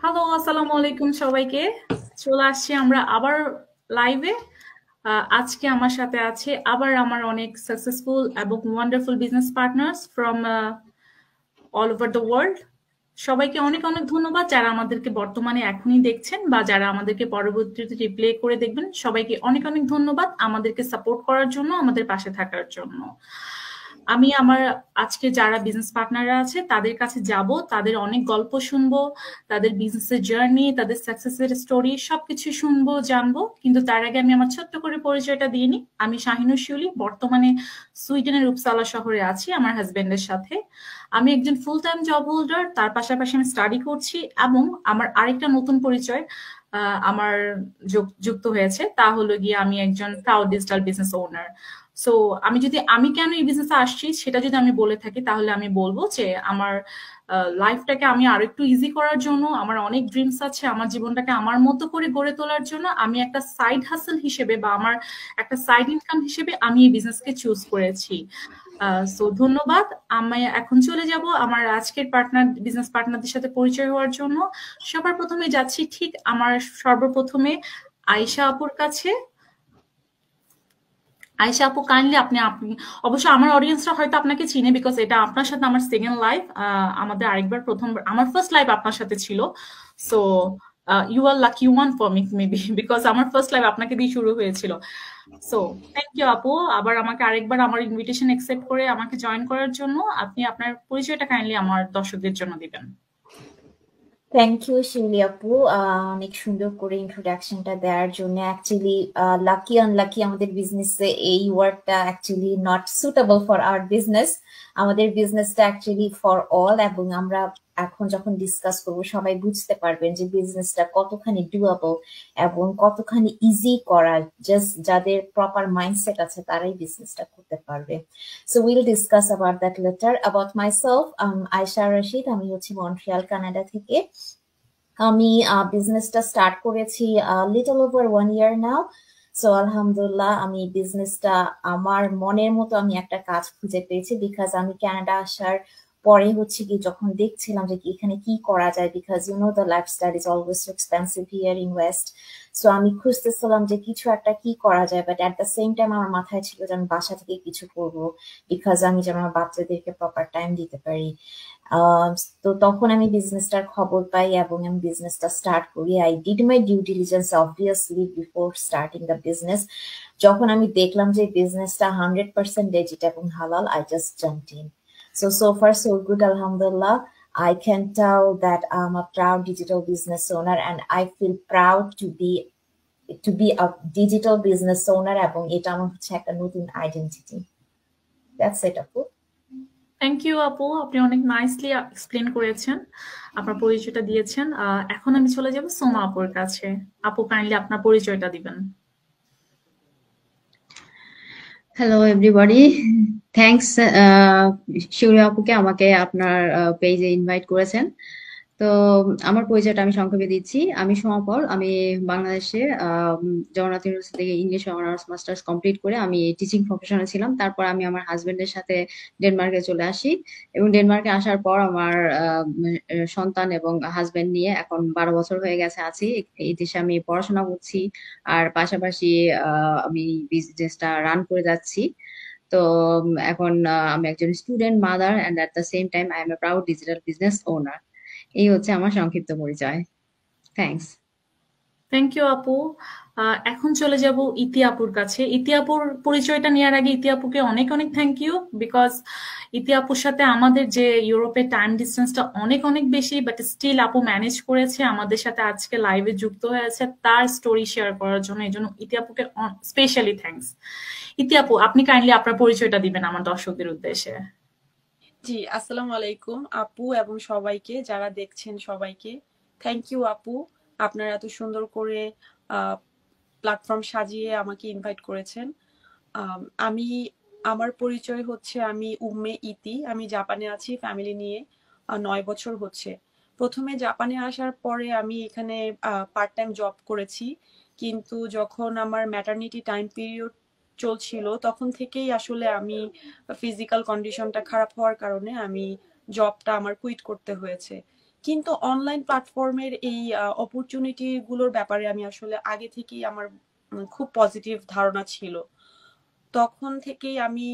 Hello, আসসালামু আলাইকুম সবাইকে। চলে আসছি আমরা আবার লাইভে। আজকে আমার সাথে আছে আবার আমার অনেক সাকসেসফুল এবং wonderful business partners from all over the world. সবাইকে অনেক অনেক ধন্যবাদ যারা আমাদেরকে বর্তমানে এখনই দেখছেন বা যারা আমাদেরকে পরবর্তীতে রিপ্লে করে দেখবেন। সবাইকে অনেক অনেক ধন্যবাদ আমাদেরকে সাপোর্ট করার জন্য, আমাদের পাশে থাকার জন্য। আমি আমার আজকে যারা বিজনেস পার্টনাররা আছে তাদের কাছে যাব, তাদের অনেক গল্প শুনবো, তাদের বিজনেসের জার্নি, তাদের সাকসেসের স্টোরি সবকিছু শুনবো, জানবো। কিন্তু তার আগে আমি আমার ছোট্ট করে পরিচয়টা দিয়ে নিই। আমি শাহিনুর শিউলি, বর্তমানে সুইডেনের উপসালা শহরে আছি আমার হাজবেন্ডের সাথে। আমি একজন ফুল টাইম জব হোল্ডার, তার পাশাপাশি আমি স্টাডি করছি এবং আমার আরেকটা নতুন পরিচয় আমার যুক্ত হয়েছে, তা হলো গিয়ে আমি একজন proud digital business owner. So আমি কেন এই বিজনেসে আসছি সেটা যদি আমি বলে থাকি তাহলে আমি বলবো যে আমার লাইফটাকে আমি আরো একটু ইজি করার জন্য, আমার অনেক ড্রিমস আছে, আমার জীবনটাকে আমার মতো করে গড়ে তোলার জন্য আমি একটা সাইড হাসেল হিসেবে বা আমার একটা সাইড ইনকাম হিসেবে আমি এই বিজনেসকে চুজ করেছি। সো ধন্যবাদ। আমি এখন চলে যাব আমার আজকের বিজনেস পার্টনারদের সাথে পরিচয় হওয়ার জন্য। সবার প্রথমে যাচ্ছি ঠিক আমার সর্বপ্রথমে আয়েশা আপুর কাছে। আয়েশা আপু, কাইন্ডলি আপনি আপনি অবশ্য আমার অডিয়েন্সরা হয়তো আপনাকে চিনে, বিকজ এটা আপনার সাথে আমার সেকেন্ড লাইভ। আমাদের আরেকবার প্রথমবার আমার ফার্স্ট লাইভ আপনার সাথে ছিল। So you are lucky one for me maybe, because আমার ফার্স্ট লাইভ আপনাকে দিয়ে শুরু হয়েছিল। সো থ্যাংক ইউ আপু, আবার আমাকে আরেকবার আমার ইনভিটেশন অ্যাকসেপ্ট করে আমাকে জয়েন করার জন্য। আপনি আপনার পরিচয়টা কাইন্ডলি আমার দর্শকদের জন্য দিবেন। থ্যাংক ইউ শিউলি আপু, অনেক সুন্দর করে ইন্ট্রোডাকশনটা দেওয়ার জন্য। অ্যাকচুয়ালি লাকি আনলাকি আমাদের বিজনেসে এই ওয়ার্ডটা actually not suitable for our business. আমাদের বিজনেসটা অ্যাকচুয়ালি ফর অল, এবং আমরা এখন যখন ডিসকাস করবো সবাই বুঝতে পারবেন যে বিজনেসটা কতখানি ডুয়েবল এবং কতখানি ইজি করা। জাস্ট যাদের প্রপার মাইন্ডসেট আছে তারাই বিজনেসটা করতে পারবে। So we'll discuss about that later. About myself, Ayesha Rashid, আমি হচ্ছে মন্ট্রিয়াল কানাডা থেকে। আমি বিজনেসটা স্টার্ট করেছি লিটল ওভার 1 ইয়ার নাও। সো আলহামদুলিল্লাহ, আমি বিজনেসটা আমার মনের মতো আমি একটা কাজ খুঁজে পেয়েছি, বিকজ আমি কানাডা আসার পরে হচ্ছে কি যখন দেখছিলাম যে এখানে কি করা যায়, because the lifestyle is always expensive here in West. So আমি খুঁজতেছিলাম যে কিছু একটা কি করা যায়, but at the same time আমার মাথায় ছিল যে আমি বাসা থেকে কিছু করবো, বিকজ আমি যেন আমার বাচ্চাদেরকে প্রপার টাইম দিতে পারি। আহ, তো তখন আমি বিজনেসটার খবর পাই এবং আমি বিজনেসটা স্টার্ট করি। I did my due diligence obviously before starting the business. যখন আমি দেখলাম যে বিজনেসটা 100% লেজিট এবং হালাল, I just jumped in. So far so good, alhamdulillah. I can tell that I'm a proud digital business owner, and I feel proud to be a digital business owner, এবং এটা আমার হচ্ছে একটা নতুন আইডেন্টিটি। That's it, আপু। Thank you আপু, আপনি অনেক নাইসলি এক্সপ্লেন করেছেন, আপনার পরিচয়টা দিয়েছেন। এখন আমি চলে যাব সোমা আপুর কাছে। আপু, কাইন্ডলি আপনার পরিচয়টা দিবেন। হ্যালো এভরিবডি, থ্যাঙ্কস শিউরি আপুকে আমাকে আপনার পেজে ইনভাইট করেছেন। তো আমার পরিচয়টা আমি সংক্ষেপে দিচ্ছি। আমি সমাপর, আমি বাংলাদেশে জগন্নাথ ইউনিভার্সিটি থেকে ইংলিশ অনার্স মাস্টার্স কমপ্লিট করে আমি টিচিং প্রফেশনে ছিলাম। তারপর আমি আমার হাজবেন্ডের সাথে ডেনমার্কে চলে আসি, এবং ডেনমার্কে আসার পর আমার সন্তান এবং হাজবেন্ড নিয়ে এখন 12 বছর হয়ে গেছে আছি এই দেশে। আমি পড়াশোনা করছি, আর পাশাপাশি আমি বিজনেসটা রান করে যাচ্ছি। তো এখন আমি একজন student mother, and at the same time I M a proud digital business owner. এই হচ্ছে আমার সংক্ষিপ্ত পরিচয়। থ্যাঙ্কস। থ্যাংক ইউ আপু। এখন চলে যাব ইতি আপুর কাছে। ইতি আপুর পরিচয়টা নেওয়ার আগে ইতি আপুকে অনেক অনেক থ্যাংক ইউ, বিকজ ইতি আপুর সাথে আমাদের যে ইউরোপের টাইম ডিস্টেন্সটা অনেক অনেক বেশি, বাট স্টিল আপু ম্যানেজ করেছে আমাদের সাথে আজকে লাইভে যুক্ত হয়েছে তার স্টোরি শেয়ার করার জন্য। এই জন্য ইতি আপুকে স্পেশালি থ্যাঙ্কস। ইতি আপু, আপনি কাইন্ডলি আপনার পরিচয়টা দিবেন আমার দর্শকদের উদ্দেশ্যে। জি, আসসালামু আলাইকুম আপু এবং সবাইকে যারা দেখছেন সবাইকে। থ্যাংক ইউ আপু, আপনারা এত সুন্দর করে প্ল্যাটফর্ম সাজিয়ে আমাকে ইনভাইট করেছেন। আমি আমার পরিচয় হচ্ছে আমি উম্মে ইতি। আমি জাপানে আছি ফ্যামিলি নিয়ে, 9 বছর হচ্ছে। প্রথমে জাপানে আসার পরে আমি এখানে পার্ট টাইম জব করেছি, কিন্তু যখন আমার ম্যাটারনিটি টাইম পিরিয়ড চলছিল তখন থেকেই আসলে আমি ফিজিক্যাল কন্ডিশনটা খারাপ হওয়ার কারণে আমি জবটা আমার কুইট করতে হয়েছে। কিন্তু অনলাইন প্ল্যাটফর্মের এই অপরচুনিটি গুলোর ব্যাপারে আমি আসলে আগে থেকেই আমার খুব পজিটিভ ধারণা ছিল। তখন থেকেই আমি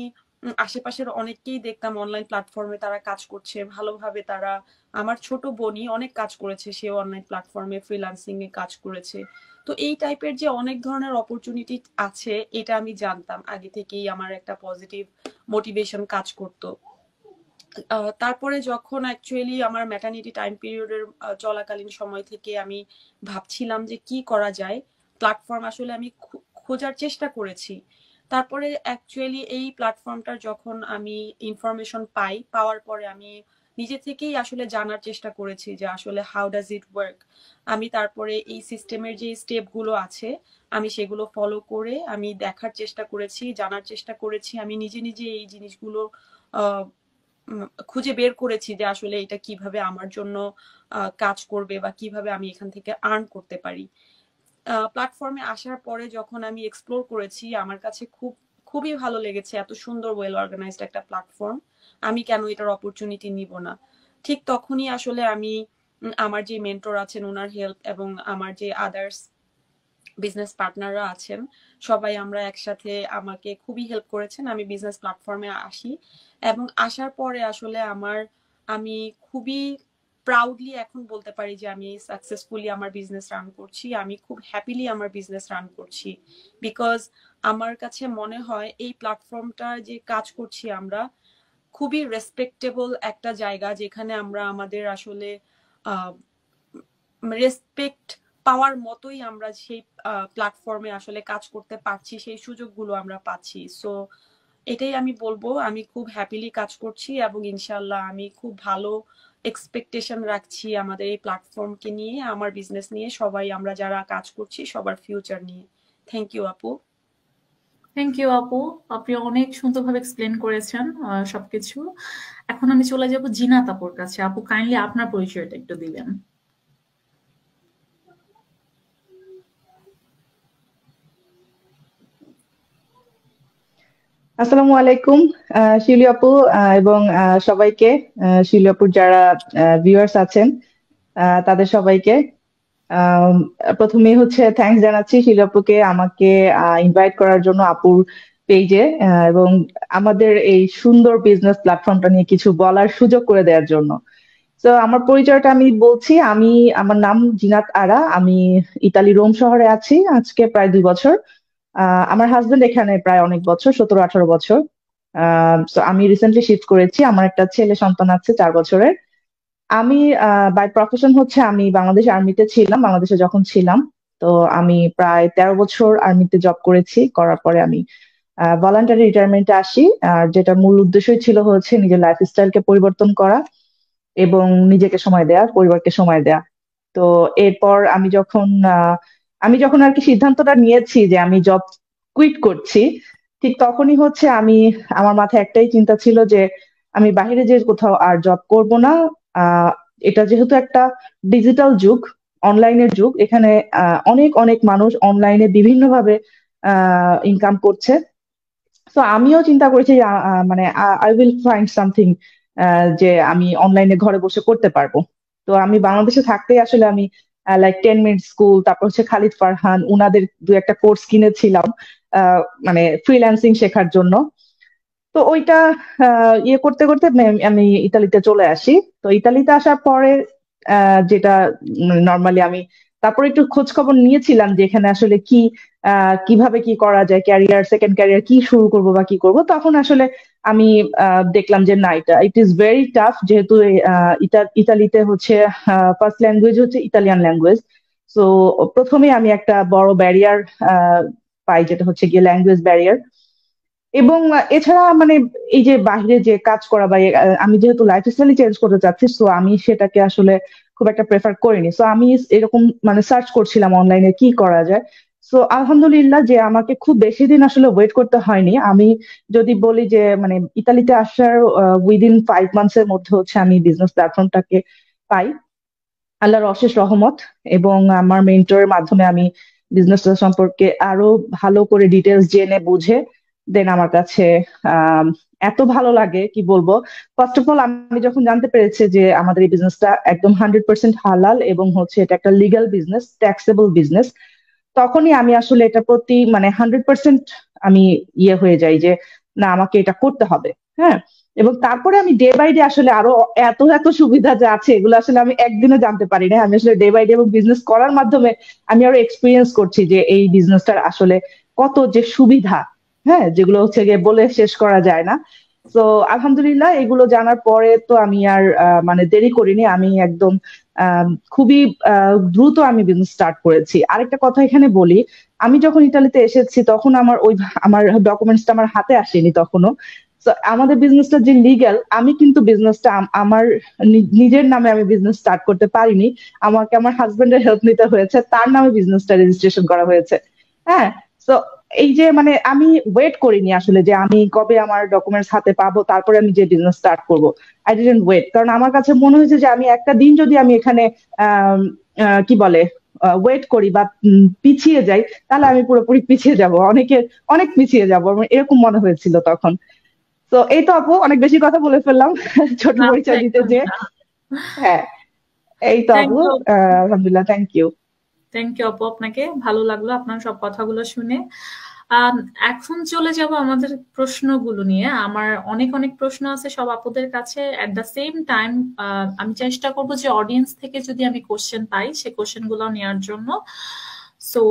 আশেপাশের অনেককেই দেখতাম অনলাইন প্ল্যাটফর্মে তারা কাজ করছে ভালোভাবে। তারা, আমার ছোট বোনই অনেক কাজ করেছে, সে অনলাইন প্ল্যাটফর্মে ফ্রিল্যান্সিং এ কাজ করেছে। তো এই টাইপের যে অনেক ধরনের অপরচুনিটি আছে এটা আমি জানতাম আগে থেকেই, আমার একটা পজিটিভ মোটিভেশন কাজ করতো। তারপরে যখন অ্যাকচুয়ালি আমার ম্যাটারনিটি টাইম পিরিয়ডের চলাকালীন সময় থেকে আমি ভাবছিলাম যে কি করা যায়, প্ল্যাটফর্ম আসলে আমি খোঁজার চেষ্টা করেছি। তারপরে অ্যাকচুয়ালি এই প্ল্যাটফর্মটার যখন আমি ইনফরমেশন পাওয়ার পরে আমি নিজে থেকেই আসলে জানার চেষ্টা করেছি যে আসলে হাউ ডাজ ইট ওয়ার্ক। আমি তারপরে এই সিস্টেমের যে স্টেপগুলো আছে আমি সেগুলো ফলো করে আমি দেখার চেষ্টা করেছি, জানার চেষ্টা করেছি। আমি নিজে নিজে এই জিনিসগুলো খুঁজে বের করেছি যে আসলে এটা কিভাবে আমার জন্য কাজ করবে বা কিভাবে আমি এখান থেকে আর্ন করতে পারি। প্ল্যাটফর্মে আসার পরে যখন আমি এক্সপ্লোর করেছি আমার কাছে খুবই ভালো লেগেছে। এত সুন্দর ওয়েল অর্গানাইজড একটা প্ল্যাটফর্ম, আমি কেন এটার অপরচুনিটি নিব না। ঠিক তখনই আসলে আমি আমার যে মেন্টর আছেন ওনার হেল্প এবং আমার যে আদার্স বিজনেস পার্টনাররা আছেন সবাই আমরা একসাথে আমাকে খুবই হেল্প করেছেন। আমি বিজনেস প্ল্যাটফর্মে আসি এবং আসার পরে আসলে আমি খুবই প্রাউডলি এখন বলতে পারি যে আমি সাকসেসফুলি আমার বিজনেস রান করছি। আমি খুব হ্যাপিলি আমার বিজনেস রান করছি, বিকজ আমার কাছে মনে হয় এই প্ল্যাটফর্মটা যে কাজ করছি আমরা খুবই রেসপেক্টেবল একটা জায়গা, যেখানে আমরা আমাদের আসলে রেসপেক্ট পাওয়ার মতোই আমরা সেই প্ল্যাটফর্মে আসলে কাজ করতে পারছি, সেই সুযোগগুলো আমরা পাচ্ছি। সো এটাই আমি বলবো, আমি খুব হ্যাপিলি কাজ করছি এবং ইনশাল্লাহ আমি খুব ভালো এক্সপেকটেশন রাখছি আমাদের এই প্ল্যাটফর্মকে নিয়ে, আমার বিজনেস নিয়ে, সবাই আমরা যারা কাজ করছি সবার ফিউচার নিয়ে। থ্যাংক ইউ আপু। থ্যাংক ইউ আপু, আপনি অনেক সুন্দরভাবে এক্সপ্লেন করেছেন সবকিছু। এখন আমি চলে যাব জিনাত আপুর কাছে। আপু কাইন্ডলি আপনার পরিচয়টা একটু দিবেন। আসসালামু আলাইকুম শিউলি আপু এবং সবাইকে, শিউলি আপুর যারা ভিউয়ার্স আছেন তাদের সবাইকে প্রথমে হচ্ছে থ্যাঙ্কস জানাচ্ছি শিউলি আপুকে আমাকে ইনভাইট করার জন্য আপুর পেজে এবং আমাদের এই সুন্দর বিজনেস প্ল্যাটফর্মটা নিয়ে কিছু বলার সুযোগ করে দেওয়ার জন্য। তো আমার পরিচয়টা আমি বলছি, আমার নাম জিনাত আরা, আমি ইতালি রোম শহরে আছি আজকে প্রায় 2 বছর। আমার হাজবেন্ড এখানে প্রায় অনেক বছর, 17-18 বছর। তো আমি রিসেন্টলি শিফট করেছি, আমার একটা ছেলে সন্তান আছে 4 বছরের। আমি বাই প্রফেশন হচ্ছে আমি বাংলাদেশ আর্মিতে ছিলাম, বাংলাদেশে যখন ছিলাম তো আমি প্রায় 13 বছর আর্মিতে জব করেছি। করার পরে আমি ভলান্টারি রিটায়ারমেন্টে আসি, আর যেটা মূল উদ্দেশ্যই ছিল হচ্ছে নিজের লাইফস্টাইলকে পরিবর্তন করা এবং নিজেকে সময় দেয়া, পরিবারকে সময় দেয়া। তো এরপর আমি যখন আর কি সিদ্ধান্তটা নিয়েছি যে আমি জব কুইট করছি, ঠিক তখনই হচ্ছে আমার মাথায় একটাই চিন্তা ছিল যে আমি বাইরে যে কোথাও আর জব করব না। আহ এটা যেহেতু একটা ডিজিটাল যুগ, অনলাইনের যুগ, এখানে অনেক অনেক মানুষ অনলাইনে বিভিন্নভাবে ইনকাম করছে। তো আমিও চিন্তা করেছি যে, মানে আই উইল ফাইন্ড সামথিং যে আমি অনলাইনে ঘরে বসে করতে পারবো। তো আমি বাংলাদেশে থাকতেই আসলে আমি লাইক 10 মিনিট স্কুল, তারপর হচ্ছে খালিদ ফারহান, উনাদের 2-একটা কোর্স কিনেছিলাম মানে ফ্রিল্যান্সিং শেখার জন্য। তো ওইটা ইয়ে করতে করতে আমি ইতালিতে চলে আসি। তো ইতালিতে আসার পরে যেটা নর্মালি আমি তারপরে একটু খোঁজ খবর নিয়েছিলাম যে এখানে আসলে কিভাবে কি করা যায়, সেকেন্ড ক্যারিয়ার কি শুরু করব বা কি করব। তখন আসলে আমি দেখলাম যে না, ইট ইজ ভেরি টাফ, যেহেতু ইতালিতে হচ্ছে ফার্স্ট ল্যাঙ্গুয়েজ হচ্ছে ইতালিয়ান ল্যাঙ্গুয়েজ। সো প্রথমে আমি একটা বড় ব্যারিয়ার পাই, যেটা হচ্ছে গিয়ে ল্যাঙ্গুয়েজ ব্যারিয়ার। এবং এছাড়া মানে এই যে বাইরে যে কাজ করা বা আমি যেহেতু লাইফস্টাইল চেঞ্জ করতে চাচ্ছি, সো আমি সেটাকে আসলে খুব একটা প্রেফার করিনি। সো আমি এরকম মানে সার্চ করছিলাম অনলাইনে কি করা যায়। সো আলহামদুলিল্লাহ যে আমাকে খুব বেশি দিন আসলে ওয়েট করতে হয়নি। আমি যদি বলি যে মানে ইতালিতে আসার উইদিন 5 মান্থসের মধ্যে হচ্ছে আমি বিজনেস প্ল্যাটফর্মটাকে পাই, আল্লাহর অশেষ রহমত। এবং আমার মেন্টরের মাধ্যমে আমি বিজনেসটা সম্পর্কে আরো ভালো করে ডিটেলস জেনে বুঝে দেন আমার কাছে এত ভালো লাগে কি বলবো। ফার্স্ট অফ অল আমি যখন জানতে পেরেছি যে আমাদের এই বিজনেসটা একদম 100% হালাল এবং হচ্ছে এটা একটা লিগ্যাল বিজনেস, ট্যাক্সেবল বিজনেস, তখনই আমি আসলে এটা প্রতি মানে 100% আমি হয়ে যাই যে না আমাকে এটা করতে হবে। হ্যাঁ, এবং তারপরে আমি ডে বাই ডে আসলে আরো এত এত সুবিধা যে আছে এগুলো আসলে আমি একদিনে জানতে পারি না। আমি আসলে ডে বাই ডে এবং বিজনেস করার মাধ্যমে আমি আরো এক্সপিরিয়েন্স করছি যে এই বিজনেসটার আসলে কত যে সুবিধা, হ্যাঁ, যেগুলো হচ্ছে গিয়ে বলে শেষ করা যায় না। তো আলহামদুলিল্লাহ এগুলো জানার পরে তো আমি আর মানে দেরি করিনি, আমি একদম খুবই দ্রুত আমি বিজনেস স্টার্ট করেছি। আরেকটা কথা এখানে বলি, আমি যখন ইতালিতে এসেছি তখন আমার ডকুমেন্টসটা আমার হাতে আসেনি তখনও। তো আমাদের বিজনেসটা যে লিগ্যাল, আমি কিন্তু বিজনেসটা আমার নিজের নামে আমি বিজনেস স্টার্ট করতে পারিনি, আমাকে আমার হাজবেন্ডের হেল্প নিতে হয়েছে, তার নামে বিজনেসটা রেজিস্ট্রেশন করা হয়েছে। হ্যাঁ, তো এই যে মানে আমি ওয়েট করিনি আসলে যে আমি কবে আমার ডকুমেন্টস হাতে পাবো তারপরে আমি যে বিজনেস স্টার্ট করব। আই ডিডন্ট ওয়েট, কারণ আমার কাছে মনে হয়েছে যে আমি একটা দিন যদি আমি এখানে আহ কি বলে ওয়েট করি বা পিছিয়ে যাই, তাহলে আমি পুরোপুরি পিছিয়ে যাব, অনেক পিছিয়ে যাব, আমার এরকম মনে হয়েছিল তখন। তো এই তো আপু, অনেক বেশি কথা বলে ফেললাম ছোট আচ্ছা, পরিচয় দিতে যে। হ্যাঁ, এই তো থ্যাংক আপু, ইউ। আলহামদুলিল্লাহ, থ্যাংক ইউ। থ্যাংক ইউ আপু, আপনাকে ভালো লাগলো আপনার সব কথাগুলো শুনে। এখন চলে যাব আমাদের প্রশ্নগুলো নিয়ে। আমার অনেক অনেক প্রশ্ন আছে সব আপুদের কাছে। এট দ্য সেম টাইম আমি চেষ্টা করব যে অডিয়েন্স থেকে যদি আমি কোশ্চেন পাই সে কোশ্চেন গুলো নেওয়ার জন্য। সো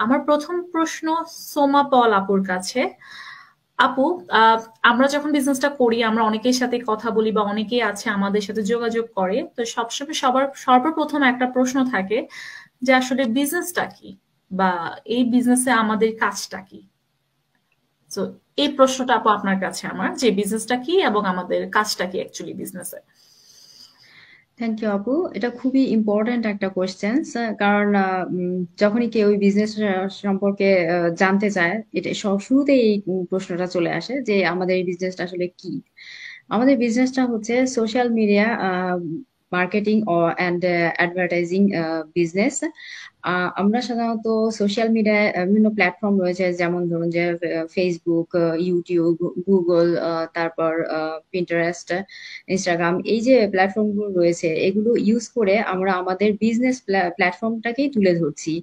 আমার প্রথম প্রশ্ন সোমা পল আপুর কাছে। আপু, আহ, আমরা যখন বিজনেসটা করি আমরা অনেকের সাথে কথা বলি বা অনেকেই আছে আমাদের সাথে যোগাযোগ করে, তো সবসময় সর্বপ্রথম একটা প্রশ্ন থাকে যে আসলে বিজনেসটা কি বা এই বিজনেসে আমাদের কাজটা কি। তো এই প্রশ্নটা আপু আপনার কাছে আমার, যে বিজনেসটা কি এবং আমাদের কাজটা কি অ্যাকচুয়ালি বিজনেসে। থ্যাংক ইউ আপু, এটা খুবই ইম্পর্ট্যান্ট একটা কোয়েশ্চেন। কারণ যখনই কেউ বিজনেস সম্পর্কে জানতে চায়, এটা সব শুরুতেই এই প্রশ্নটা চলে আসে যে আমাদের এই বিজনেসটা আসলে কি। আমাদের বিজনেসটা হচ্ছে social media marketing and advertising business. আমরা সাধারণত সোশ্যাল মিডিয়ায় বিভিন্ন প্ল্যাটফর্ম রয়েছে, যেমন ধরুন যে ফেসবুক, ইউটিউব, গুগল, তারপর পিন্টারেস্ট, ইনস্টাগ্রাম, এই যে প্ল্যাটফর্মগুলো রয়েছে এগুলো ইউজ করে আমরা আমাদের বিজনেস প্ল্যাটফর্মটাকেই তুলে ধরছি।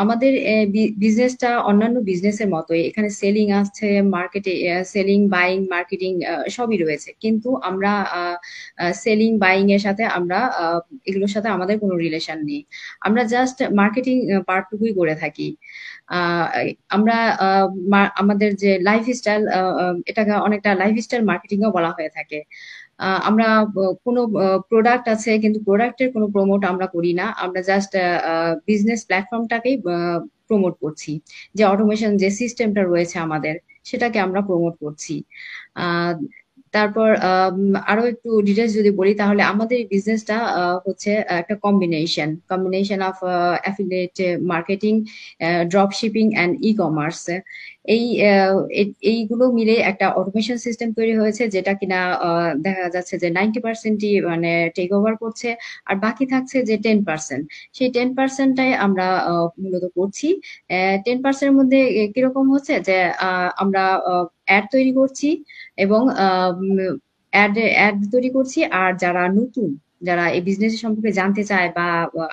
আমাদের বিজনেসটা অন্যান্য বিজনেসের মতোই, এখানে সেলিং আছে, মার্কেটে সেলিং, বাইং, মার্কেটিং সবই রয়েছে, কিন্তু আমরা সেলিং বাইং এর সাথে আমরা এগুলোর সাথে আমাদের কোনো রিলেশন নেই। আমরা জাস্ট মার্কেটিং পার্টটুকুই করে থাকি। আহ, আমরা আমাদের যে লাইফস্টাইল, এটাকে অনেকটা লাইফস্টাইল মার্কেটিংও বলা হয়ে থাকে। আমরা কোনো প্রোডাক্ট আছে কিন্তু প্রোডাক্টের কোনো প্রমোট আমরা করি না, আমরা জাস্ট বিজনেস প্ল্যাটফর্মটাকেই প্রমোট করছি। যে অটোমেশন যে সিস্টেমটা রয়েছে আমাদের, সেটাকে আমরা প্রমোট করছি। আহ তারপর আরো একটু ডিটেলস যদি বলি, তাহলে আমাদের এই বিজনেসটা হচ্ছে একটা combination of affiliate marketing, drop shipping and e commerce. এই এইগুলো মিলে একটা অটোমেশন সিস্টেম তৈরি হয়েছে, যেটা কিনা দেখা যাচ্ছে যে 90%ই মানে টেক ওভার করছে, আর বাকি থাকছে যে 10%। সেই 10%টাই আমরা মূলত করছি। 10%-এর মধ্যে কিরকম হচ্ছে যে আমরা অ্যাড তৈরি করছি এবং অ্যাড অ্যাড তৈরি করছি, আর যারা নতুন, যারা এই বিজনেস সম্পর্কে জানতে চায় বা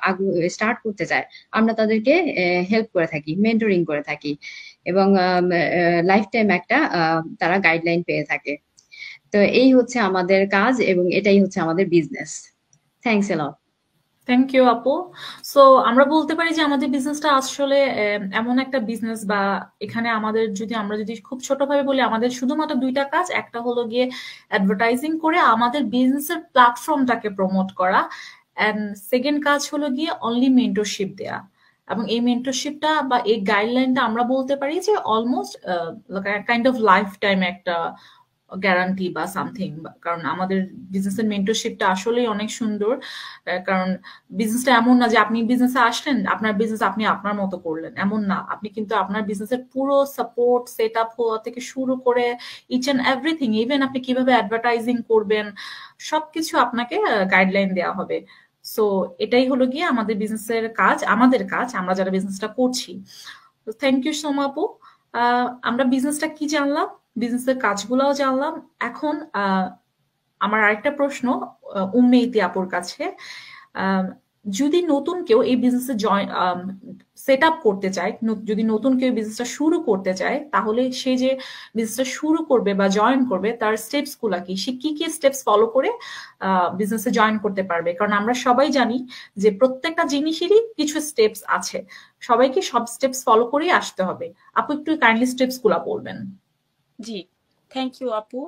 আগ্রহ স্টার্ট করতে চায়, আমরা তাদেরকে হেল্প করে থাকি, মেন্টরিং করে থাকি, এবং লাইফ টাইম একটা তারা গাইডলাইন পেয়ে থাকে। তো এই হচ্ছে আমাদের কাজ এবং এটাই হচ্ছে আমাদের business. Thanks a lot. Thank you আপু। সো আমরা বলতে পারি যে আমাদের বিজনেসটা আসলে এমন একটা বিজনেস, বা এখানে আমরা যদি খুব ছোটভাবে বলি, আমাদের শুধুমাত্র দুইটা কাজ। একটা হলো গিয়ে অ্যাডভার্টাইজিং করে আমাদের বিজনেসের প্ল্যাটফর্মটাকে প্রমোট করা, এন্ড সেকেন্ড কাজ হলো গিয়ে অনলি মেন্টরশিপ দেয়া। এবং এই মেন্টরশিপটা বা এই গাইডলাইনটা আমরা বলতে পারি যে almost kind of life time একটা গ্যারান্টি বা সামথিং। কারণ আমাদের বিজনেসের মেন্টরশিপটা আসলেই অনেক সুন্দর। কারণ বিজনেসটা এমন না যে আপনি বিজনেসে আসলেন, আপনার বিজনেস আপনি আপনার মতো করলেন, এমন না। আপনি কিন্তু আপনার বিজনেসের পুরো সাপোর্ট, সেট আপ হওয়া থেকে শুরু করে ইচ অ্যান্ড এভরিথিং, ইভেন আপনি কিভাবে অ্যাডভার্টাইজিং করবেন, সবকিছু আপনাকে গাইডলাইন দেওয়া হবে। সো এটাই হলো গিয়ে আমাদের বিজনেসের কাজ, আমরা যারা বিজনেসটা করছি। থ্যাংক ইউ সো মাচ আপু। আমরা বিজনেসটা কি জানলাম, বিজনেসের কাজগুলোও জানলাম। এখন আমার আরেকটা প্রশ্ন উম্মে ইতি আপুর কাছে। আহ, যদি নতুন কেউ এই বিজনেসে সেট আপ করতে চায়, যদি নতুন কেউ বিজনেসটা শুরু করতে চায়, তাহলে সে যে বিজনেসটা শুরু করবে বা জয়েন করবে তার স্টেপস গুলা কি, সে কি কি স্টেপস ফলো করে বিজনেসে জয়েন করতে পারবে? কারণ আমরা সবাই জানি যে প্রত্যেকটা জিনিসেরই কিছু স্টেপস আছে, সবাইকে সব স্টেপস ফলো করেই আসতে হবে। আপু একটু কাইন্ডলি স্টেপস গুলা বলবেন। জি, থ্যাংক ইউ আপু।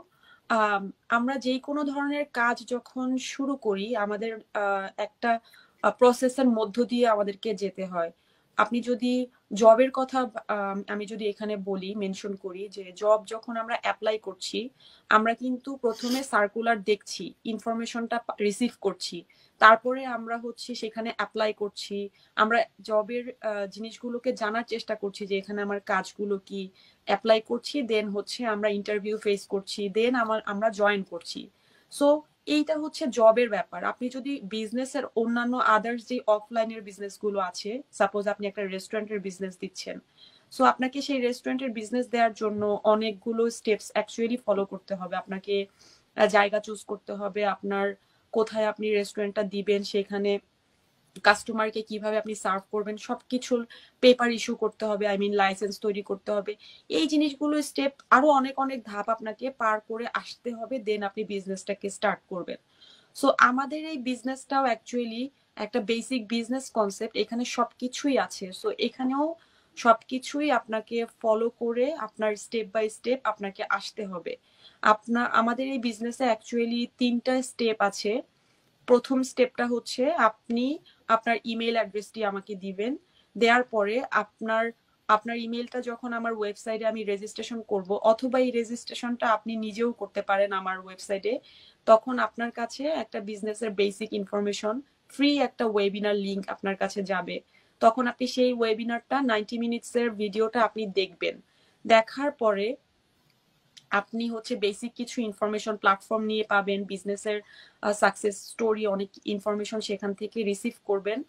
আমরা যে কোনো ধরনের কাজ যখন শুরু করি আমাদের একটা প্রসেসের মধ্য দিয়ে আমাদেরকে যেতে হয়। আপনি যদি জবের কথা আমি যদি এখানে বলি, মেনশন করি যে জব যখন আমরা অ্যাপ্লাই করছি, আমরা কিন্তু প্রথমে সার্কুলার দেখছি, ইনফরমেশনটা রিসিভ করছি, তারপরে আমরা হচ্ছে সেখানে অ্যাপ্লাই করছি। আমরা জবের জিনিসগুলোকে জানার চেষ্টা করছি যে এখানে আমার কাজগুলো কি, অ্যাপ্লাই করছি, দেন হচ্ছে আমরা ইন্টারভিউ ফেস করছি, দেন আমরা জয়েন করছি। সো এইটা হচ্ছে জবের ব্যাপার। আপনি যদি বিজনেসের অন্যান্য আদার্স যে অফলাইনের বিজনেস গুলো আছে, সাপোজ আপনি একটা রেস্টুরেন্টের বিজনেস দিচ্ছেন, সো আপনাকে সেই রেস্টুরেন্টের বিজনেস দেওয়ার জন্য অনেকগুলো স্টেপস অ্যাকচুয়ালি ফলো করতে হবে। আপনাকে জায়গা চুজ করতে হবে, আপনার কোথায় আপনি রেস্টুরেন্টটা দিবেন, সেখানে কাস্টমারকে কিভাবে আপনি সার্ভ করবেন, সবকিছুর পেপার ইস্যু করতে হবে, আই মিন লাইসেন্স তৈরি করতে হবে। এই জিনিসগুলো স্টেপ আরো অনেক অনেক ধাপ আপনাকে পার করে আসতে হবে, দেন আপনি বিজনেসটাকে স্টার্ট করবেন। সো আমাদের এই বিজনেসটাও অ্যাকচুয়ালি একটা বেসিক বিজনেস কনসেপ্ট, এখানে সবকিছুই আছে। সো এখানেও সবকিছুই আপনাকে ফলো করে আপনার স্টেপ বাই স্টেপ আপনাকে আসতে হবে। আমাদের এই বিজনেসে অ্যাকচুয়ালি 3টা স্টেপ আছে। প্রথম স্টেপটা হচ্ছে আপনি আপনার ইমেল অ্যাড্রেসটি আমাকে দিবেন। দেওয়ার পরে আপনার আপনার ইমেলটা যখন আমার ওয়েবসাইটে আমি রেজিস্ট্রেশন করব, অথবা এই রেজিস্ট্রেশনটা আপনি নিজেও করতে পারেন আমার ওয়েবসাইটে, তখন আপনার কাছে একটা বিজনেসের বেসিক ইনফরমেশন, ফ্রি একটা ওয়েবিনার লিংক আপনার কাছে যাবে। তখন আপনি সেই ওয়েবিনারটা 90 মিনিটসের ভিডিওটা আপনি দেখবেন। দেখার পরে আপনি হচ্ছে বেসিক কিছু ইনফরমেশন প্ল্যাটফর্ম নিয়ে পাবেন, বিজনেসের সাকসেস স্টোরি, অনেক ইনফরমেশন সেখান থেকে রিসিভ করবেন।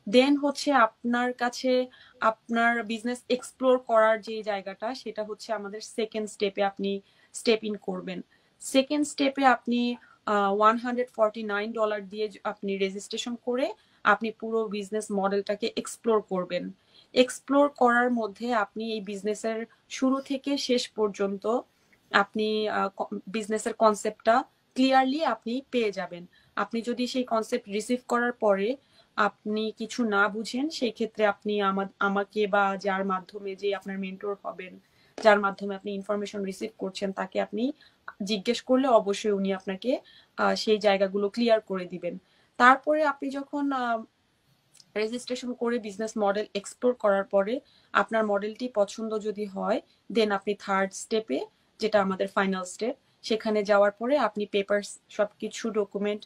দেন হচ্ছে আপনার কাছে আপনার বিজনেস এক্সপ্লোর করার যে জায়গাটা, সেটা হচ্ছে আমাদের সেকেন্ড স্টেপে আপনি স্টেপ ইন করবেন। সেকেন্ড স্টেপে আপনি $149 দিয়ে আপনি রেজিস্ট্রেশন করে আপনি পুরো বিজনেস মডেলটাকে এক্সপ্লোর করবেন। এক্সপ্লোর করার মধ্যে আপনি এই বিজনেসের শুরু থেকে শেষ পর্যন্ত আপনি বিজনেসের কনসেপ্টটা ক্লিয়ারলি আপনি পেয়ে যাবেন। আপনি যদি সেই কনসেপ্ট রিসিভ করার পরে আপনি কিছু না বুঝেন, সেই ক্ষেত্রে আপনি আমাকে বা যার মাধ্যমে, যে আপনার মেন্টর হবেন, যার মাধ্যমে আপনি ইনফরমেশন রিসিভ করছেন, তাকে আপনি জিজ্ঞেস করলে অবশ্যই উনি আপনাকে সেই জায়গাগুলো ক্লিয়ার করে দিবেন। তারপরে আপনি যখন রেজিস্ট্রেশন করে বিজনেস মডেল এক্সপ্লোর করার পরে আপনার মডেলটি পছন্দ যদি হয়, দেন আপনি থার্ড স্টেপে, যেটা আমাদের ফাইনাল স্টেপ, সেখানে যাওয়ার পরে আপনি পেপারস সবকিছু ডকুমেন্ট,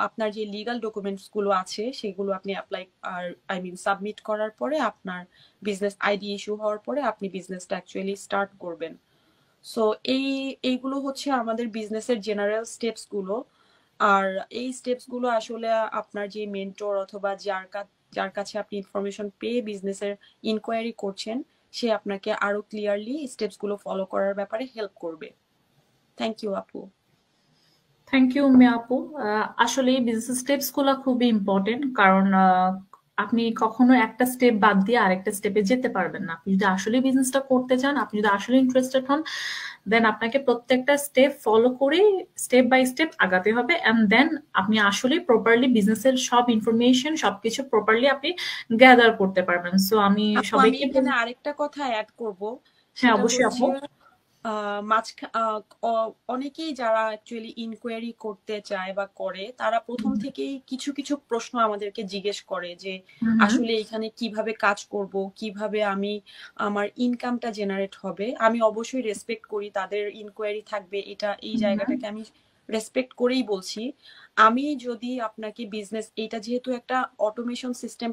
আপনার যে লিগাল ডকুমেন্টস গুলো আছে সেগুলো আপনি অ্যাপ্লাই আর আই মিন সাবমিট করার পরে আপনার বিজনেস আইডি ইস্যু হওয়ার পরে আপনি বিজনেসটা অ্যাকচুয়ালি স্টার্ট করবেন। সো এইগুলো হচ্ছে আমাদের বিজনেসের জেনারেল স্টেপস গুলো। আর এই স্টেপস গুলো আসলে আপনার যে মেন্টর অথবা যার কাছে আপনি ইনফরমেশন পেয়ে বিজনেসের ইনকোয়ারি করছেন, সে আপনাকে আরো ক্লিয়ারলি স্টেপস গুলো ফলো করার ব্যাপারে হেল্প করবে। থ্যাংক ইউ আপু। থ্যাংক ইউ আপু। আসলে বিজনেস স্টেপস গুলো খুবই ইম্পর্টেন্ট, কারণ আপনি কখনো একটা স্টেপ বাদ দিয়ে আরেকটা স্টেপে যেতে পারবেন না। আপনি যদি আসলে বিজনেসটা করতে চান, আপনি যদি আসলে ইন্টারেস্টেড হন, দেন আপনাকে প্রত্যেকটা স্টেপ ফলো করে স্টেপ বাই স্টেপ আগাতে হবে, এন্ড দেন আপনি আসলে প্রপারলি বিজনেসের সব ইনফরমেশন সবকিছু প্রপারলি আপনি গ্যাদার করতে পারবেন। সো আমি আপু আমি সবাইকে এখানে আরেকটা কথা অ্যাড করব, হ্যাঁ, সেটা অবশ্যই আপু। হচ্ছে অনেকেই যারা অ্যাকচুয়ালি ইনকোয়ারি করতে চায় বা করে, তারা প্রথম থেকেই কিছু কিছু প্রশ্ন আমাদেরকে জিজ্ঞেস করে যে আসলে এখানে কিভাবে কাজ করব, কিভাবে আমি আমার ইনকামটা জেনারেট হবে। আমি অবশ্যই রেসপেক্ট করি, তাদের ইনকোয়ারি থাকবে, এই জায়গাটাকে আমি রেসপেক্ট করেই বলছি। আমি যদি আপনাকে বিজনেস, এটা যেহেতু একটা অটোমেশন সিস্টেম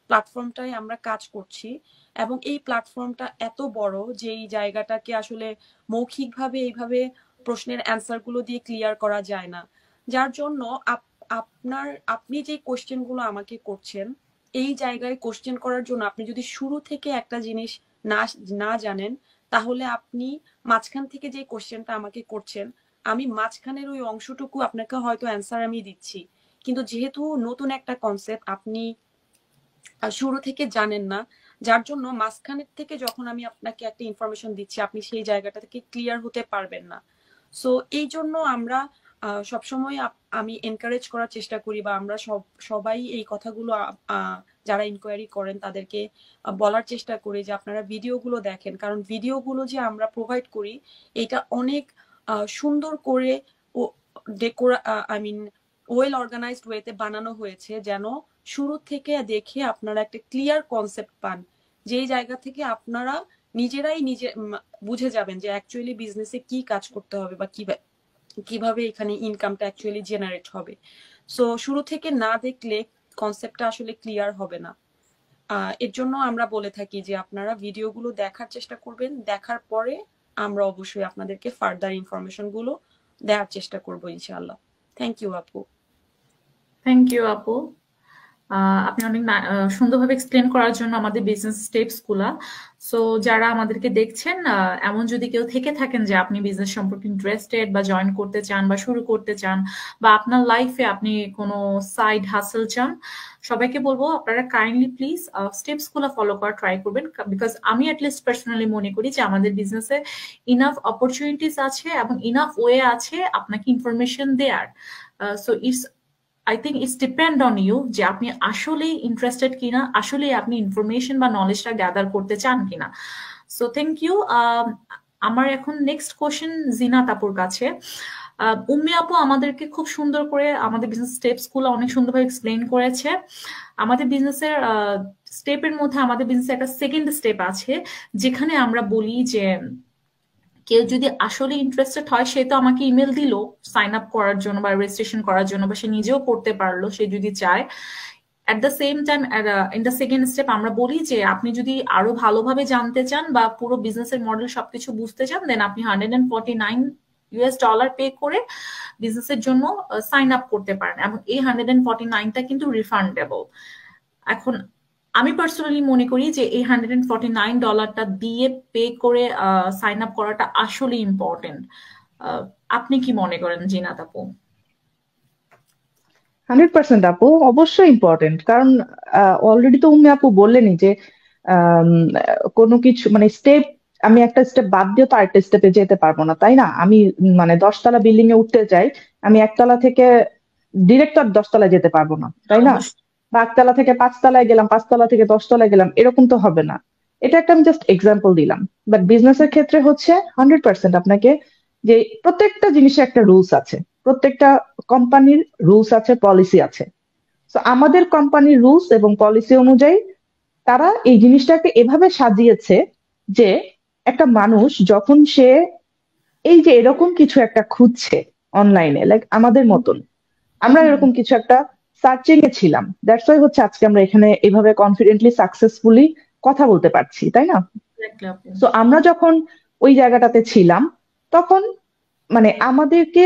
প্ল্যাটফর্মটাই আমরা কাজ করছি, এবং এই প্ল্যাটফর্মটা এত বড় যে এই জায়গাটাকে আসলে মৌখিকভাবে এইভাবে প্রশ্নের অ্যান্সার গুলো দিয়ে ক্লিয়ার করা যায় না। যার জন্য আপনি যে কোশ্চেন গুলো আমাকে করছেন, এই জায়গায় কোশ্চেন করার জন্য আপনি যদি শুরু থেকে একটা জিনিস না জানেন, তাহলে আপনি মাঝখান থেকে যে কোশ্চেনটা আমাকে করছেন, আমি মাঝখানের ওই অংশটুকু আপনাকে হয়তো অ্যান্সার আমি দিচ্ছি, কিন্তু যেহেতু নতুন একটা কনসেপ্ট আপনি শুরু থেকে জানেন না, যার জন্য মাঝখানের থেকে যখন আমি আপনাকে একটা ইনফরমেশন দিচ্ছি আপনি সেই জায়গাটা থেকে ক্লিয়ার হতে পারবেন না। সো এই জন্য আমরা সবসময় আমি এনকারেজ করার চেষ্টা করি, বা আমরা সবাই এই কথাগুলো যারা ইনকোয়ারি করেন তাদেরকে বলার চেষ্টা করি যে আপনারা ভিডিওগুলো দেখেন, কারণ ভিডিওগুলো যে আমরা প্রোভাইড করি এটা অনেক সুন্দর করে ওয়েল অর্গানাইজড ওয়েতে বানানো হয়েছে, যেন শুরু থেকে দেখে আপনারা একটা ক্লিয়ার কনসেপ্ট পান, যেই জায়গা থেকে আপনারা নিজেরাই বুঝে যাবেন যে অ্যাকচুয়ালি বিজনেসে কি কাজ করতে হবে বা কিভাবে এখানে ইনকামটা অ্যাকচুয়ালি জেনারেট হবে। সো শুরু থেকে না দেখলে কনসেপ্টটা আসলে ক্লিয়ার হবে না। এর জন্য আমরা বলে থাকি যে আপনারা ভিডিওগুলো দেখার চেষ্টা করবেন, দেখার পরে আমরা অবশ্যই আপনাদেরকে ফার্দার ইনফরমেশন গুলো দেওয়ার চেষ্টা করবো ইনশাআল্লাহ। থ্যাংক ইউ আপু। থ্যাংক ইউ আপু, আপনি অনেক সুন্দরভাবে এক্সপ্লেন করার জন্য আমাদের বিজনেস স্টেপস গুলা। সো যারা আমাদেরকে দেখছেন, এমন যদি কেউ থেকে থাকেন যে আপনি বিজনেস সম্পর্কে ইন্টারেস্টেড বা জয়েন করতে চান বা শুরু করতে চান, বা আপনার লাইফে আপনি কোনো সাইড হাসেল চান, সবাইকে বলবো আপনারা কাইন্ডলি প্লিজ স্টেপস গুলো ফলো করা ট্রাই করবেন, বিকজ আমি অ্যাটলিস্ট পার্সোনালি মনে করি যে আমাদের বিজনেসে ইনাফ অপরচুনিটিস আছে এবং ইনাফ ওয়ে আছে আপনাকে ইনফরমেশন দেয়ার। So it's I think it's depend on you যে আপনি আসলেই ইন্টারেস্টেড কিনা, আসলেই আপনি ইনফরমেশন বা নলেজটা গ্যাদার করতে চান কিনা। So thank you. আমার এখন নেক্সট কোশ্চেন জিনাত আপুর কাছে। উম্মি আপু আমাদেরকে খুব সুন্দর করে আমাদের বিজনেস স্টেপস গুলো অনেক সুন্দরভাবে এক্সপ্লেন করেছে। আমাদের বিজনেসের স্টেপের মধ্যে আমাদের বিজনেসের একটা সেকেন্ড স্টেপ আছে, যেখানে আমরা বলি যে কেউ যদি আসলে ইন্টারেস্টেড হয় সে তো আমাকে ইমেল দিল সাইন আপ করার জন্য বা রেজিস্ট্রেশন করার জন্য, বা সে নিজেও করতে পারলো সে যদি চায়। At the same time in the second step আমরা বলি যে আপনি যদি আরো ভালোভাবে জানতে চান বা পুরো বিজনেসের মডেল সবকিছু বুঝতে চান, দেন আপনি $149 পে করে বিজনেসের জন্য সাইন আপ করতে পারেন, এবং এই 149টা কিন্তু রিফান্ডেবল। এখন আমি পার্সোনালি মনে করি যে এই $149টা দিয়ে পে করে সাইন আপ করাটা আসলে ইম্পর্টেন্ট। আপনি কি মনে করেন জিনাত আপু? 100% আপু, অবশ্যই ইম্পর্টেন্ট, কারণ অলরেডি তো উম্মি আপু বললেনই যে কোনো কিছু মানে স্টেপ, আমি একটা স্টেপ বাদ দিয়ে তো আরেকটা স্টেপে যেতে পারবো না, তাই না? আমি মানে 10তলা বিল্ডিং এ উঠতে চাই, আমি 1তলা থেকে ডিরেক্ট আর 10তলায় যেতে পারবো না, তাই না? বা 1তলা থেকে 5তলায় গেলাম, 5তলা থেকে 10তলায় গেলাম, এরকম তো হবে না। এটা একটা আমি জাস্ট এক্সাম্পল দিলাম। বাট বিজনেসের ক্ষেত্রে হচ্ছে 100% আপনাকে যে প্রত্যেকটা জিনিসের একটা রুলস আছে, প্রত্যেকটা কোম্পানির রুলস আছে, পলিসি আছে। তো আমাদের কোম্পানির রুলস এবং পলিসি অনুযায়ী তারা এই জিনিসটাকে এভাবে সাজিয়েছে যে একটা মানুষ যখন সে এই যে এরকম কিছু একটা খুঁজছে অনলাইনে, লাইক আমাদের মতন আমরা এরকম কিছু একটা সার্চিং এ ছিলাম, দ্যাটস ওয়াই হচ্ছে আজকে আমরা এখানে এভাবে কনফিডেন্টলি সাকসেসফুলি কথা বলতে পারছি, তাই না? তো আমরা যখন ওই জায়গাটাতে ছিলাম তখন মানে আমাদেরকে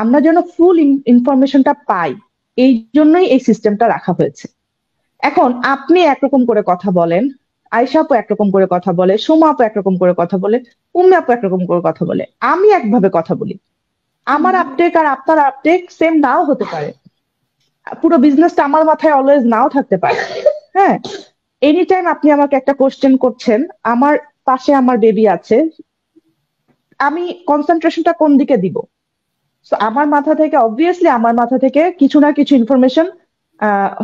আমরা যেন ফুল ইনফরমেশনটা পাই, এই জন্যই এই সিস্টেমটা রাখা হয়েছে। এখন আপনি একরকম করে কথা বলেন, আয়েশা আপু একরকম করে কথা বলে, সোমা আপু একরকম করে কথা বলে, উম্মি আপু একরকম করে কথা বলে, আমি একভাবে কথা বলি। আমার আপটেক আর আপনার আপটেক সেম নাও হতে পারে, পুরো বিজনেসটা আমার মাথায় অলওয়েজ নাও থাকতে পারে। হ্যাঁ, এনি টাইম আপনি আমাকে একটা কোশ্চেন করছেন, আমার পাশে আমার বেবি আছে, আমি কনসেন্ট্রেশনটা কোন দিকে দিব? সো আমার মাথা থেকে অবভিয়াসলি আমার মাথা থেকে কিছু না কিছু ইনফরমেশন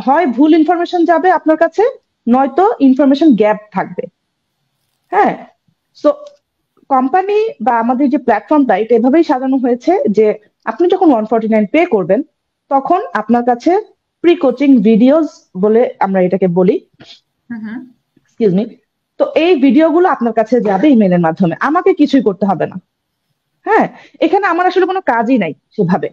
হয় ভুল ইনফরমেশন যাবে আপনার কাছে, নয়তো ইনফরমেশন গ্যাপ থাকবে। হ্যাঁ, সো কোম্পানি বা আমাদের যে প্ল্যাটফর্মটা এটা এভাবেই সাজানো হয়েছে যে আপনি যখন 149 পে করবেন তখন আপনার কাছে প্রি কোচিং ভিডিওস বলে আমরা এটাকে বলি, এক্সকিউজ মি, তো এই ভিডিওগুলো আপনার কাছে যাবে ইমেলের মাধ্যমে, আমাকে কিছুই করতে হবে না। হ্যাঁ, এখানে আমার আসলে কোনো কাজই নাই সেভাবে।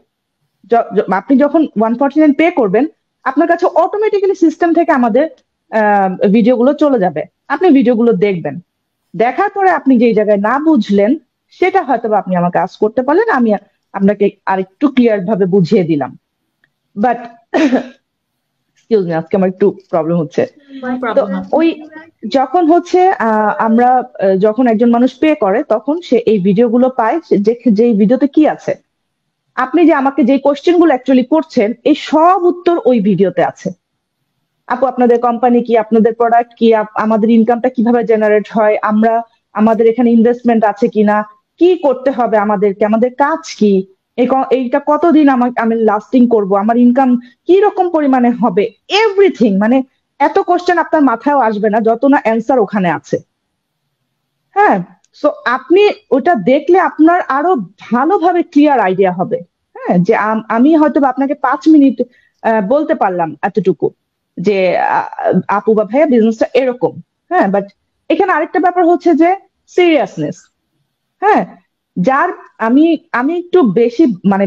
আপনি যখন 149 পে করবেন আপনার কাছে অটোমেটিক্যালি সিস্টেম থেকে আমাদের ভিডিওগুলো চলে যাবে, আপনি ভিডিওগুলো দেখবেন, দেখার পরে আপনি যেই জায়গায় না বুঝলেন সেটা হয়তো আপনি আমাকে আস্ক করতে পারলেন, আমি আপনাকে আরেকটু ক্লিয়ার ভাবে বুঝিয়ে দিলাম। বাট এক্সকিউজ মি, আজকে আমার একটু প্রবলেম হচ্ছে। তো যখন হচ্ছে আমরা যখন একজন মানুষ পে করে তখন সে এই ভিডিওগুলো পায়, যে এই ভিডিওতে কি আছে। আপনি যে আমাকে যে কোশ্চেন গুলো অ্যাকচুয়ালি করছেন, এই সব উত্তর ওই ভিডিওতে আছে। আপু আপনাদের কোম্পানি কি, আপনাদের প্রোডাক্ট কি, আমাদের ইনকামটা কিভাবে জেনারেট হয়, আমাদের এখানে ইনভেস্টমেন্ট আছে কিনা, কি করতে হবে আমাদেরকে, আমাদের কাজ কি, এইটা কতদিন আমি লাস্টিং করব, আমার ইনকাম কি রকম পরিমাণে হবে, এভরিথিং। মানে এত কোশ্চেন আপনার মাথায়ও আসবে না যত না অ্যান্সার ওখানে আছে। হ্যাঁ, সো আপনি ওটা দেখলে আপনার আরো ভালোভাবে ক্লিয়ার আইডিয়া হবে। হ্যাঁ, যে আমি হয়তো বা আপনাকে 5 মিনিট বলতে পারলাম এতটুকু যে আপু বা ভাইয়া বিজনেসটা এরকম। হ্যাঁ, বাট এখানে আরেকটা ব্যাপার হচ্ছে যে সিরিয়াসনেস। হ্যাঁ, যার আমি আমি একটু বেশি মানে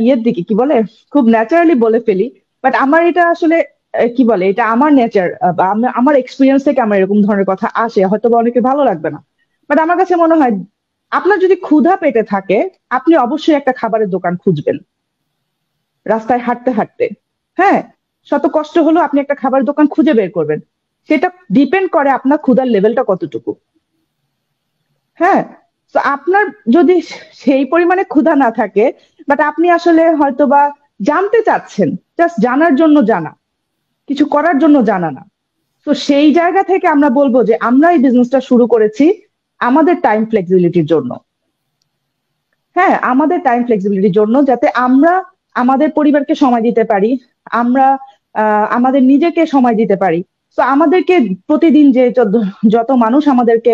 ইয়ের দিকে কি বলে, খুব ন্যাচারালি বলে ফেলি, বাট আমার এটা আসলে কি বলে, এটা আমার নেচার, আমার এক্সপিরিয়েন্স থেকে আমার এরকম ধরনের কথা আসে, হয়তো বা অনেকে ভালো লাগবে না, বাট আমার কাছে মনে হয় আপনার যদি ক্ষুধা পেটে থাকে আপনি অবশ্যই একটা খাবারের দোকান খুঁজবেন রাস্তায় হাঁটতে হাঁটতে। হ্যাঁ, শত কষ্ট হলেও আপনি একটা খাবারের দোকান খুঁজে বের করবেন। সেটা ডিপেন্ড করে আপনার ক্ষুধার লেভেলটা কতটুকু। হ্যাঁ, তো আপনার যদি সেই পরিমাণে ক্ষুধা না থাকে, বাট আপনি আসলে হয়তো বা জানতে চাচ্ছেন, জাস্ট জানার জন্য জানা, কিছু করার জন্য জানা না, তো সেই জায়গা থেকে আমরা বলবো যে আমরা এই বিজনেসটা শুরু করেছি আমাদের টাইম ফ্লেক্সিবিলিটির জন্য। হ্যাঁ, আমাদের টাইম ফ্লেক্সিবিলিটির জন্য, যাতে আমরা আমাদের পরিবারকে সময় দিতে পারি, আমরা আমাদের নিজেকে সময় দিতে পারি। তো আমাদেরকে প্রতিদিন যে যত মানুষ আমাদেরকে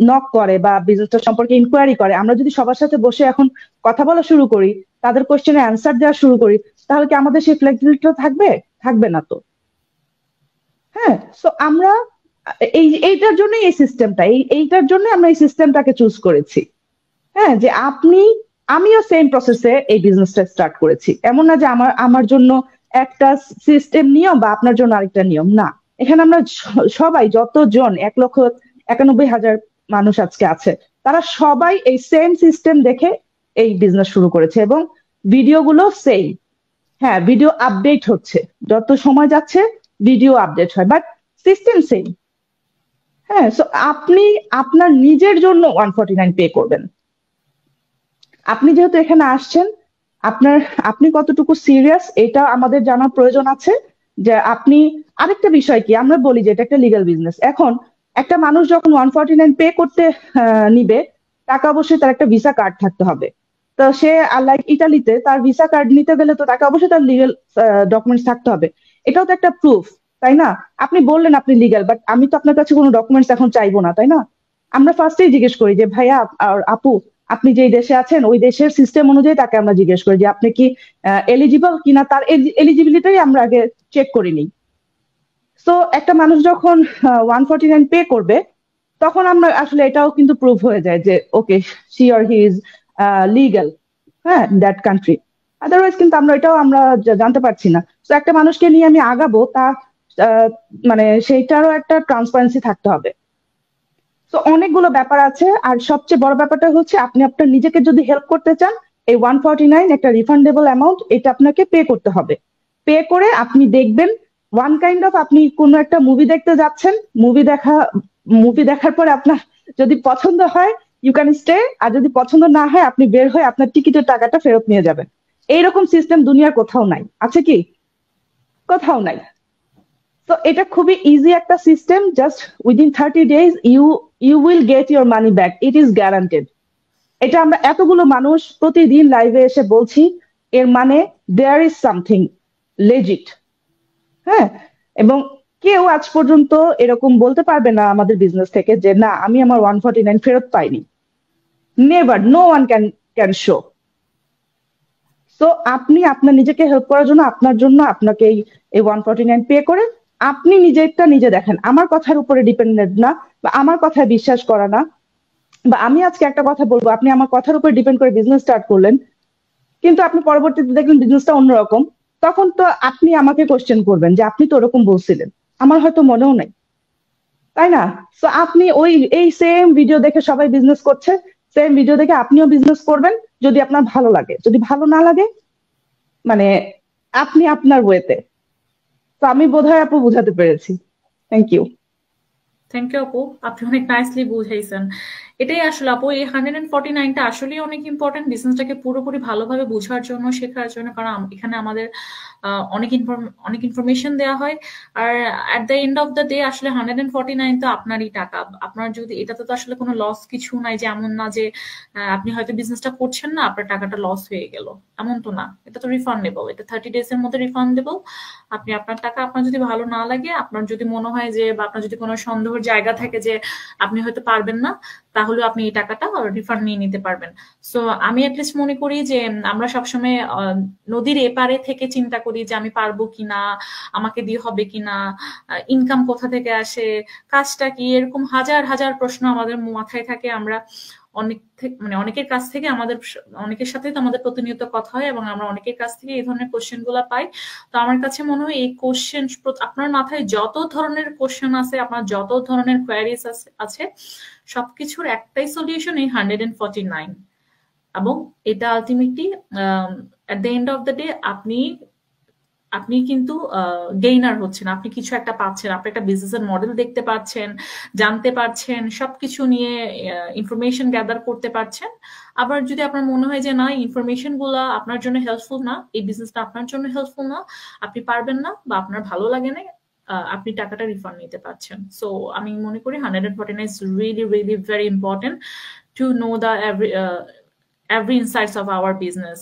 নক করে বা বিজনেসটা সম্পর্কে ইনকোয়ারি করে, আমরা যদি সবার সাথে বসে এখন কথা বলা শুরু করি, তাদের কোশ্চেনে অ্যান্সার দেওয়া শুরু করি, তাহলে কি আমাদের সেই ফ্লেক্সিবিলিটিটা থাকবে? থাকবে না তো। হ্যাঁ, তো আমরা এইটার জন্য এই সিস্টেমটা, এইটার জন্য আমরা এই সিস্টেমটাকে চুজ করেছি। হ্যাঁ, যে আমিও সেম প্রসেসে এই বিজনেসটা স্টার্ট করেছি। এমন না যে আমার জন্য একটা সিস্টেম নিয়ম বা আপনার জন্য আরেকটা নিয়ম, না। এখানে আমরা সবাই যতজন 1,91,000 মানুষ আজকে আছে, তারা সবাই এই সেম সিস্টেম দেখে এই বিজনেস শুরু করেছে, এবং ভিডিওগুলো সেম। হ্যাঁ, ভিডিও আপডেট হচ্ছে, যত সময় যাচ্ছে ভিডিও আপডেট হয়, বাট সিস্টেম সেম। হ্যাঁ, সো আপনি আপনার নিজের জন্য 149 পে করবেন। আপনি যেহেতু এখানে আসছেন, আপনি কতটুকু সিরিয়াস এটা আমাদের জানার প্রয়োজন আছে। যে আপনি, আরেকটা বিষয় কি, আমরা বলি যে এটা একটা লিগ্যাল বিজনেস। এখন একটা মানুষ যখন 149 পে করতে নিবে, টাকা অবশ্যই তার একটা ভিসা কার্ড থাকতে হবে। তো সে লাইক ইটালিতে তার ভিসা কার্ড নিতে গেলে তো তাকে অবশ্যই তার লিগ্যাল ডকুমেন্টস থাকতে হবে। এটাও তো একটা প্রুফ, তাই না? আপনি বললেন আপনি লিগ্যাল, বাট আমি তো আপনার কাছে কোনো ডকুমেন্টস এখন চাইবো না, তাই না? আমরা ফার্স্টেই জিজ্ঞেস করি যে ভাইয়া আর আপু, আপনি যেই দেশে আছেন ওই দেশের সিস্টেম অনুযায়ী তাকে আমরা জিজ্ঞেস করি যে আপনি কি এলিজিবল কিনা, তার এলিজিবিলিটাই আমরা আগে চেক করে নিই। তো একটা মানুষ যখন 149 পে করবে, তখন আমরা আসলে এটাও কিন্তু প্রুভ হয়ে যায় যে okay, she or he is legal, হ্যাঁ, দ্যাট কান্ট্রি। আদারওয়াইজ কিন্তু আমরা জানতে পারছি না। তো একটা মানুষকে নিয়ে আমি আগাবো, তা মানে সেইটারও একটা ট্রান্সপারেন্সি থাকতে হবে। তো অনেকগুলো ব্যাপার আছে, আর সবচেয়ে বড় ব্যাপারটা হচ্ছে আপনি আপনার নিজেকে যদি হেল্প করতে চান, এই 149 একটা রিফান্ডেবল অ্যামাউন্ট, এটা আপনাকে পে করতে হবে। পে করে আপনি দেখবেন ওয়ান কাইন্ড অফ, আপনি কোনো একটা মুভি দেখতে যাচ্ছেন, মুভি দেখার পরে আপনার যদি পছন্দ হয় ইউ ক্যান স্টে, আর যদি পছন্দ না হয় আপনি বের হয়ে আপনার টিকিটের টাকাটা ফেরত নিয়ে যাবেন। এইরকম সিস্টেম দুনিয়ার কোথাও নাই, আছে কি? কোথাও নাই। তো এটা খুবই ইজি একটা system, just within 30 days you will get your money back, it is guaranteed. এটা আমরা এতগুলো মানুষ প্রতিদিন লাইভে এসে বলছি, এর মানে দেয়ার ইজ সামথিং লেজিট। হ্যাঁ, এবং কেউ আজ পর্যন্ত এরকম বলতে পারবে না আমাদের বিজনেস থেকে যে না, আমি আমার 149 ফেরত পাইনি। Never, no one can show. তো আপনি আপনার নিজেকে হেল্প করার জন্য আপনাকে এই 149 পে করে আপনি নিজেরটা নিজে দেখেন। আমার কথার উপরে ডিপেন্ডেন্ট না, বা আমার কথায় বিশ্বাস করা না, বা আমি আজকে একটা কথা বলবো, আপনি আমার কথার উপর ডিপেন্ড করে বিজনেস স্টার্ট করলেন, কিন্তু আপনি পরবর্তীতে দেখলেন বিজনেসটা অন্যরকম, তখন তো আপনি আমাকে কোশ্চেন করবেন যে আপনি তো ওরকম বলছিলেন, আমার হয়তো মনেও নাই, তাই না? তো আপনি এই সেম ভিডিও দেখে সবাই বিজনেস করছে, সেম ভিডিও দেখে আপনিও বিজনেস করবেন, যদি আপনার ভালো লাগে। যদি ভালো না লাগে, মানে আপনি আপনার ওয়েতে। তো আমি বোধহয় আপু বুঝাতে পেরেছি। Thank you. থ্যাংক ইউ আপু, আপনি অনেক নাইসলি বুঝাইছেন। এটাই আসলে আপু, এই 149টা আসলেই অনেক ইম্পর্টেন্ট বিজনেসটাকে পুরোপুরি ভালোভাবে বোঝার জন্য, শেখার জন্য, কারণ এখানে আমাদের অনেক ইনফরমেশন দেওয়া হয়। আর at the end of the day আসলে 149 তো আপনারই টাকা। আপনার যদি এটাতে তো আসলে কোনো লস কিছু নাই, যে এমন না যে আপনি হয়তো বিজনেসটা করছেন না, আপনার টাকাটা লস হয়ে গেল, এমন তো না। এটা তো রিফান্ডেবল, এটা 30 days এর মধ্যে রিফান্ডেবল। আপনি আপনার টাকা, আপনার যদি ভালো না লাগে, আপনার যদি মনে হয় যে, বা আপনার যদি কোনো সন্দেহের জায়গা থাকে যে আপনি হয়তো পারবেন না, তাহলে আপনি এই টাকাটা রিফান্ড নিয়ে নিতে পারবেন। সো আমি অ্যাটলিস্ট মনে করি যে আমরা সবসময় নদীর এপারে থেকে চিন্তা করি যে আমি পারবো কিনা, আমাকে দিয়ে হবে কিনা, ইনকাম কোথা থেকে আসে, কাজটা কি, এরকম হাজার হাজার প্রশ্ন আমাদের মাথায় থাকে। আমরা অনেকের কাছ থেকে অনেকের সাথে তো আমাদের প্রতিনিয়ত কথা হয়, এবং আমরা অনেকের কাছ থেকে এই ধরনের কোশ্চেন গুলা পাই। তো আমার কাছে মনে হয় এই কোশ্চেন, আপনার মাথায় যত ধরনের কোশ্চেন আছে, আপনার যত ধরনের কোয়ারিজ আছে, সবকিছুর একটাই সলিউশন, এই 149। এবং এটা ultimately at the end of the day আপনি কিন্তু গেইনার হচ্ছেন, আপনি কিছু একটা পাচ্ছেন, আপনি একটা বিজনেসের মডেল দেখতে পাচ্ছেন, জানতে পারছেন, সবকিছু নিয়ে ইনফরমেশন গ্যাদার করতে পারছেন। আবার যদি আপনার মনে হয় যে না, ইনফরমেশন গুলা আপনার জন্য হেল্পফুল না, এই বিজনেসটা আপনার জন্য হেল্পফুল না, আপনি পারবেন না বা আপনার ভালো লাগে না, আপনি টাকাটা রিফান্ড নিতে পারছেন। সো আমি মনে করি 149 is really really very important to know the every insights of our business.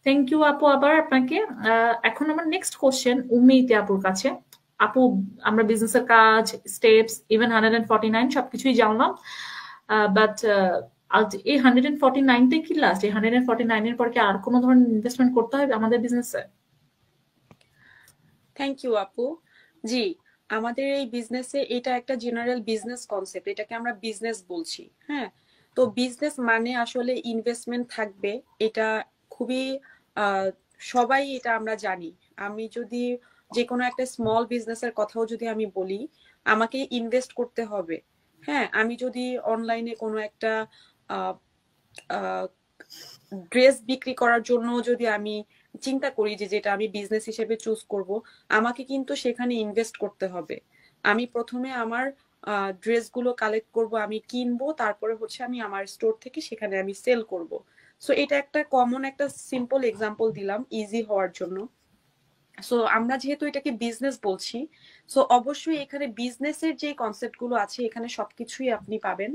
Thank you আপু, আবার আপনাকে। এখন আমার নেক্সট কোশ্চেন উম্মিতে আপুর কাছে। আপু, আমরা বিজনেসের কাজ, স্টেপস, ইভেন 149 সবকিছুই জানলাম, বাট এই 149টাই কি লাস্ট? এই 149 এর পর কি আর কোনো ধরনের ইনভেস্টমেন্ট করতে হবে আমাদের বিজনেসে? থ্যাংক ইউ আপু। জি, আমাদের এই বিজনেসে এটা একটা জেনারেল বিজনেস কনসেপ্ট, এটাকে আমরা বিজনেস বলছি। হ্যাঁ, তো বিজনেস মানে আসলে ইনভেস্টমেন্ট থাকবে, এটা খুবই সবাই এটা আমরা জানি। আমি যদি যে কোনো একটা স্মল বিজনেসের কথাও যদি আমি বলি, আমাকে ইনভেস্ট করতে হবে। হ্যাঁ, আমি যদি অনলাইনে কোনো একটা ড্রেস বিক্রি করার জন্য যদি আমি চিন্তা করি যে যেটা আমি বিজনেস হিসেবে চুজ করব, আমাকে কিন্তু সেখানে ইনভেস্ট করতে হবে। আমি প্রথমে আমার ড্রেসগুলো কালেক্ট করব, আমি কিনবো, তারপরে হচ্ছে আমি আমার স্টোর থেকে সেখানে আমি সেল করব। সো এটা একটা কমন একটা সিম্পল এক্সাম্পল দিলাম ইজি হওয়ার জন্য। সো আমরা যেহেতু এটাকে বিজনেস বলছি, সো অবশ্যই এখানে বিজনেসের যে কনসেপ্ট গুলো আছে এখানে সবকিছুই আপনি পাবেন।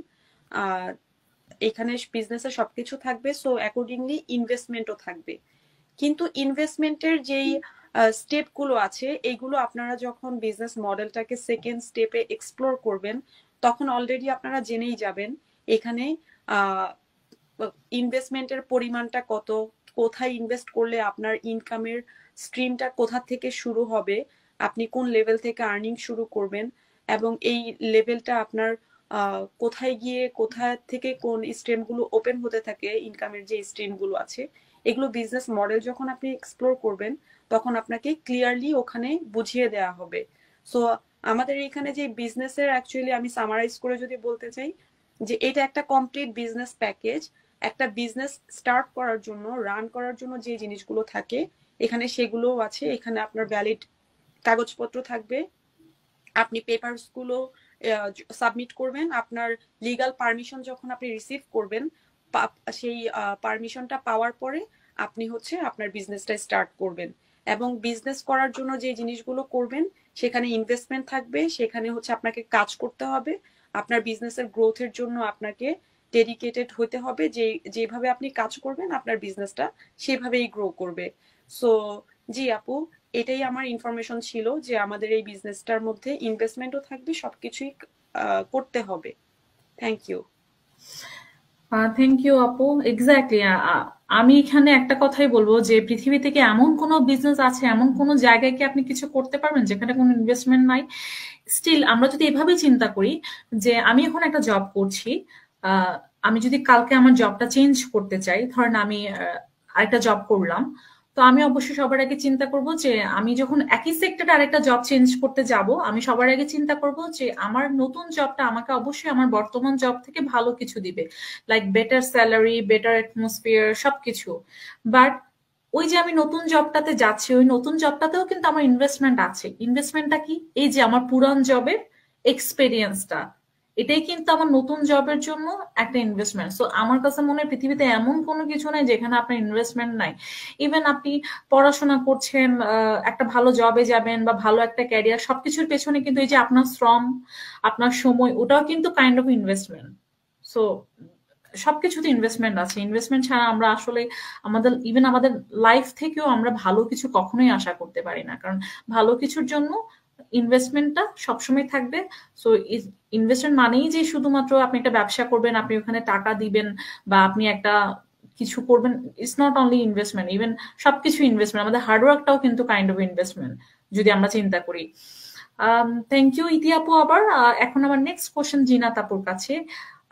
এখানে বিজনেসের সবকিছু থাকবে, সো অ্যাকর্ডিংলি ইনভেস্টমেন্টও থাকবে। কিন্তু ইনভেস্টমেন্টের যেই স্টেপ গুলো আছে, এইগুলো আপনারা যখন বিজনেস মডেলটাকে সেকেন্ড স্টেপে এক্সপ্লোর করবেন, তখন অলরেডি আপনারা জেনেই যাবেন এখানে ইনভেস্টমেন্টের পরিমাণটা কত, কোথায় ইনভেস্ট করলে আপনার ইনকামের স্ট্রিমটা কোথা থেকে শুরু হবে, আপনি কোন লেভেল থেকে আর্নিং শুরু করবেন, এবং এই লেভেলটা আপনার কোথায় গিয়ে কোথা থেকে কোন স্ট্রিমগুলো ওপেন হতে থাকে, ইনকামের যে স্ট্রিমগুলো আছে, এগুলো বিজনেস মডেল যখন আপনি এক্সপ্লোর করবেন, তখন আপনাকে ক্লিয়ারলি ওখানে বুঝিয়ে দেওয়া হবে। সো আমাদের এখানে যে বিজনেসের অ্যাকচুয়ালি আমি সামারাইজ করে যদি বলতে চাই, যে এটা একটা কমপ্লিট বিজনেস প্যাকেজ। একটা বিজনেস স্টার্ট করার জন্য, রান করার জন্য যে জিনিসগুলো থাকে এখানে সেগুলোও আছে। এখানে আপনার ভ্যালিড কাগজপত্র থাকবে, আপনি পেপারস গুলো সাবমিট করবেন, আপনার লিগাল পারমিশন যখন আপনি রিসিভ করবেন, সেই পারমিশনটা পাওয়ার পরে আপনি হচ্ছে আপনার বিজনেসটা স্টার্ট করবেন। এবং বিজনেস করার জন্য যে জিনিসগুলো করবেন সেখানে ইনভেস্টমেন্ট থাকবে, সেখানে হচ্ছে আপনাকে কাজ করতে হবে, আপনার বিজনেসের গ্রোথের জন্য আপনাকে ডেডিকেটেড হতে হবে, যেভাবে আপনি কাজ করবেন আপনার বিজনেসটা সেভাবেই গ্রো করবে। সো জি আপু, এটাই আমার ইনফরমেশন ছিল যে আমাদের এই বিজনেসটার মধ্যে ইনভেস্টমেন্টও থাকবে, সবকিছুই করতে হবে। Thank you. থ্যাংক ইউ আপু। এক্স্যাক্টলি, আমি এখানে একটা কথাই বলবো যে পৃথিবী থেকে এমন কোনো বিজনেস আছে, এমন কোনো জায়গায় কি আপনি কিছু করতে পারবেন যেখানে কোনো ইনভেস্টমেন্ট নাই? স্টিল আমরা যদি এভাবে চিন্তা করি যে আমি এখন একটা জব করছি, আমি যদি কালকে আমার জবটা চেঞ্জ করতে চাই, ধরেন আমি আরেকটা জব করলাম, তো আমি অবশ্যই সবার আগে চিন্তা করব যে আমি যখন একই সেক্টরে আরেকটা জব চেঞ্জ করতে যাব, আমি সবার আগে চিন্তা করব যে আমার নতুন জবটা আমাকে অবশ্যই আমার বর্তমান জব থেকে ভালো কিছু দিবে, like better salary, better atmosphere, সবকিছু। বাট ওই যে আমি নতুন জবটাতে যাচ্ছি, ওই নতুন জবটাতেও কিন্তু আমার ইনভেস্টমেন্ট আছে। ইনভেস্টমেন্টটা কি? এই যে আমার পুরান জবের এক্সপেরিয়েন্সটা, এটাই কিন্তু আমার নতুন জবের জন্য একটা ইনভেস্টমেন্ট। সো আমার কাছে মনে হয় পৃথিবীতে এমন কোনো কিছু নাই যেখানে আপনার ইনভেস্টমেন্ট নাই। ইভেন আপনি পড়াশোনা করছেন, একটা ভালো জবে যাবেন বা ভালো একটা ক্যারিয়ার, সবকিছুর পেছনে কিন্তু এই যে আপনার শ্রম, আপনার সময়, ওটাও কিন্তু কাইন্ড অফ ইনভেস্টমেন্ট। সো সবকিছুতে ইনভেস্টমেন্ট আছে। ইনভেস্টমেন্ট ছাড়া আমরা আসলে ইভেন আমাদের লাইফ থেকেও আমরা ভালো কিছু কখনোই আশা করতে পারি না, কারণ ভালো কিছুর জন্য ইনভেস্টমেন্টটা সবসময় থাকবে। সো ইনভেস্টমেন্ট মানেই যে শুধুমাত্র আপনি একটা ব্যবসা করবেন, আপনি ওখানে টাকা দিবেন বা আপনি একটা কিছু করবেন, it's not only investment. Even সবকিছু ইনভেস্টমেন্ট, আমাদের হার্ডওয়ার্কটাও কিন্তু কাইন্ড অফ ইনভেস্টমেন্ট যদি আমরা চিন্তা করি। থ্যাংক ইউ ইতি আপু। আবার এখন আমার নেক্সট কোশ্চেন জিনাত আপুর কাছে।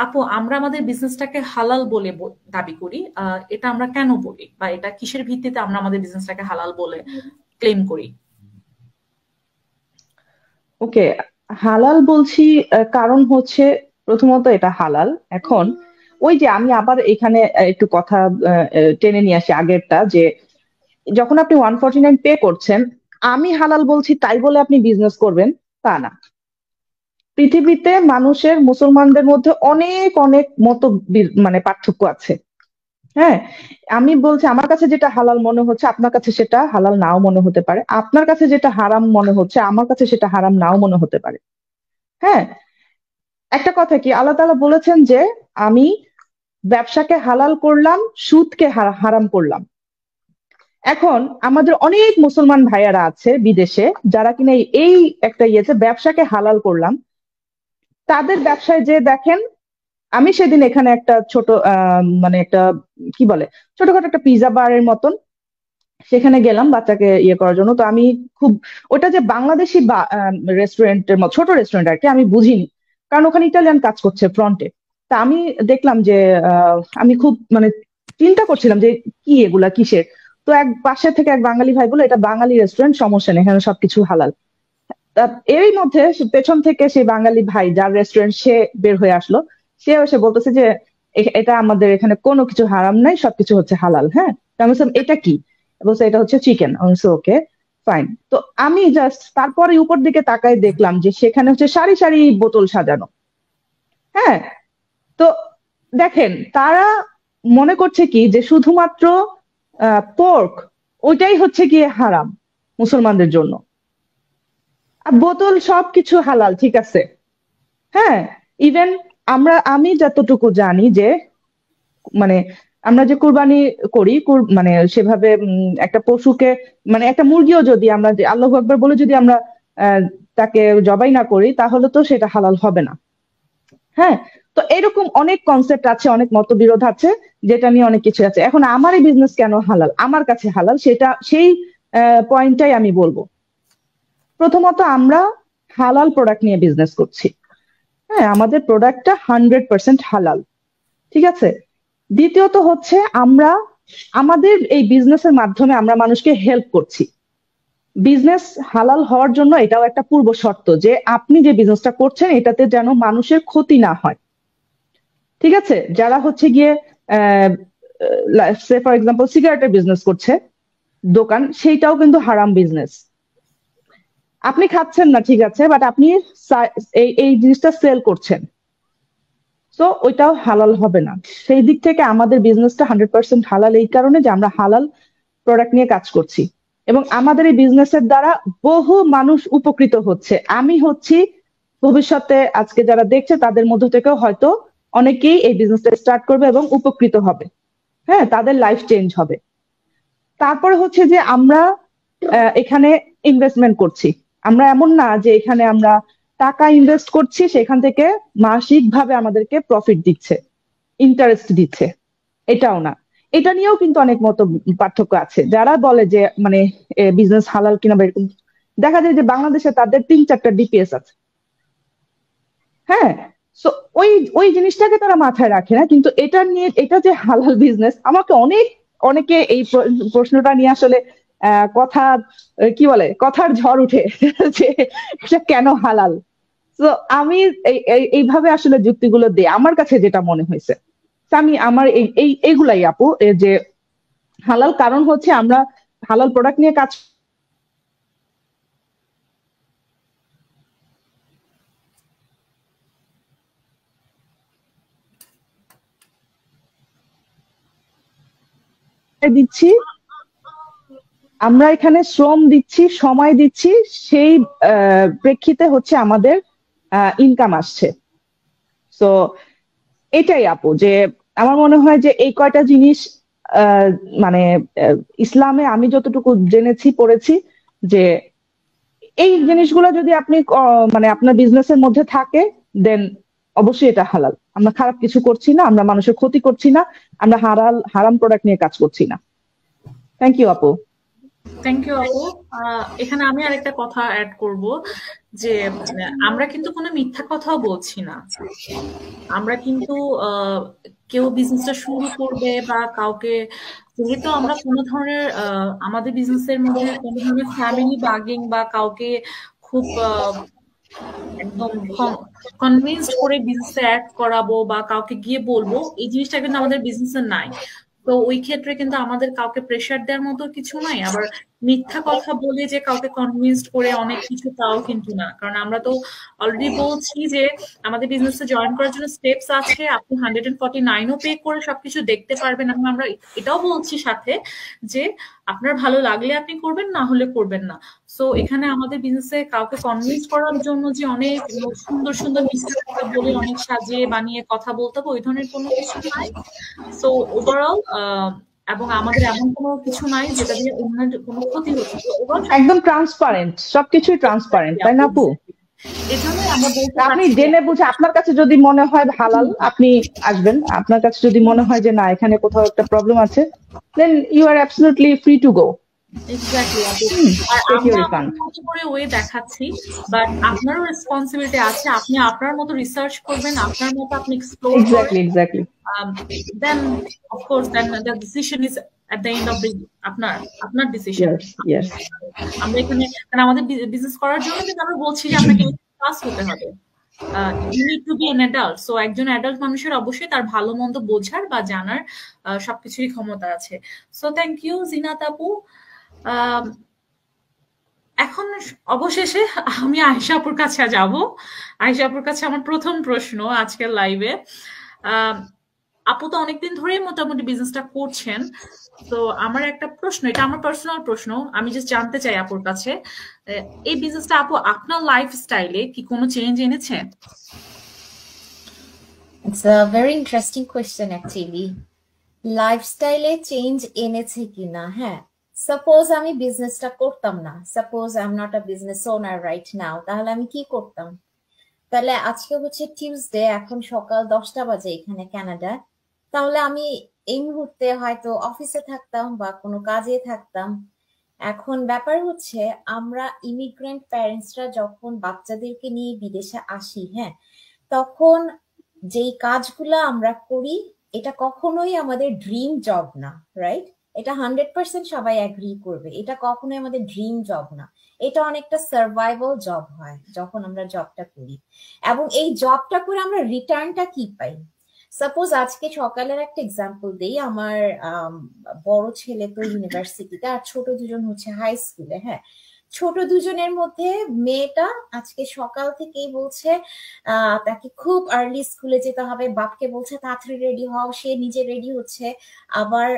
আপু, আমরা আমাদের বিজনেসটাকে হালাল বলে দাবি করি, এটা আমরা কেন বলি, বা এটা কিসের ভিত্তিতে আমরা আমাদের বিজনেসটাকে হালাল বলে ক্লেম করি? ওকে, হালাল বলছি কারণ হচ্ছে প্রথমত এটা হালাল। এখন ওই যে আমি আবার এখানে একটু কথা টেনে নিয়ে আসি আগেরটা, যে যখন আপনি 149 পে করছেন, আমি হালাল বলছি তাই বলে আপনি বিজনেস করবেন তা না। পৃথিবীতে মানুষের, মুসলমানদের মধ্যে অনেক অনেক মানে পার্থক্য আছে। হ্যাঁ, আমি বলছি আমার কাছে যেটা হালাল মনে হচ্ছে আপনার কাছে সেটা হালাল নাও মনে হতে পারে, আপনার কাছে যেটা হারাম মনে হচ্ছে আমার কাছে সেটা হারাম নাও মনে হতে পারে। হ্যাঁ, একটা কথা কি, আল্লাহ তাআলা বলেছেন যে আমি ব্যবসাকে হালাল করলাম, সুদকে হারাম করলাম। এখন আমাদের অনেক মুসলমান ভাইয়ারা আছে বিদেশে যারা কিনা এই একটা ইয়েতে ব্যবসাকে হালাল করলাম, তাদের ব্যবসায় যে দেখেন, আমি সেদিন এখানে একটা ছোট মানে একটা কি বলে ছোটখাটো একটা পিৎজা বারের মতন সেখানে গেলাম বাচ্চাকে ইয়ে করার জন্য। তো আমি খুব, ওটা যে বাংলাদেশি রেস্টুরেন্টের মতো ছোট রেস্টুরেন্ট আর কি, আমি বুঝিনি, কারণ ওখানে ইটালিয়ান কাজ করছে ফ্রন্টে। তা আমি দেখলাম যে আমি খুব মানে চিন্তা করছিলাম যে কি এগুলা কিসের। তো এক পাশে থেকে এক বাঙালি ভাই বলে এটা বাঙালি রেস্টুরেন্ট, সমস্যা নেই, এখানে সবকিছু হালাল। এরই মধ্যে পেছন থেকে সেই বাঙালি ভাই যার রেস্টুরেন্ট, সে বের হয়ে আসলো। সে এসে বলতেছে যে এটা আমাদের এখানে কোনো কিছু হারাম নাই, সবকিছু হচ্ছে হালাল। হ্যাঁ, তো আমি বললাম এটা কি? বলছে এটা হচ্ছে চিকেন। ওকে, ফাইন। তো আমি জাস্ট তারপরে উপর দিকে তাকায় দেখলাম যে সেখানে হচ্ছে সারি সারি বোতল সাজানো। হ্যাঁ, তো দেখেন তারা মনে করছে কি যে শুধুমাত্র পোর্ক ওইটাই হচ্ছে গিয়ে হারাম মুসলমানদের জন্য, আর বোতল সবকিছু হালাল, ঠিক আছে। হ্যাঁ, ইভেন আমি যতটুকু জানি যে মানে আমরা যে কুরবানি করি, মানে সেভাবে একটা পশুকে, মানে একটা মুরগিও যদি আমরা যে আল্লাহু আকবার বলে যদি আমরা আহ, তাকে জবাই না করি তাহলে তো সেটা হালাল হবে না। হ্যাঁ, তো এরকম অনেক কনসেপ্ট আছে, অনেক মতবিরোধ আছে, যেটা নিয়ে অনেক কিছু আছে। এখন আমার এই বিজনেস কেন হালাল, আমার কাছে হালাল, সেটা সেই পয়েন্টটাই আমি বলবো। প্রথমত আমরা হালাল প্রোডাক্ট নিয়ে বিজনেস করছি। হ্যাঁ, আমাদের প্রোডাক্টটা 100% হালাল, ঠিক আছে। দ্বিতীয়ত হচ্ছে আমরা আমাদের এই বিজনেসের মাধ্যমে আমরা মানুষকে হেল্প করছি। বিজনেস হালাল হওয়ার জন্য এটাও একটা পূর্ব শর্ত যে আপনি যে বিজনেসটা করছেন এটাতে যেন মানুষের ক্ষতি না হয়, ঠিক আছে। যারা হচ্ছে গিয়ে সে ফর এক্সাম্পল সিগারেটের বিজনেস করছে দোকান, সেইটাও কিন্তু হারাম বিজনেস। আপনি খাচ্ছেন না, ঠিক আছে, বাট আপনি এই জিনিসটা সেল করছেন, তো ওইটাও হালাল হবে না। সেই দিক থেকে আমাদের বিজনেসটা 100% হালাল এই কারণে যে আমরা হালাল প্রোডাক্ট নিয়ে কাজ করছি, এবং আমাদের এই বিজনেসের দ্বারা বহু মানুষ উপকৃত হচ্ছে। আমি হচ্ছি, ভবিষ্যতে আজকে যারা দেখছে তাদের মধ্য থেকেও হয়তো অনেকেই এই বিজনেসটা স্টার্ট করবে এবং উপকৃত হবে। হ্যাঁ, তাদের লাইফ চেঞ্জ হবে। তারপরে হচ্ছে যে আমরা এখানে ইনভেস্টমেন্ট করছি। আমরা এমন না যে এখানে আমরা টাকা ইনভেস্ট করছি সেখান থেকে মাসিক ভাবে আমাদেরকে প্রফিট দিচ্ছে, ইন্টারেস্ট দিচ্ছে, এটাও না। এটা নিয়েও কিন্তু অনেক পার্থক্য আছে। যারা বলে যে মানে বিজনেস হালাল কিনা বা এরকম, দেখা যায় যে বাংলাদেশে তাদের 3-4টা ডিপিএস আছে। হ্যাঁ, সো ওই ওই জিনিসটাকে তারা মাথায় রাখে না, কিন্তু এটা নিয়ে, এটা যে হালাল বিজনেস, আমাকে অনেকে এই প্রশ্নটা নিয়ে আসলে কথা কি বলে কথার ঝড় উঠে যে এটা কেন হালাল। তো আমি এইভাবে আসলে যুক্তিগুলো দিই, আমার কাছে যেটা মনে হয়েছে। তো আমি আমার এইগুলাই আপু, যে হালাল কারণ হচ্ছে আমরা হালাল প্রোডাক্ট নিয়ে কাজ। দিচ্ছি, আমরা এখানে শ্রম দিচ্ছি, সময় দিচ্ছি, সেই প্রেক্ষিতে হচ্ছে আমাদের ইনকাম আসছে। তো এটাই আপু, যে আমার মনে হয় যে এই কয়টা জিনিস আহ, মানে ইসলামে আমি যতটুকু জেনেছি পড়েছি, যে এই জিনিসগুলো যদি আপনি মানে আপনার বিজনেসের মধ্যে থাকে, দেন অবশ্যই এটা হালাল। আমরা খারাপ কিছু করছি না, আমরা মানুষের ক্ষতি করছি না, আমরা হারাম প্রোডাক্ট নিয়ে কাজ করছি না। থ্যাংক ইউ আপু। থ্যাংক ইউ আপু। এখানে আমি আরেকটা কথা অ্যাড করব, যে আমরা কিন্তু কোনো মিথ্যা কথাও বলছি না। আমরা কিন্তু কেউ বিজনেসটা শুরু করবে বা কাউকে, যেহেতু আমরা কোনো ধরনের আমাদের বিজনেসের মধ্যে কোনো ধরনের ফ্যামিলি বাগিং বা কাউকে খুব একদম কনভিন্সড করে বিজনেসে অ্যাড করাবো বা কাউকে গিয়ে বলবো, এই জিনিসটা কিন্তু আমাদের বিজনেসে নাই। তো ওই ক্ষেত্রে কিন্তু আমাদের কাউকে প্রেশার দেওয়ার মতো কিছু নাই। আবার মিথ্যা কথা বলে যে কাউকে কনভিন্সড করে অনেক কিছু, তাও কিন্তু না। কারণ আমরা তো অলরেডি বলছি যে আমাদের বিজনেসে জয়েন করার জন্য স্টেপস আছে, আপনি 149ও পে করে সবকিছু দেখতে পারবেন। এবং আমরা এটাও বলছি সাথে যে আপনার ভালো লাগলে আপনি করবেন, না হলে করবেন না। সো এখানে আমাদের বিজনেসে কাউকে কনভিন্স করার জন্য যে অনেক সুন্দর সুন্দর মিথ্যা কথা বলে অনেক সাজিয়ে বানিয়ে কথা বলতে হবে, ওই ধরনের কোনো কিছু নাই। সো ওভারঅল এবং আমাদের এমন কোনো কিছু নাই যেটা দিয়ে অন্যের কোনো ক্ষতি হচ্ছে। একদম ট্রান্সপারেন্ট, সবকিছুই ট্রান্সপারেন্ট, তাই না আপু? এই জন্যই আমরা বলতে আপনি চাচ্ছি জেনে বুঝে, আপনার কাছে যদি মনে হয় হালাল, আপনি আসবেন। আপনার কাছে যদি মনে হয় যে না, এখানে কোথাও একটা প্রবলেম আছে, then you are absolutely free to go. Exactly আপু। আর টেক আমরা ইউর আপনার রিফান্ড। মতো করে ওয়ে দেখাচ্ছি, বাট আপনারও রেসপন্সিবিলিটি আছে। আপনি আপনার মতো রিসার্চ করবেন, আপনার মতো আপনি এক্সপ্লোর এক্স্যাক্টলি, করেন। Exactly. Then of course then the decision is at the end of the আপনার ডিসিশন। Yes, yes. আমরা এখানে কারণ আমাদের বিজনেস করার জন্য কিন্তু আমরা বলছি যে আপনাকে ক্লাস হতে হবে। You need to be an adult. So একজন অ্যাডাল্ট মানুষের অবশ্যই তার ভালো মন্দ বোঝার বা জানার সবকিছুরই ক্ষমতা আছে। সো থ্যাংক ইউ জিনাত আপু। এখন অবশেষে আমি আয়েশা আপুর কাছে যাব। আয়েশা আপুর কাছে আমার প্রথম প্রশ্ন আজকের লাইভে। আপু তো অনেকদিন ধরেই মোটামুটি বিজনেসটা করছেন। তো আমার একটা প্রশ্ন, এটা আমার পার্সোনাল প্রশ্ন, আমি জাস্ট জানতে চাই আপুর কাছে, এই বিজনেসটা আপু আপনার লাইফস্টাইলে কি কোনো চেঞ্জ এনেছে? It's a very interesting question actually. লাইফস্টাইলে চেঞ্জ এনেছে কিনা? হ্যাঁ, সাপোজ আমি বিজনেসটা করতাম না, suppose I am not a business owner right now, তাহলে আমি কি করতাম? তাহলে আজকে হচ্ছে টিউসডে, এখন সকাল 10টা বাজে এখানে কানাডায়। তাহলে আমি এই মুহূর্তে হয়তো অফিসে থাকতাম বা কোনো কাজে থাকতাম। এখন ব্যাপার হচ্ছে, আমরা ইমিগ্রেন্ট প্যারেন্টসরা যখন বাচ্চাদেরকে নিয়ে বিদেশে আসি, হ্যাঁ, তখন যেই কাজগুলা আমরা করি, এটা কখনোই আমাদের ড্রিম জব না, রাইট? এটা 100% সবাই অ্যাগ্রি করবে, এটা কখনোই আমাদের ড্রিম জব না। এটা অনেকটা সার্ভাইভাল জব হয় যখন আমরা জবটা করি। এবং এই জবটা করে আমরা রিটার্নটা কি পাই? সাপোজ আজকে সকালের একটা এক্সাম্পল দিই। আমার বড় ছেলে তো ইউনিভার্সিটিতে, আর ছোট দুজন হচ্ছে হাই স্কুলে। হ্যাঁ, ছোট দুজনের মধ্যে মেয়েটা আজকে সকাল থেকেই বলছে তাকে খুব আর্লি স্কুলে যেতে হবে, বাপকে বলছে তাড়াতাড়ি রেডি হও, সে নিজে রেডি হচ্ছে। আবার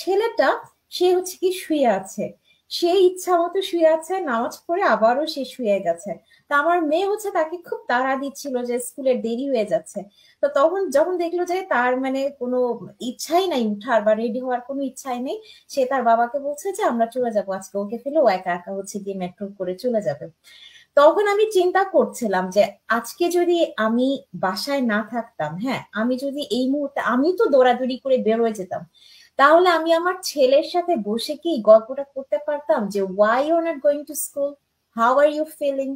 ছেলেটা, সে হচ্ছে কি শুয়ে আছে, সে ইচ্ছা মতো শুয়ে আছে, নামাজ পড়ে আবারও সে শুয়ে গেছে। তা আমার মেয়ে হচ্ছে তাকে খুব তাড়া দিচ্ছিল যে স্কুলে দেরি হয়ে যাচ্ছে। তো তখন যখন দেখলো যে তার মানে কোনো ইচ্ছাই নাই উঠার বা রেডি হওয়ার কোনো ইচ্ছাই নেই, সে তার বাবাকে বলছে যে আমরা চলে যাবো আজকে, ওকে ফেলে ও একা একা হচ্ছে গিয়ে মেট্রো করে চলে যাবে। তখন আমি চিন্তা করছিলাম যে আজকে যদি আমি বাসায় না থাকতাম, হ্যাঁ, আমি যদি এই মুহূর্তে, আমি তো দৌড়াদৌড়ি করে বের হয়ে যেতাম, তাহলে আমি আমার ছেলের সাথে বসে কি গল্পটা করতে পারতাম যে why you not going to school, how are you feeling.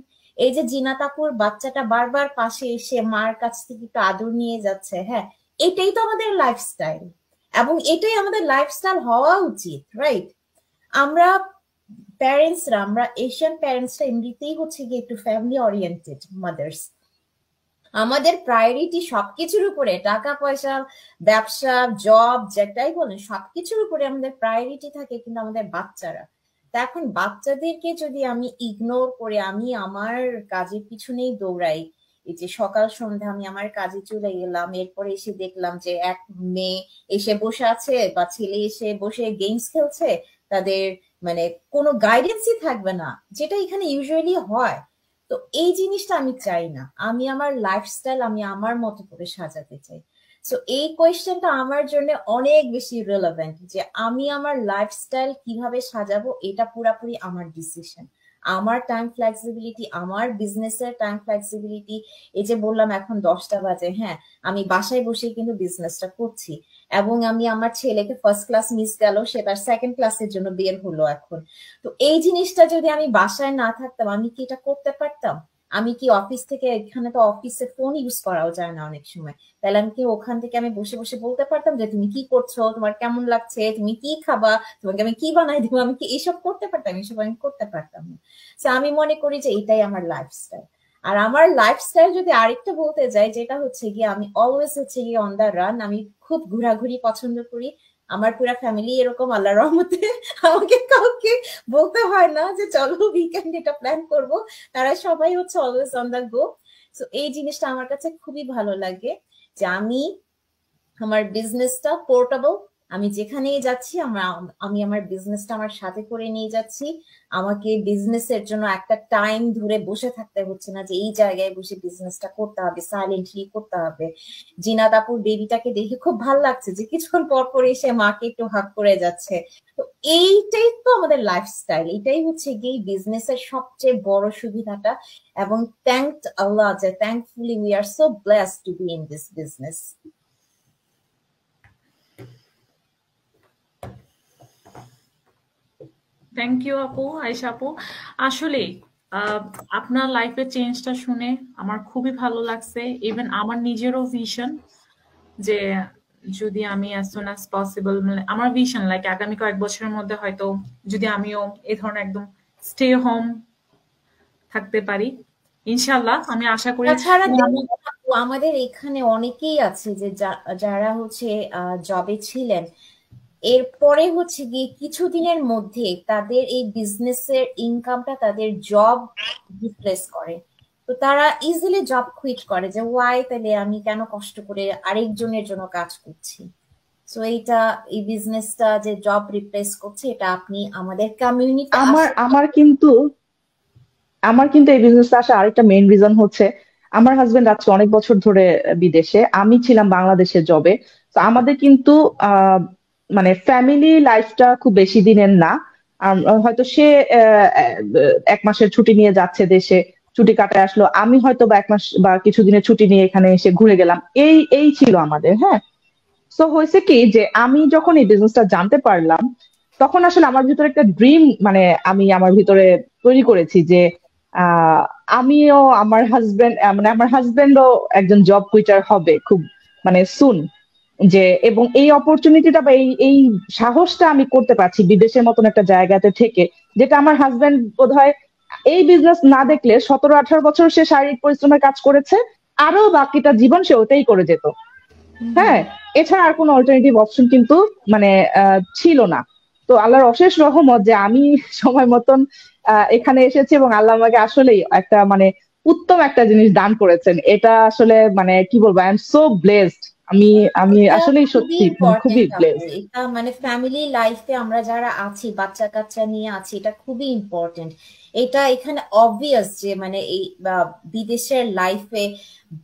এই যে জিনাত আপুর বাচ্চাটা বারবার পাশে এসে মার কাছ থেকে একটু আদর নিয়ে যাচ্ছে, হ্যাঁ, এটাই তো আমাদের লাইফস্টাইল, এবং এটাই আমাদের লাইফস্টাইল হওয়া উচিত, রাইট? আমরা প্যারেন্টসরা, আমরা এশিয়ান প্যারেন্টসরা এমনিতেই হচ্ছে গিয়ে একটু ফ্যামিলি ওরিয়েন্টেড মাদার্স। আমাদের প্রায়োরিটি সবকিছুর উপরে, টাকা পয়সা, ব্যবসা, জব, যেটাই বলেন, সবকিছুর উপরে আমাদের প্রায়োরিটি থাকে কিন্তু আমাদের বাচ্চারা। তা এখন বাচ্চাদেরকে যদি আমি ইগনোর করে আমি আমার কাজের পিছনেই দৌড়াই, এই যে সকাল সন্ধ্যা আমি আমার কাজে চলে গেলাম, এরপরে এসে দেখলাম যে এক মেয়ে এসে বসে আছে বা ছেলে এসে বসে গেমস খেলছে, তাদের মানে কোনো গাইডেন্সই থাকবে না, যেটা এখানে ইউজুয়ালি হয়। তো এই জিনিসটা আমি চাই না। আমি আমার লাইফস্টাইল আমি আমার মতো করে সাজাতে চাই। সো এই কোয়েশ্চেনটা আমার জন্য অনেক বেশি রিলেভেন্ট, যে আমি আমার লাইফস্টাইল কিভাবে সাজাবো এটা পুরাপুরি আমার ডিসিশন। আমার টাইম ফ্লেক্সিবিলিটি, আমার বিজনেসের টাইম ফ্লেক্সিবিলিটি। এই যে বললাম এখন 10টা বাজে, হ্যাঁ আমি বাসায় বসে কিন্তু বিজনেসটা করছি, এবং আমি আমার ছেলেকে ফার্স্ট ক্লাস মিস গেল, সে তার সেকেন্ড ক্লাসের জন্য বের হলো এখন। তো এই জিনিসটা যদি আমি বাসায় না থাকতাম আমি কি এটা করতে পারতাম? আমি কি অফিস থেকে, এখানে তো অফিসে ফোন ইউজ করাও যায় না অনেক সময়, তাহলে আমি কি ওখান থেকে আমি বসে বসে বলতে পারতাম যে তুমি কি করছো, তোমার কেমন লাগছে, তুমি কি খাবা, তোমাকে আমি কি বানাই দিব? আমি কি এইসব করতে পারতাম? এইসব আমি করতে পারতাম না। তো আমি মনে করি যে এটাই আমার লাইফস্টাইল। আর আমার লাইফস্টাইল যদি আরেকটা বলতে যাই, যেটা হচ্ছে গিয়ে আমি অলওয়েজ হচ্ছে গিয়ে অন দা রান। আমি খুব ঘোরাঘুরি পছন্দ করি। আমার পুরা ফ্যামিলি এরকম, আল্লাহর রহমতে আমাকে কাউকে বলতে হয় না যে চলো উইকেন্ড এটা প্ল্যান করব, তারা সবাই হচ্ছে always on the go. So এই জিনিসটা আমার কাছে খুবই ভালো লাগে, যে আমি আমার বিজনেসটা পোর্টেবল, আমি যেখানেই যাচ্ছি আমি আমার বিজনেসটা আমার সাথে করে নিয়ে যাচ্ছি। আমাকে বিজনেসের জন্য একটা টাইম ধরে বসে থাকতে হচ্ছে না যে এই জায়গায় বসে বিজনেসটা করতে হবে, সাইলেন্টলি করতে হবে। জিনাত আপুর বেবিটাকে দেখে খুব ভালো লাগছে যে কিছুক্ষণ পর পর এসে মাকে একটু হাগ করে যাচ্ছে। তো এইটাই তো আমাদের লাইফস্টাইল, এটাই হচ্ছে গিয়ে বিজনেসের সবচেয়ে বড় সুবিধাটা। এবং থ্যাংক আল্লাহ যে thankfully we are so blessed to be in this business. Thank you আপু, আয়েশা আপু। আসলে আপনার লাইফের চেঞ্জটা শুনে আমার খুবই ভালো লাগছে। ইভেন আমার নিজেরও ভিশন যে যদি আমি as soon as possible, মানে আমার ভিশন লাইক আগামী কয়েক বছরের মধ্যে হয়তো যদি আমিও এই ধরনের একদম স্টে হোম থাকতে পারি, ইনশাল্লাহ আমি আশা করি। তাছাড়া আমাদের এখানে অনেকেই আছে যে যারা হচ্ছে জবে ছিলেন, এরপরে হচ্ছে গিয়ে কিছুদিনের মধ্যে তাদের এই বিজনেসের ইনকামটা তাদের জব রিপ্লেস করে। তো তারা ইজিলি জব কুইট করে যে ওয়াই, তাহলে আমি কেন কষ্ট করে আরেকজনের জন্য কাজ করছি। সো এইটা, এই বিজনেসটা যে জব রিপ্লেস করছে, এটা আপনি আমাদের কমিউনিটি আমার কিন্তু এই বিজনেসটা আসা আরেকটা মেইন রিজন হচ্ছে আমার হাজবেন্ড আজকে অনেক বছর ধরে বিদেশে, আমি ছিলাম বাংলাদেশে জবে। তো আমাদের কিন্তু আহ মানে ফ্যামিলি লাইফটা খুব বেশি দিনের না। হয়তো সে 1 মাসের ছুটি নিয়ে যাচ্ছে দেশে, ছুটি কাটায় আসলো, আমি হয়তো বা 1 মাস বা কিছুদিনের ছুটি নিয়ে এখানে এসে ঘুরে গেলাম, এই এই ছিল আমাদের। হ্যাঁ, তো হয়েছে কি যে আমি যখন এই বিজনেসটা জানতে পারলাম তখন আসলে আমার ভিতরে একটা ড্রিম, মানে আমি আমার ভিতরে তৈরি করেছি যে আহ আমিও আমার হাজবেন্ড, মানে আমার হাজবেন্ডও একজন জব কুইটার হবে খুব, মানে সুন। যে এবং এই অপরচুনিটিটা বা এই সাহসটা আমি করতে পারছি বিদেশের মতন একটা জায়গাতে থেকে, যেটা আমার হাজবেন্ড বোধহয় এই বিজনেস না দেখলে 17-18 বছর সে শারীরিক পরিশ্রমের কাজ করেছে, আরো বাকিটা জীবন সে ওটাই করে যেত। হ্যাঁ, এছাড়া আর কোনো অল্টারনেটিভ অপশন কিন্তু মানে ছিল না। তো আল্লাহর অশেষ রহমত যে আমি সময় মতন এখানে এসেছি, এবং আল্লাহ আমাকে আসলেই একটা মানে উত্তম একটা জিনিস দান করেছেন। এটা আসলে মানে কি বলবো, আই এম সো ব্লেসড। আমি আমি এটা আসলেই খুবই সত্যি খুবই ইম্পর্টেন্ট আপু। ব্লেসড। এটা মানে ফ্যামিলি লাইফে আমরা যারা আছি, বাচ্চা কাচ্চা নিয়ে আছি, এটা খুবই ইম্পর্টেন্ট। এটা এখানে অবভিয়াস যে মানে এই বিদেশের লাইফে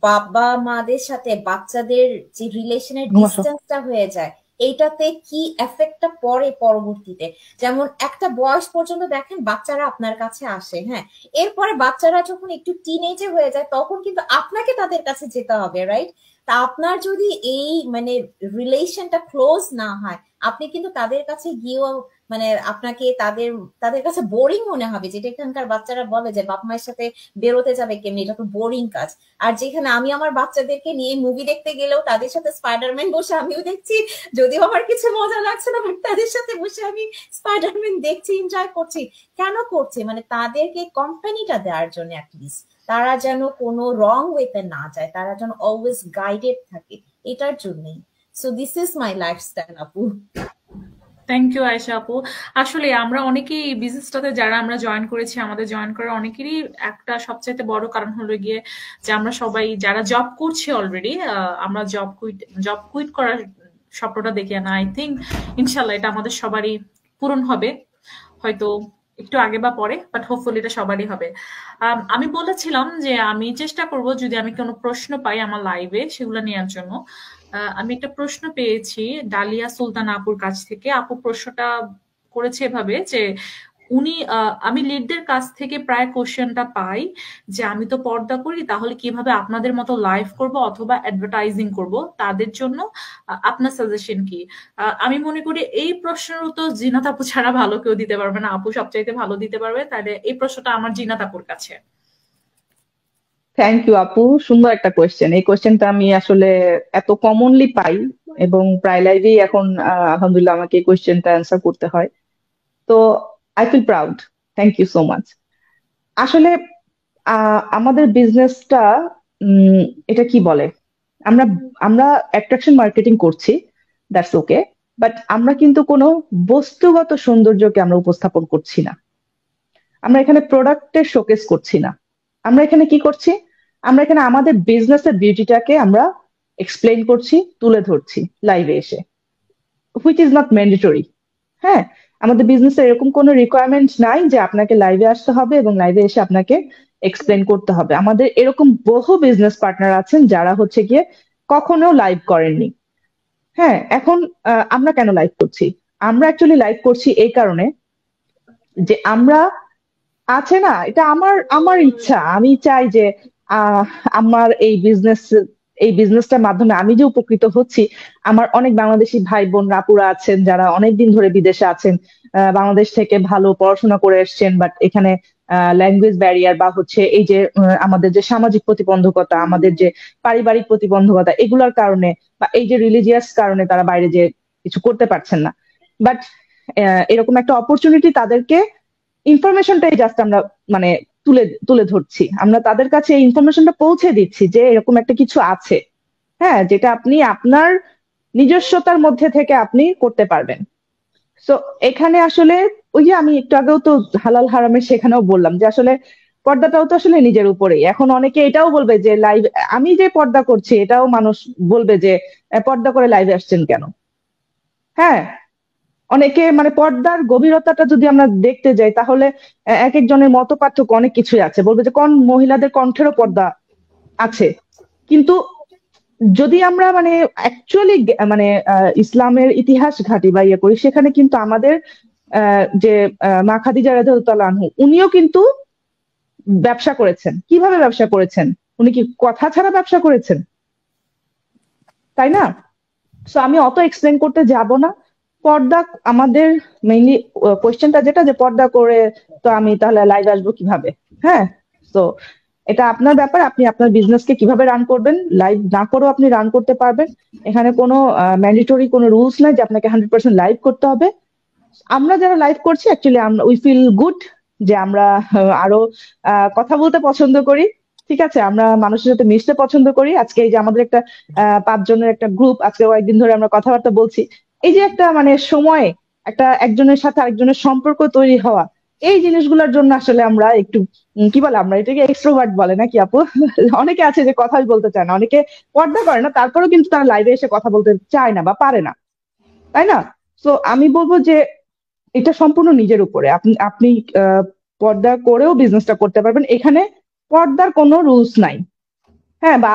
বাবা মাদের সাথে বাচ্চাদের যে রিলেশনের ডিস্টেন্সটা হয়ে যায়, এইটাতে কি এফেক্টটা পড়ে পরবর্তীতে। যেমন একটা বয়স পর্যন্ত দেখেন বাচ্চারা আপনার কাছে আসে, হ্যাঁ, এরপরে বাচ্চারা যখন একটু টিনেজে হয়ে যায় তখন কিন্তু আপনাকে তাদের কাছে যেতে হবে, রাইট? তা আপনার যদি এই মানে রিলেশনটা ক্লোজ না হয়, আপনি কিন্তু তাদের কাছে গিয়েও মানে আপনাকে তাদের তাদের কাছে বোরিং মনে হবে, যেটা এখানকার বাচ্চারা বলে যে বাপ মায়ের সাথে বেরোতে যাবে কেমনি, এটা তো বোরিং কাজ। আর যেখানে আমি আমার বাচ্চাদেরকে নিয়ে মুভি দেখতে গেলেও তাদের সাথে স্পাইডারম্যান বসে আমিও দেখছি, যদিও আমার কিছু মজা লাগছে না, বাট তাদের সাথে বসে আমি স্পাইডারম্যান দেখছি, এনজয় করছি। কেন করছি? মানে তাদেরকে কোম্পানিটা দেওয়ার জন্য, অ্যাটলিস্ট তারা যেন কোনো রং ওয়েতে না যায়, তারা যেন অলওয়েজ গাইডেড থাকে, এটার জন্যই। So this is my lifestyle আপু। থ্যাংক ইউ আয়েশা আপু। আসলে আমরা অনেকেই বিজনেসটাতে যারা আমরা জয়েন করেছি, আমাদের জয়েন করার অনেকেরই একটা সবচাইতে বড় কারণ হলো গিয়ে যে আমরা সবাই যারা জব করছি অলরেডি, আমরা জব কুইট করার স্বপ্নটা দেখি না। আই থিঙ্ক ইনশাল্লাহ এটা আমাদের সবারই পূরণ হবে, হয়তো একটু আগে বা পরে, বাট হোপফুলি এটা সবারই হবে। আমি বলেছিলাম যে আমি চেষ্টা করব যদি আমি কোনো প্রশ্ন পাই আমার লাইভে সেগুলো নেওয়ার জন্য। আমি একটা প্রশ্ন পেয়েছি ডালিয়া সুলতান আপুর কাছ থেকে। আপু প্রশ্নটা করেছে এভাবে যে আমি লিডদের কাছ থেকে প্রায় কোশ্চেনটা পাই যে আমি তো পর্দা করি, তাহলে কিভাবে আপনাদের মতো লাইভ করব অথবা অ্যাডভার্টাইজিং করব, তাদের জন্য আপনার সাজেশন কি? আমি মনে করি এই প্রশ্নের উত্তর জিনাত আপু ছাড়া ভালো কেউ দিতে পারবে না, আপু সবচাইতে ভালো দিতে পারবে, তাহলে এই প্রশ্নটা আমার জিনাত আপুর কাছে। থ্যাংক ইউ আপু, সুন্দর একটা কোয়েশ্চেন। এই কোয়েশ্চেনটা আমি আসলে এত কমনলি পাই এবং প্রায় লাইভেই এখন আলহামদুলিল্লাহ আমাকে এই কোয়েশ্চেনটা অ্যান্সার করতে হয়। তো I feel proud, thank you so much. আসলে আমাদের বিজনেসটা এটা কি বলে, আমরা আমরা অ্যাট্রাকশন মার্কেটিং করছি, দ্যাটস ওকে, বাট আমরা কিন্তু কোনো বস্তুগত সৌন্দর্যকে আমরা উপস্থাপন করছি না। আমরা এখানে প্রোডাক্টের শোকেস করছি না। আমরা এখানে কি করছি, আমরা এখানে আমাদের বিজনেসের বিউটিটাকে আমরা এক্সপ্লেইন করছি, তুলে ধরছি লাইভে এসে, হুইচ ইজ নট ম্যান্ডেটরি। হ্যাঁ, আমাদের বিজনেসে এরকম কোনো রিকোয়ারমেন্ট নাই যে আপনাকে লাইভে আসতে হবে এবং লাইভে এসে আপনাকে এক্সপ্লেন করতে হবে। আমাদের এরকম বহু বিজনেস পার্টনার আছেন যারা হচ্ছে গিয়ে কখনো লাইভ করেননি। হ্যাঁ, এখন আমরা কেন লাইভ করছি? আমরা অ্যাকচুয়ালি লাইভ করছি এই কারণে যে আমরা, আছে না, এটা আমার আমার ইচ্ছা, আমি চাই যে আহ আমার এই বিজনেসটার মাধ্যমে আমি যে উপকৃত হচ্ছি, আমার অনেক বাংলাদেশি ভাই বোন আপুরা আছেন যারা অনেক দিন ধরে বিদেশে আছেন, বাংলাদেশ থেকে ভালো পড়াশোনা করে এসেছেন, বাট এখানে ল্যাঙ্গুয়েজ ব্যারিয়ার বা হচ্ছে এই যে আমাদের যে সামাজিক প্রতিবন্ধকতা, আমাদের যে পারিবারিক প্রতিবন্ধকতা, এগুলোর কারণে বা এই যে রিলিজিয়াস কারণে তারা বাইরে যে কিছু করতে পারছেন না। বাট এরকম একটা অপরচুনিটি তাদেরকে, ইনফরমেশনটাই জাস্ট আমরা মানে তুলে তুলে ধরছি, আমরা তাদের কাছে এই ইনফরমেশনটা পৌঁছে দিচ্ছি যে এরকম একটা কিছু আছে, হ্যাঁ, যেটা আপনি আপনার নিজস্বতার মধ্যে থেকে আপনি করতে পারবেন। সো এখানে আসলে ওই যে আমি একটু আগেও তো হালাল হারামের সেখানেও বললাম যে আসলে পর্দাটাও তো আসলে নিজের উপরেই। এখন অনেকে এটাও বলবে যে লাইভ, আমি যে পর্দা করছি এটাও মানুষ বলবে যে পর্দা করে লাইভে আসছেন কেন। হ্যাঁ, অনেকে মানে পর্দার গভীরতাটা যদি আমরা দেখতে যাই তাহলে এক একজনের মত পার্থক্য অনেক কিছুই আছে, বলবে যে কোন মহিলাদের কণ্ঠেরও পর্দা আছে। কিন্তু যদি আমরা মানে অ্যাকচুয়ালি মানে ইসলামের ইতিহাস ঘাঁটি বা ইয়ে করি, সেখানে কিন্তু আমাদের যে মা খাদিজা রাদিয়াল্লাহু আনহু, উনিও কিন্তু ব্যবসা করেছেন। কিভাবে ব্যবসা করেছেন? উনি কি কথা ছাড়া ব্যবসা করেছেন? তাই না? সো আমি অত এক্সপ্লেন করতে যাব না। পর্দা আমাদের মেইনলি কোয়েশ্চেনটা যেটা, যে পর্দা করে তো আমি তাহলে লাইভ আসবো কিভাবে? হ্যাঁ, তো এটা আপনার ব্যাপার, আপনি আপনার বিজনেসকে কিভাবে রান করবেন। লাইভ না করেও আপনি রান করতে পারবেন। এখানে কোনো ম্যান্ডেটরি কোনো রুলস নাই যে আপনাকে 100% লাইভ করতে হবে। আমরা যারা লাইভ করছি অ্যাকচুয়ালি আমরা উই ফিল গুড যে আমরা আরো কথা বলতে পছন্দ করি। ঠিক আছে, আমরা মানুষের সাথে মিশতে পছন্দ করি। আজকে এই যে আমাদের একটা 5 জনের একটা গ্রুপ, আজকে কয়েকদিন ধরে আমরা কথাবার্তা বলছি। এই যে একটা মানে সময়ে একটা একজনের সাথে আরেকজনের সম্পর্ক তৈরি হওয়া, এই জিনিসগুলোর জন্য আসলে আমরা একটু কি বলে, আমরা এটাকে এক্সট্রোভার্ট বলে নাকি আপু? অনেকে আছে যে কথাই বলতে চায় না, অনেকে পর্দা করে না, তারপরেও কিন্তু তারা লাইভে এসে কথা বলতে চায় না বা পারে না, তাই না? তো আমি বলবো যে এটা সম্পূর্ণ নিজের উপরে। আপনি আপনি পর্দা করেও বিজনেসটা করতে পারবেন। এখানে পর্দার কোনো রুলস নাই। হ্যাঁ, বা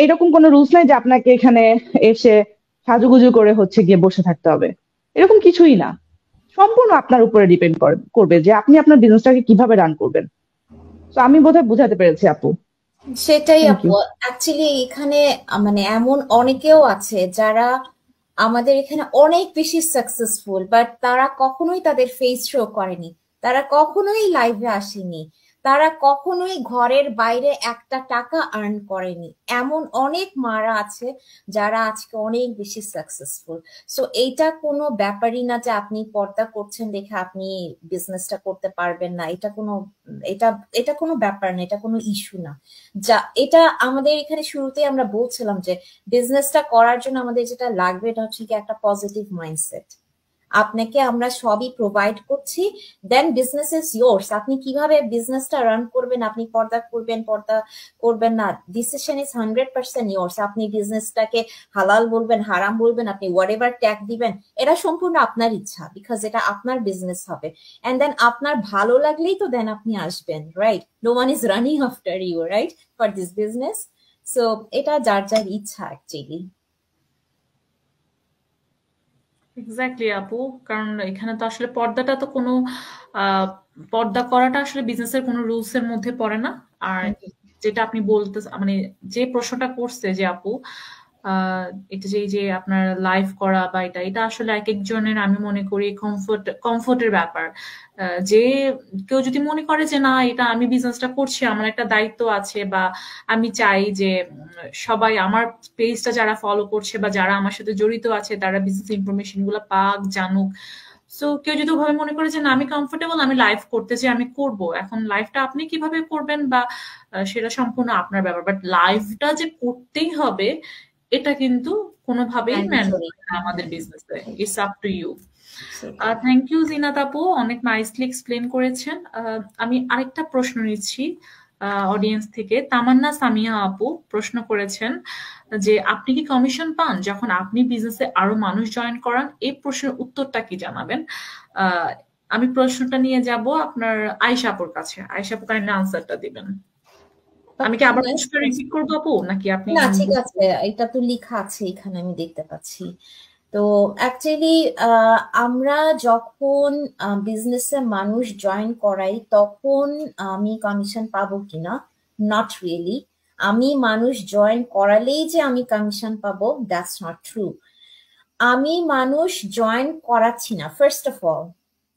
এরকম কোনো রুলস নাই যে আপনাকে এখানে এসে সাজুগুজু করে হচ্ছে গিয়ে বসে থাকতে হবে, এরকম কিছুই না। সম্পূর্ণ আপনার উপরে ডিপেন্ড করবে যে আপনি আপনার বিজনেসটাকে কিভাবে রান করবেন। তো আমি বোধহয় বুঝাতে পেরেছি আপু। সেটাই থ্যাংক আপু, ইউ। অ্যাকচুয়ালি এখানে মানে এমন অনেকেও আছে যারা আমাদের এখানে অনেক বেশি সাকসেসফুল, বাট তারা কখনোই তাদের ফেস শো করেনি, তারা কখনোই লাইভে আসেনি, তারা কখনোই ঘরের বাইরে একটা টাকা আর্ন করেনি। এমন অনেক মারা আছে যারা আজকে অনেক বেশি সাকসেসফুল। সো এইটা কোনো ব্যাপারই না যে আপনি পর্দা করছেন দেখে আপনি বিজনেসটা করতে পারবেন না। এটা এটা কোনো ব্যাপার না, এটা কোনো ইস্যু না। যা এটা আমাদের এখানে শুরুতেই আমরা বলছিলাম যে বিজনেসটা করার জন্য আমাদের যেটা লাগবে এটা হচ্ছে কি একটা পজিটিভ মাইন্ডসেট। আপনাকে আমরা সবই প্রোভাইড করছি, দেন বিজনেস ইজ ইয়োর্স। আপনি কিভাবে বিজনেসটা রান করবেন, আপনি পর্দা করবেন না, ডিসিশন ইজ 100% ইয়োর্স। আপনি বিজনেসটাকে হালাল বলবেন, হারাম বলবেন, আপনি হোয়াট এভার ট্যাগ দিবেন, এটা সম্পূর্ণ আপনার ইচ্ছা, বিকজ এটা আপনার বিজনেস হবে। এন্ড দেন আপনার ভালো লাগলেই তো দেন আপনি আসবেন, right? No one is running after you, right, for this business. So এটা যার যার ইচ্ছা অ্যাকচুয়ালি। এক্স্যাক্টলি আপু, কারণ এখানে তো আসলে পর্দাটা তো কোনো আহ, পর্দা করাটা আসলে বিজনেসের কোনো রুলস এর মধ্যে পড়ে না। আর যেটা আপনি বলতে মানে যে প্রশ্নটা করছে যে আপু, এটা যে যে আপনার লাইভ করা বা এটা এটা আসলে এক একজনের আমি মনে করি কমফোর্টের ব্যাপার। যে কেউ যদি মনে করে যে না এটা আমি বিজনেসটা করছি, আমার একটা দায়িত্ব আছে, বা আমি চাই যে সবাই আমার পেজটা যারা ফলো করছে বা যারা আমার সাথে জড়িত আছে তারা বিজনেস ইনফরমেশন গুলো পাক, জানুক। সো কেউ যদি ওভাবে মনে করে যে না আমি কমফোর্টেবল, আমি লাইভ করতে চাই, আমি করব। এখন লাইভটা আপনি কিভাবে করবেন বা সেটা সম্পূর্ণ আপনার ব্যাপার, বাট লাইভটা যে করতেই হবে এটা কিন্তু কোনোভাবেই ম্যান্ডেটরি। ম্যান্ডেটরি না আমাদের বিজনেসে। It's up to you. Thank you Zinat আপু, অনেক নাইসলি এক্সপ্লেন করেছেন। আমি আরেকটা প্রশ্ন নিচ্ছি অডিয়েন্স থেকে। তামান্না সামিয়া আপু প্রশ্ন করেছেন যে আপনি কি কমিশন পান যখন আপনি বিজনেসে আরো মানুষ জয়েন করান? এই প্রশ্নের উত্তরটা কি জানাবেন? আমি প্রশ্নটা নিয়ে যাব আপনার আয়েশা আপুর কাছে। আয়েশা আপু কাইন্ডলি আনসারটা দিবেন। আমি কি আবার প্রশ্নটা রিপিট করবো আপু, নাকি আপনি? না ঠিক আছে, এটা তো লেখা আছে এখানে, আমি দেখতে পাচ্ছি। তো অ্যাকচুয়ালি আমরা যখন বিজনেসে মানুষ জয়েন করাই তখন আমি কমিশন পাবো কিনা, নট রিয়েলি। আমি মানুষ জয়েন করালেই যে আমি কমিশন পাবো, দ্যাটস নট ট্রু। আমি মানুষ জয়েন করাচ্ছি না, ফার্স্ট অফ অল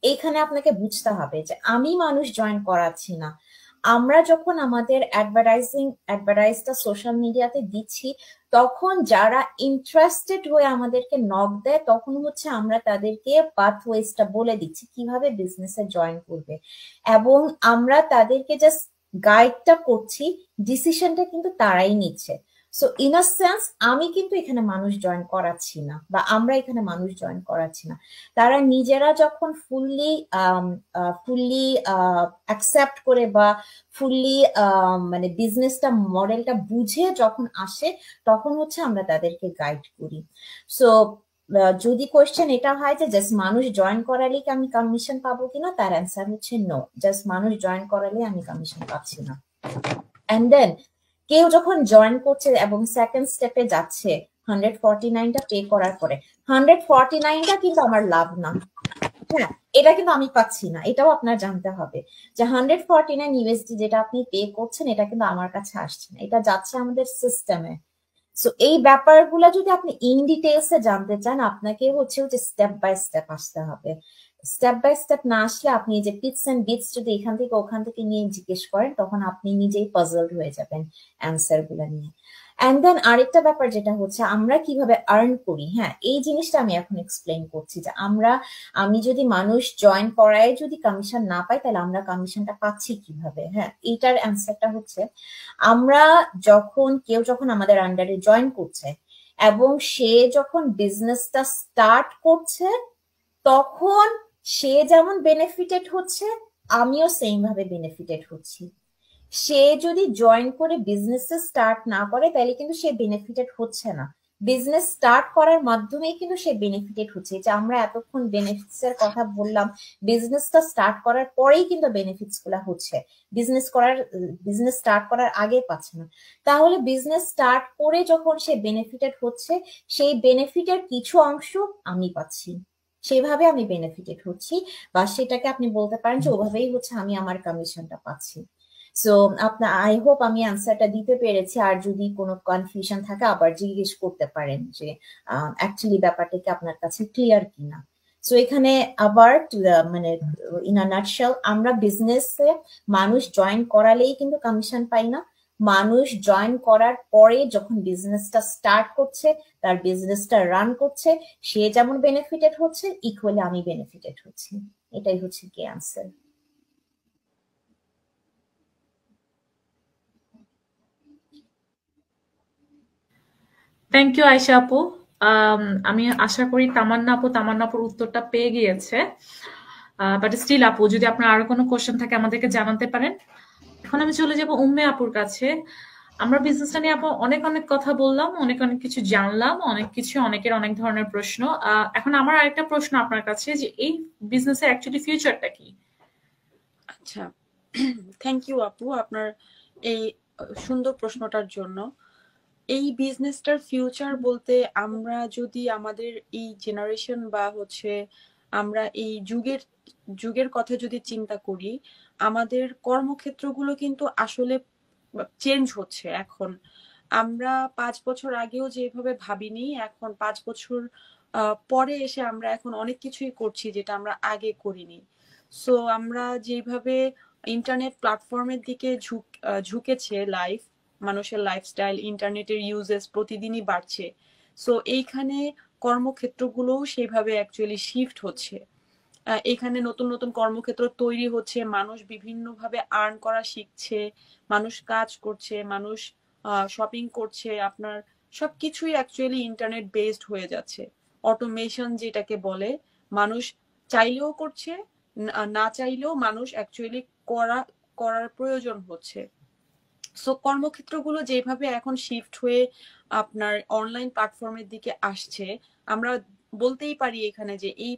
এখানে আপনাকে বুঝতে হবে যে আমি মানুষ জয়েন করাচ্ছি না। আমরা যখন আমাদের অ্যাডভার্টাইজটা সোশ্যাল মিডিয়াতে দিচ্ছি, তখন যারা ইন্টারেস্টেড হয়ে আমাদেরকে নক দেয়, তখন হচ্ছে আমরা তাদেরকে পাথওয়েজটা বলে দিচ্ছি কিভাবে বিজনেসে জয়েন করবে, এবং আমরা তাদেরকে জাস্ট গাইডটা করছি, ডিসিশনটা কিন্তু তারাই নিচ্ছে। সো ইন আ সেন্স আমি কিন্তু এখানে মানুষ জয়েন করাচ্ছি না, বা আমরা এখানে মানুষ জয়েন করাচ্ছি না। তারা নিজেরা যখন ফুললি অ্যাকসেপ্ট করে বা ফুললি মানে বিজনেসটা মডেলটা বুঝে যখন আসে, তখন হচ্ছে আমরা তাদেরকে গাইড করি। সো যদি কোয়েশ্চেন এটা হয় যে জাস্ট মানুষ জয়েন করালে কি আমি কমিশন পাবো কিনা, তার অ্যান্সার হচ্ছে নো, জাস্ট মানুষ জয়েন করালে আমি কমিশন পাচ্ছি না। এন্ড দেন কেউ যখন জয়েন করছে এবং সেকেন্ড স্টেপে যাচ্ছে 149টা পে করার পরে, 149টা কিন্তু আমার লাভ না, হ্যাঁ, এটা কিন্তু আমি পাচ্ছি না, এটাও আপনার জানতে হবে যে 149 USD যেটা আপনি পে করছেন এটা কিন্তু আমার কাছে আসছে না, এটা যাচ্ছে আমাদের সিস্টেমে। সো এই ব্যাপারগুলো যদি আপনি ইন ডিটেলসে জানতে চান, আপনাকে হচ্ছে স্টেপ বাই স্টেপ আসতে হবে। স্টেপ বাই স্টেপ না আসলে আপনি যে পিটস এন্ড বিটস যদি এখান থেকে ওখান থেকে নিয়ে জিজ্ঞেস করেন, তখন আপনি নিজেই পাজলড হয়ে যাবেন অ্যান্সার গুলো নিয়ে। এন্ড দেন আরেকটা ব্যাপার যেটা হচ্ছে আমরা কিভাবে আর্ন করি, হ্যাঁ এই জিনিসটা আমি এখন এক্সপ্লেন করছি যে আমি যদি মানুষ জয়েন করায় যদি কমিশন না পাই, তাহলে আমরা কমিশনটা পাচ্ছি কিভাবে। হ্যাঁ, এইটার অ্যান্সারটা হচ্ছে আমরা কেউ যখন আমাদের আন্ডারে জয়েন করছে এবং সে যখন বিজনেসটা স্টার্ট করছে, তখন সে যেমন বেনিফিটেড হচ্ছে, আমিও সেম ভাবে বেনিফিটেড হচ্ছি। সে যদি জয়েন করে বিজনেস স্টার্ট না করে, তাহলে কিন্তু সে বেনিফিটেড হচ্ছে না। বিজনেস স্টার্ট করার মাধ্যমেই কিন্তু সে বেনিফিটেড হচ্ছে। যে আমরা এতক্ষণ বেনিফিটস এর কথা বললাম, বিজনেসটা স্টার্ট করার পরেই কিন্তু বেনিফিটস গুলা হচ্ছে, বিজনেস স্টার্ট করার আগে পাচ্ছে না। তাহলে বিজনেস স্টার্ট করে যখন সে বেনিফিটেড হচ্ছে, সেই বেনিফিটের কিছু অংশ আমি পাচ্ছি, সেভাবে আমি বেনিফিটেড হচ্ছি, বা সেটাকে আপনি বলতে পারেন যে ওভাবেই হচ্ছে আমি আমার কমিশনটা পাচ্ছি। সো আই হোপ আমি অ্যান্সারটা দিতে পেরেছি। আর যদি কোনো কনফিউশন থাকে আবার জিজ্ঞেস করতে পারেন যে অ্যাকচুয়ালি ব্যাপারটা কি আপনার কাছে ক্লিয়ার কিনা। সো এখানে আবার মানে ইন আ নাটশেল, আমরা বিজনেসে মানুষ জয়েন করালেই কিন্তু কমিশন পাই না। মানুষ জয়েন করার পরে যখন বিজনেসটা স্টার্ট করছে, তার বিজনেসটা রান করছে, সে যেমন বেনিফিটেড হচ্ছে, ইকুয়ালি আমি বেনিফিটেড হচ্ছি। এটাই হচ্ছে কি অ্যান্সার। থ্যাংক ইউ আয়েশা আপু। আমি আশা করি তামান্নাপুর উত্তরটা পেয়ে গিয়েছে। বাট স্টিল আপু, যদি আপনার আরো কোনো কোশ্চেন থাকে আমাদেরকে জানাতে পারেন। এখন আমি চলে যাব উম্মে আপুর কাছে। আমরা বিজনেসটা নিয়ে আপু অনেক অনেক কথা বললাম, অনেক অনেক কিছু জানলাম, অনেক কিছু, অনেকের অনেক ধরনের প্রশ্ন। এখন আমার আরেকটা প্রশ্ন আপনার কাছে, যে এই বিজনেসের অ্যাকচুয়ালি ফিউচারটা কি? আচ্ছা, থ্যাংক ইউ আপু আপনার এই সুন্দর প্রশ্নটার জন্য। এই বিজনেসটার ফিউচার বলতে, আমরা যদি আমাদের এই জেনারেশন বা হচ্ছে আমরা এই যুগের কথা যদি চিন্তা করি, আমাদের কর্মক্ষেত্রগুলো কিন্তু আসলে চেঞ্জ হচ্ছে এখন। আমরা 5 বছর আগেও যেভাবে ভাবিনি, এখন 5 বছর পরে এসে আমরা এখন অনেক কিছুই করছি যেটা আমরা আগে করিনি। সো আমরা যেভাবে ইন্টারনেট প্ল্যাটফর্মের দিকে ঝুঁকেছে মানুষের লাইফস্টাইল, ইন্টারনেটের ইউজেস প্রতিদিনই বাড়ছে। সো এইখানে কর্মক্ষেত্রগুলোও সেইভাবে অ্যাকচুয়ালি শিফট হচ্ছে। এখানে নতুন নতুন কর্মক্ষেত্র তৈরি হচ্ছে, মানুষ বিভিন্নভাবে আর্ন করা শিখছে, মানুষ কাজ করছে, মানুষ শপিং করছে, আপনার সবকিছুই অ্যাকচুয়ালি ইন্টারনেট বেসড হয়ে যাচ্ছে। অটোমেশন যেটাকে বলে, মানুষ চাইলেও করছে, না চাইলেও মানুষ অ্যাকচুয়ালি করার প্রয়োজন হচ্ছে। সো কর্মক্ষেত্রগুলো যেভাবে এখন শিফট হয়ে আপনার অনলাইন প্ল্যাটফর্মের দিকে আসছে, আমরা বলতেই পারি এখানে যে এই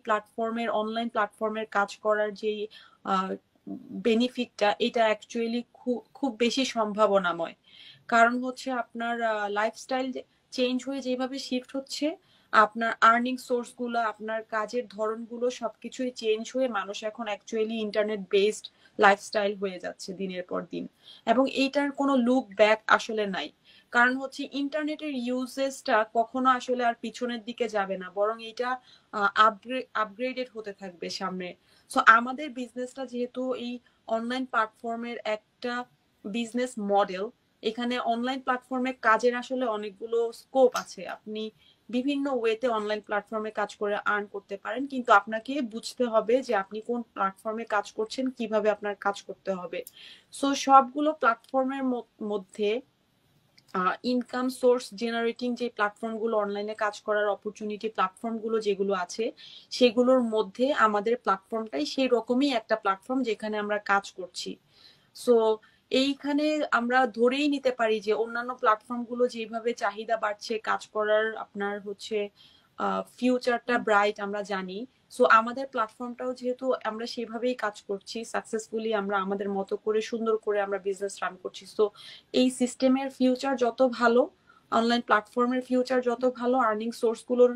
অনলাইন প্ল্যাটফর্মের কাজ করার যে বেনিফিটটা, এটা অ্যাকচুয়ালি খুব বেশি সম্ভাবনাময়। কারণ হচ্ছে আপনার লাইফস্টাইল চেঞ্জ হয়ে যেভাবে শিফট হচ্ছে, আপনার আর্নিং সোর্স গুলো, আপনার কাজের ধরনগুলো সবকিছুই চেঞ্জ হয়ে মানুষ এখন অ্যাকচুয়ালি ইন্টারনেট বেসড লাইফস্টাইল হয়ে যাচ্ছে দিনের পর দিন। এবং এইটার কোনো লুক ব্যাক আসলে নাই। কারণ হচ্ছে ইন্টারনেটের ইউজেসটা কখনো আসলে আর পিছনের দিকে যাবে না, বরং এটা আপগ্রেডেড হতে থাকবে সামনে। সো আমাদের বিজনেসটা যেহেতু এই অনলাইন প্ল্যাটফর্মের একটা বিজনেস মডেল, এখানে অনলাইন প্ল্যাটফর্মে কাজের আসলে অনেকগুলো স্কোপ আছে। আপনি বিভিন্ন ওয়েতে অনলাইন প্ল্যাটফর্মে কাজ করে আর্ন করতে পারেন, কিন্তু আপনাকে বুঝতে হবে যে আপনি কোন প্ল্যাটফর্মে কাজ করছেন, কিভাবে আপনার কাজ করতে হবে। সো সবগুলো প্ল্যাটফর্মের মধ্যে ইনকাম সোর্স জেনারেটিং যে প্ল্যাটফর্মগুলো, অনলাইনে কাজ করার অপরচুনিটি প্ল্যাটফর্মগুলো যেগুলো আছে, সেগুলোর মধ্যে আমাদের প্ল্যাটফর্মটাই সেই রকমই একটা প্ল্যাটফর্ম যেখানে আমরা কাজ করছি। সো এইখানে আমরা ধরেই নিতে পারি যে অন্যান্য প্ল্যাটফর্মগুলো যেভাবে চাহিদা বাড়ছে কাজ করার, আপনার হচ্ছে ফিউচারটা ব্রাইট আমরা জানি। সো আমাদের প্ল্যাটফর্মটাও যেহেতু আমরা সেভাবেই কাজ করছি, সাকসেসফুলি আমরা আমাদের মতো করে সুন্দর করে আমরা বিজনেস রান করছি। সো এই সিস্টেমের ফিউচার যত ভালো, অনলাইন প্ল্যাটফর্মের ফিউচার যত ভালো, আর্নিং সোর্সগুলোর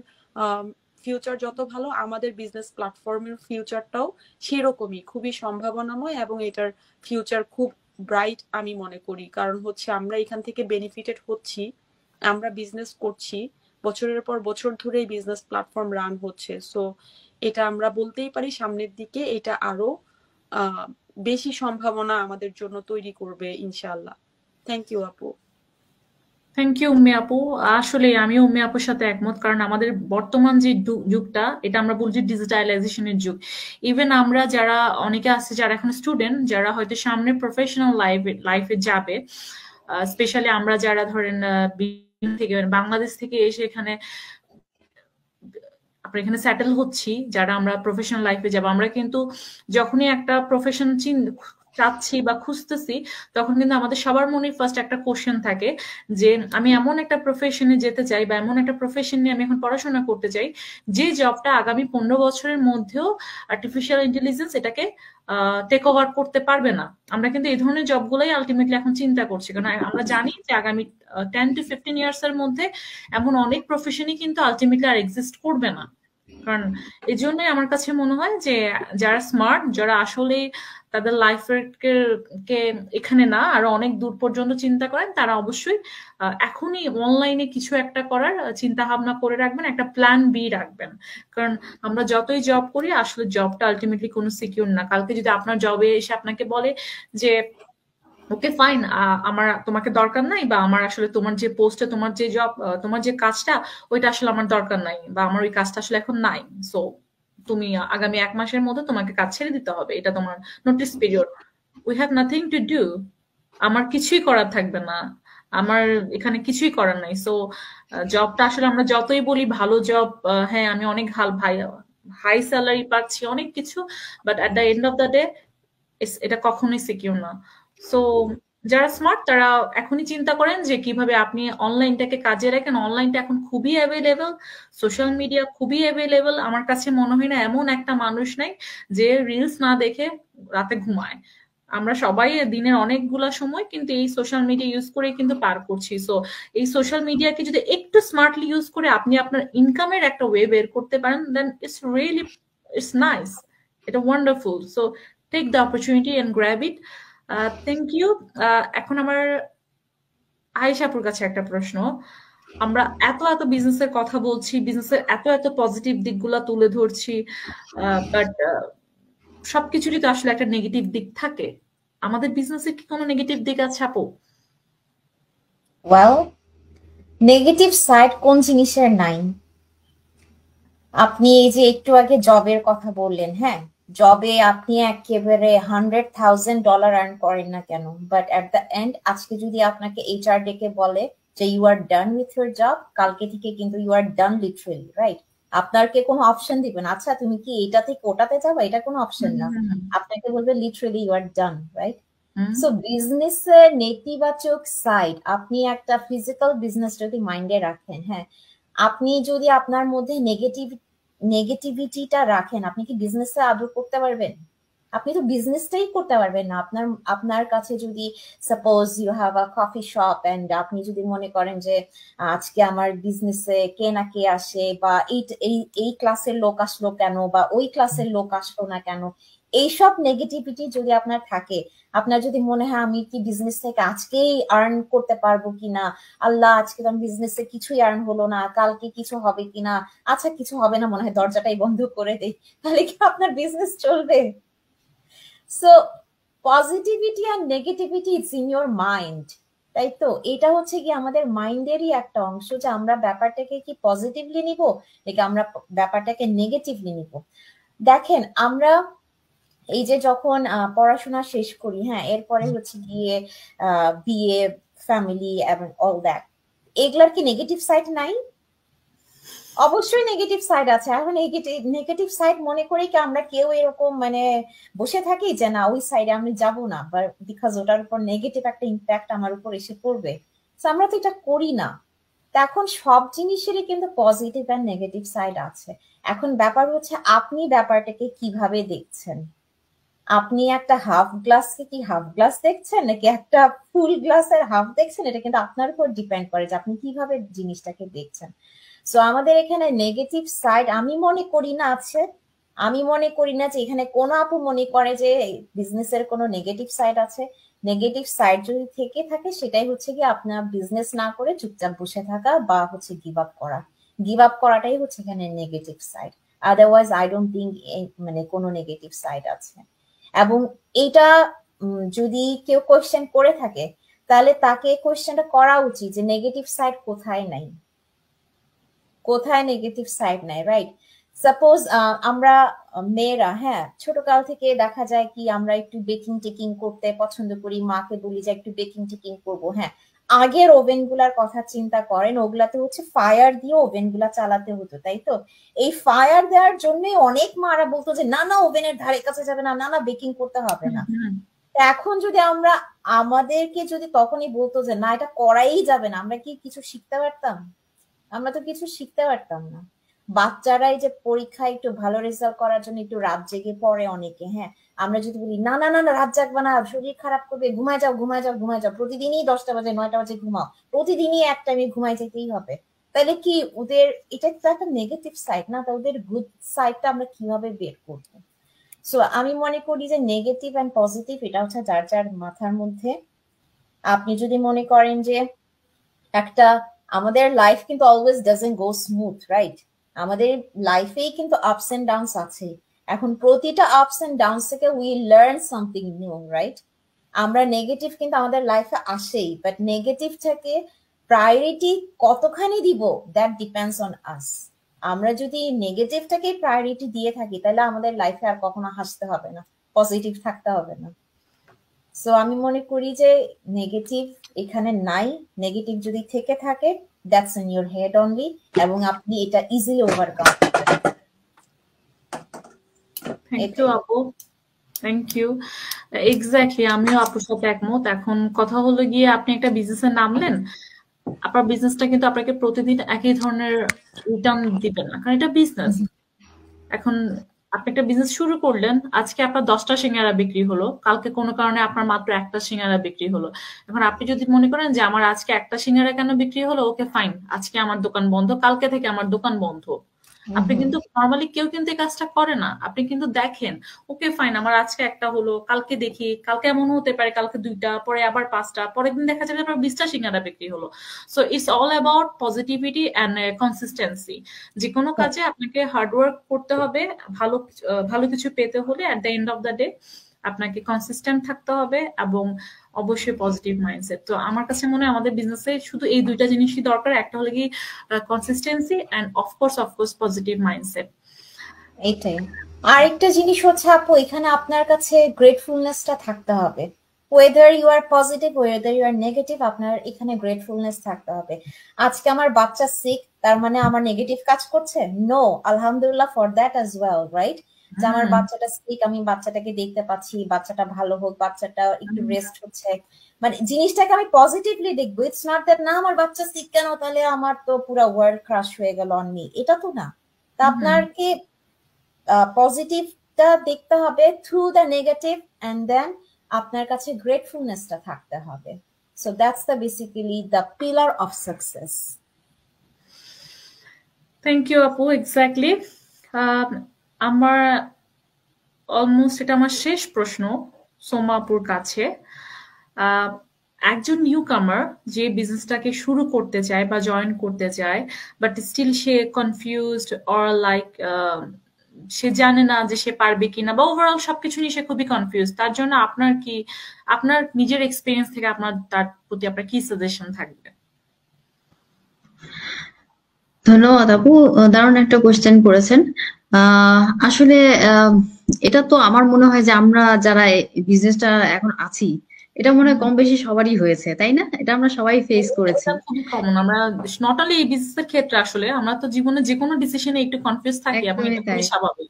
ফিউচার যত ভালো, আমাদের বিজনেস প্ল্যাটফর্মের ফিউচারটাও সেরকমই খুবই সম্ভাবনাময়, এবং এটার ফিউচার খুব ব্রাইট আমি মনে করি। কারণ হচ্ছে আমরা এখান থেকে বেনিফিটেড হচ্ছি, আমরা বিজনেস করছি, বছরের পর বছর ধরে এই বিজনেস প্ল্যাটফর্ম রান হচ্ছে। সো এটা আমরা বলতেই পারি সামনের দিকে এটা আরো বেশি সম্ভাবনা আমাদের জন্য তৈরি করবে ইনশাআল্লাহ। থ্যাংক ইউ আপু। থ্যাংক ইউ উম্মে আপু। আসলে আমিও উম্মে আপুর সাথে একমত, কারণ আমাদের বর্তমান যে যুগটা, এটা আমরা বলছি ডিজিটালাইজেশনের যুগ। ইভেন আমরা যারা অনেকে আছে যারা এখন স্টুডেন্ট, যারা হয়তো সামনে প্রফেশনাল লাইফে যাবে, স্পেশালি আমরা যারা ধরেন থেকে বাংলাদেশ থেকে এসে এখানে আমরা এখানে সেটেল হচ্ছি, যারা আমরা প্রফেশনাল লাইফে যাবো, আমরা কিন্তু যখনই একটা প্রফেশন চাচ্ছি বা খুঁজতেছি, তখন কিন্তু আমাদের সবার মনে ফার্স্ট একটা কোশ্চেন থাকে যে আমি এমন একটা প্রফেশনে যেতে চাই বা এমন একটা প্রফেশন নিয়ে আমি এখন পড়াশোনা করতে চাই যে জবটা আগামী 15 বছরের মধ্যেও আর্টিফিশিয়াল ইন্টেলিজেন্স এটাকে টেক ওভার করতে পারবে না। আমরা কিন্তু এই ধরনের জবগুলোই আলটিমেটলি এখন চিন্তা করছি, কারণ আমরা জানি যে আগামী 10 to 15 ইয়ার্স এর মধ্যে এমন অনেক প্রফেশনই কিন্তু আলটিমেটলি আর এক্সিস্ট করবে না। কারণ এই জন্যই আমার কাছে মনে হয় যে যারা স্মার্ট, যারা আসলে তাদের লাইফের কে এখানে না আরো অনেক দূর পর্যন্ত চিন্তা করেন, তারা অবশ্যই এখনই অনলাইনে কিছু একটা করার চিন্তা ভাবনা করে রাখবেন, একটা প্ল্যান বি রাখবেন। কারণ আমরা যতই জব করি, আসলে জবটা আলটিমেটলি কোনো সিকিউর না। কালকে যদি আপনার জবে এসে আপনাকে বলে যে ওকে ফাইন, আমার তোমাকে দরকার নাই, বা আমার আসলে তোমার যে পোস্টে তোমার যে জব, তোমার যে কাজটা, ওইটা আসলে আমার দরকার নাই, বা আমার ওই কাজটা আসলে এখন নাই, সো তুমি আগামী 1 মাসের মধ্যে তোমাকে কাজ ছেড়ে দিতে হবে, এটা তোমার notice period, we have nothing to do, আমার কিছুই করার থাকবে না। আমার এখানে কিছুই করার নাই। সো জবটা আসলে আমরা যতই বলি ভালো জব, হ্যাঁ আমি অনেক হাই স্যালারি পাচ্ছি অনেক কিছু, but at the end of the day এটা কখনোই সিকিউর না। সো যারা স্মার্ট তারা এখনই চিন্তা করেন যে কিভাবে আপনি অনলাইনটাকে কাজে রাখেন। অনলাইনটা এখন খুবই অ্যাভেলেবল, সোশ্যাল মিডিয়া খুবই অ্যাভেলেবল। আমার কাছে মনে হয় না এমন একটা মানুষ নাই যে রিলস না দেখে রাতে ঘুমায়। আমরা সবাই দিনের অনেকগুলা সময় কিন্তু এই সোশ্যাল মিডিয়া ইউজ করে কিন্তু পার করছি। সো এই সোশ্যাল মিডিয়াকে যদি একটু স্মার্টলি ইউজ করে আপনি আপনার ইনকামের একটা ওয়ে বের করতে পারেন, দেন ইটস নাইস, এটা wonderful. So take the opportunity and grab it. Thank you. এখন আমার আয়েশাপুর কাছে একটা প্রশ্ন। আমরা এত এত বিজনেসের কথা বলছি, বিজনেসের এত এত পজিটিভ দিকগুলা তুলে ধরছি, বাট সবকিছুরই তো আসলে একটা নেগেটিভ দিক থাকে। আমাদের বিজনেসের কি কোনো নেগেটিভ দিক আছে আপু? ওয়েল, নেগেটিভ সাইড কোন জিনিসের নাই? আপনি এই যে একটু আগে জবের কথা বললেন, হ্যাঁ জবে আপনি একেবারে $100,000 আর্ন করেন না কেন, বাট এট দ্য এন্ড আজকে যদি আপনাকে এইচআর ডেকে বলে যে you are done with your job, কালকে থেকে কিন্তু you are done literally, right? আপনাকে কোনো অপশন দিবেন, আচ্ছা তুমি কি এটা থেকে ওটাতে যাবে, এটা কোনো অপশন না, আপনাকে বলবে literally you are done, right? So বিজনেসের নেতিবাচক সাইড, আপনি একটা ফিজিক্যাল বিজনেস যদি মাইন্ডে রাখেন, হ্যাঁ আপনি যদি আপনার মধ্যে নেগেটিভিটিটা রাখেন, আপনি কি বিজনেসে আদৌ করতে পারবেন? আপনি তো বিজনেসটাই করতে পারবেন না। আপনার কাছে যদি suppose you have a coffee shop and আপনি যদি মনে করেন যে আজকে আমার বিজনেসে কে না কে আসে, বা এই ক্লাসের লোক আসলো কেন, বা ওই ক্লাসের লোক আসলো না কেন, এইসব নেগেটিভিটি যদি আপনার থাকে, আপনার যদি মনে হয় আমি কি বিজনেস থেকে আজকেই আর্ন করতে পারবো কিনা, আল্লাহ আজকে তো বিজনেসে কিছুই আর্ন হলো না, কালকে কিছু হবে কিনা, আচ্ছা কিছু হবে না মনে হয় দরজাটাই বন্ধ করে দেই, তাহলে কি আপনার বিজনেস চলবে? সো পজিটিভিটি আর negativity it's in your mind, তাই তো? এটা হচ্ছে কি আমাদের মাইন্ডেরই একটা অংশ, যে আমরা ব্যাপারটাকে কি পজিটিভলি নিব নাকি আমরা ব্যাপারটাকে নেগেটিভলি নিব। দেখেন আমরা এই যে যখন পড়াশোনা শেষ করি, হ্যাঁ এরপরে হচ্ছে গিয়ে বিয়ে, ফ্যামিলি এবং অল দ্যাট, এগুলার কি নেগেটিভ সাইড নাই? অবশ্যই নেগেটিভ সাইড আছে। এখন নেগেটিভ সাইড মনে করে কি আমরা কেউ এরকম মানে বসে থাকি যে না ওই সাইডে আমি যাব না, বিকজ ওটার উপর নেগেটিভ একটা ইম্প্যাক্ট আমার উপর এসে পড়বে, আমরা তো এটা করি না। তা এখন সব জিনিসেরই কিন্তু পজিটিভ আর নেগেটিভ সাইড আছে। এখন ব্যাপার হচ্ছে আপনি ব্যাপারটাকে কিভাবে দেখছেন। আপনি একটা হাফ গ্লাসকে কি হাফ গ্লাস দেখছেন নাকি একটা ফুল গ্লাসের হাফ দেখছেন, এটা কিন্তু আপনার উপর ডিপেন্ড করে যে আপনি কিভাবে জিনিসটাকে দেখছেন। সো আমাদের এখানে নেগেটিভ সাইড আমি মনে করি না আছে। আমি মনে করি না যে এখানে কোন আপু মনে করে যে বিজনেসের কোনো নেগেটিভ সাইড আছে। নেগেটিভ সাইড যদি থেকে থাকে সেটাই হচ্ছে কি আপনার বিজনেস না করে চুপচাপ বসে থাকা বা হচ্ছে গিভ আপ করা। গিভ আপ করাটাই হচ্ছে এখানে negative side. Otherwise I don't think মানে কোনো নেগেটিভ সাইড আছে। এবং এটা যদি কেউ কোয়েশ্চেন করে থাকে তাহলে তাকে কোয়েশ্চেনটা করা উচিত যে নেগেটিভ সাইড কোথায় নাই, কোথায় নেগেটিভ সাইড নাই, রাইট? সাপোজ আমরা মেয়েরা, হ্যাঁ ছোটকাল থেকে দেখা যায় কি আমরা একটু বেকিং টেকিং করতে পছন্দ করি, মাকে বলি যে একটু বেকিং টেকিং করবো। হ্যাঁ আগের ওভেন গুলার কথা চিন্তা করেন, ওগুলাতে হচ্ছে ফায়ার দিয়ে ওভেন গুলা চালাতে হতো, তাই তো? এই ফায়ার দেওয়ার জন্য অনেক মারা বলতো যে না না ওভেনের ধারে কাছে যাবে না, না না বেকিং করতে হবে না। এখন যদি আমরা আমাদেরকে যদি তখনই বলতো যে না এটা করাই যাবে না, আমরা কি কিছু শিখতে পারতাম? আমরা তো কিছু শিখতে পারতাম না। বাচ্চারা এই যে পরীক্ষায় একটু ভালো রেজাল্ট করার জন্য একটু রাত জেগে পড়ে অনেকে, হ্যাঁ আমরা যদি বলি না না না না রাত জাগবা না, শরীর খারাপ করবে, ঘুমায় যাও ঘুমায় যাও ঘুমায় যাও, প্রতিদিনই 10টা বাজে 9টা বাজে ঘুমাও, প্রতিদিনই এক টাইমে ঘুমায় যেতেই হবে, তাহলে কি ওদের এটা তো একটা নেগেটিভ সাইড না? তা ওদের গুড সাইডটা আমরা কিভাবে বের করবো? সো আমি মনে করি যে নেগেটিভ এন্ড পজিটিভ এটা হচ্ছে যার যার মাথার মধ্যে। আপনি যদি মনে করেন যে একটা আমাদের লাইফ কিন্তু always doesn't go smooth, right? আমাদের লাইফেই কিন্তু আপস এন্ড ডাউনস আছে। এখন প্রতিটা আপস এন্ড ডাউনস থেকে we learn something new, right? আমরা নেগেটিভ কিন্তু আমাদের লাইফে আসেই, বাট নেগেটিভ থেকে প্রায়োরিটি কতখানি দিব দ্যাট ডিপেন্ডস অন আস। আমরা যদি নেগেটিভটাকে প্রায়োরিটি দিয়ে থাকি তাহলে আমাদের লাইফে আর কখনো হাসতে হবে না, পজিটিভ থাকতে হবে না। সো আমি মনে করি যে নেগেটিভ এখানে নাই, নেগেটিভ যদি থেকে থাকে that's in your head only, এবং আপনি এটা ইজিলি ওভারকাম করতে পারেন। থ্যাংক ইউ আপু, থ্যাংক ইউ। এক্স্যাক্টলি আমিও আপুর সাথে একমত। এখন কথা হলো গিয়ে আপনি একটা বিজনেসে নামলেন, আপনার বিজনেসটা কিন্তু আপনাকে প্রতিদিন একই ধরনের রিটার্ন দিবে না, কারণ এটা বিজনেস। এখন আপনি একটা বিজনেস শুরু করলেন, আজকে আপনার 10টা সিঙ্গারা বিক্রি হলো, কালকে কোনো কারণে আপনার মাত্র একটা সিঙ্গারা বিক্রি হলো। এখন আপনি যদি মনে করেন যে আমার আজকে একটা সিঙ্গারা কেন বিক্রি হলো, ওকে ফাইন, আজকে আমার দোকান বন্ধ, কালকে থেকে আমার দোকান বন্ধ। আপনি কিন্তু নর্মালি কেউ কিন্তু এই কাজটা করে না। আপনি কিন্তু দেখেন ওকে ফাইন, আমার আজকে একটা হলো, কালকে দেখি, কালকে এমন হতে পারে কালকে 2টা, পরে আবার 5টা, পরের দিন দেখা যাবে আবার 20টা সিঙ্গারা বিক্রি হলো। So it's all about positivity and consistency. যে কোনো কাজে আপনাকে হার্ডওয়ার্ক করতে হবে, ভালো কিছু পেতে হলে at the end of the day আপনাকে কনসিস্টেন্ট থাকতে হবে এবং অবশ্যই পজিটিভ মাইন্ডসেট। তো আমার কাছে মনে হয় আমাদের বিজনেসে শুধু এই দুইটা জিনিসই দরকার, একটা হলো কি consistency and of course positive mindset. এইটাই। আরেকটা জিনিস হচ্ছে আপু, এখানে আপনার কাছে গ্রেটফুলনেসটা থাকতে হবে। Whether you are positive, whether you are negative, আপনার এখানে গ্রেটফুলনেস থাকতে হবে। আজকে আমার বাচ্চা সিক, তার মানে আমার নেগেটিভ কাজ করছে? নো, আলহামদুলিল্লাহ for that as well, right? যে আমার বাচ্চাটা সিক, আমি বাচ্চাটাকে দেখতে পাচ্ছি, বাচ্চাটা ভালো হোক, বাচ্চাটা একটু রেস্ট হচ্ছে, মানে জিনিসটাকে আমি পজিটিভলি দেখবো। ইটস নট দ্যাট না আমার বাচ্চা সিক কেন, তাহলে আমার তো পুরো ওয়ার্ল্ড ক্রাশ হয়ে গেল অন মি, এটা তো না। তা আপনাকে পজিটিভটা দেখতে হবে through the negative, and then আপনার কাছে গ্রেটফুলনেসটা থাকতে হবে। So that's the basically the pillar of success. Thank you আপু, এক্স্যাক্টলি। আমার অলমোস্ট এটা আমার শেষ প্রশ্ন সোমা আপুর কাছে। একজন নিউ কামার যে বিজনেসটাকে শুরু করতে চায় বা জয়েন করতে চায়, বাট স্টিল সে কনফিউজড অর লাইক সে জানে না যে সে পারবে কিনা, বা ওভারঅল সবকিছু নিয়ে সে খুবই কনফিউজ, তার জন্য আপনার নিজের এক্সপিরিয়েন্স থেকে তার প্রতি আপনার কি সাজেশন থাকবে? ধন্যবাদ আপু, দারুণ একটা কোয়েশ্চেন করেছেন। আসলে এটা তো আমার মনে হয় যে আমরা যারা বিজনেসটা এখন আছি, এটা মনে হয় কম বেশি সবারই হয়েছে, তাই না? এটা আমরা সবাই ফেস করেছি। এটা খুবই কমন। আমরা নট অনলি এই বিজনেসের ক্ষেত্রে, আসলে আমরা তো জীবনে যে কোনো ডিসিশনে একটু কনফিউজ থাকি এবং একদমই এটা তাই, খুবই স্বাভাবিক।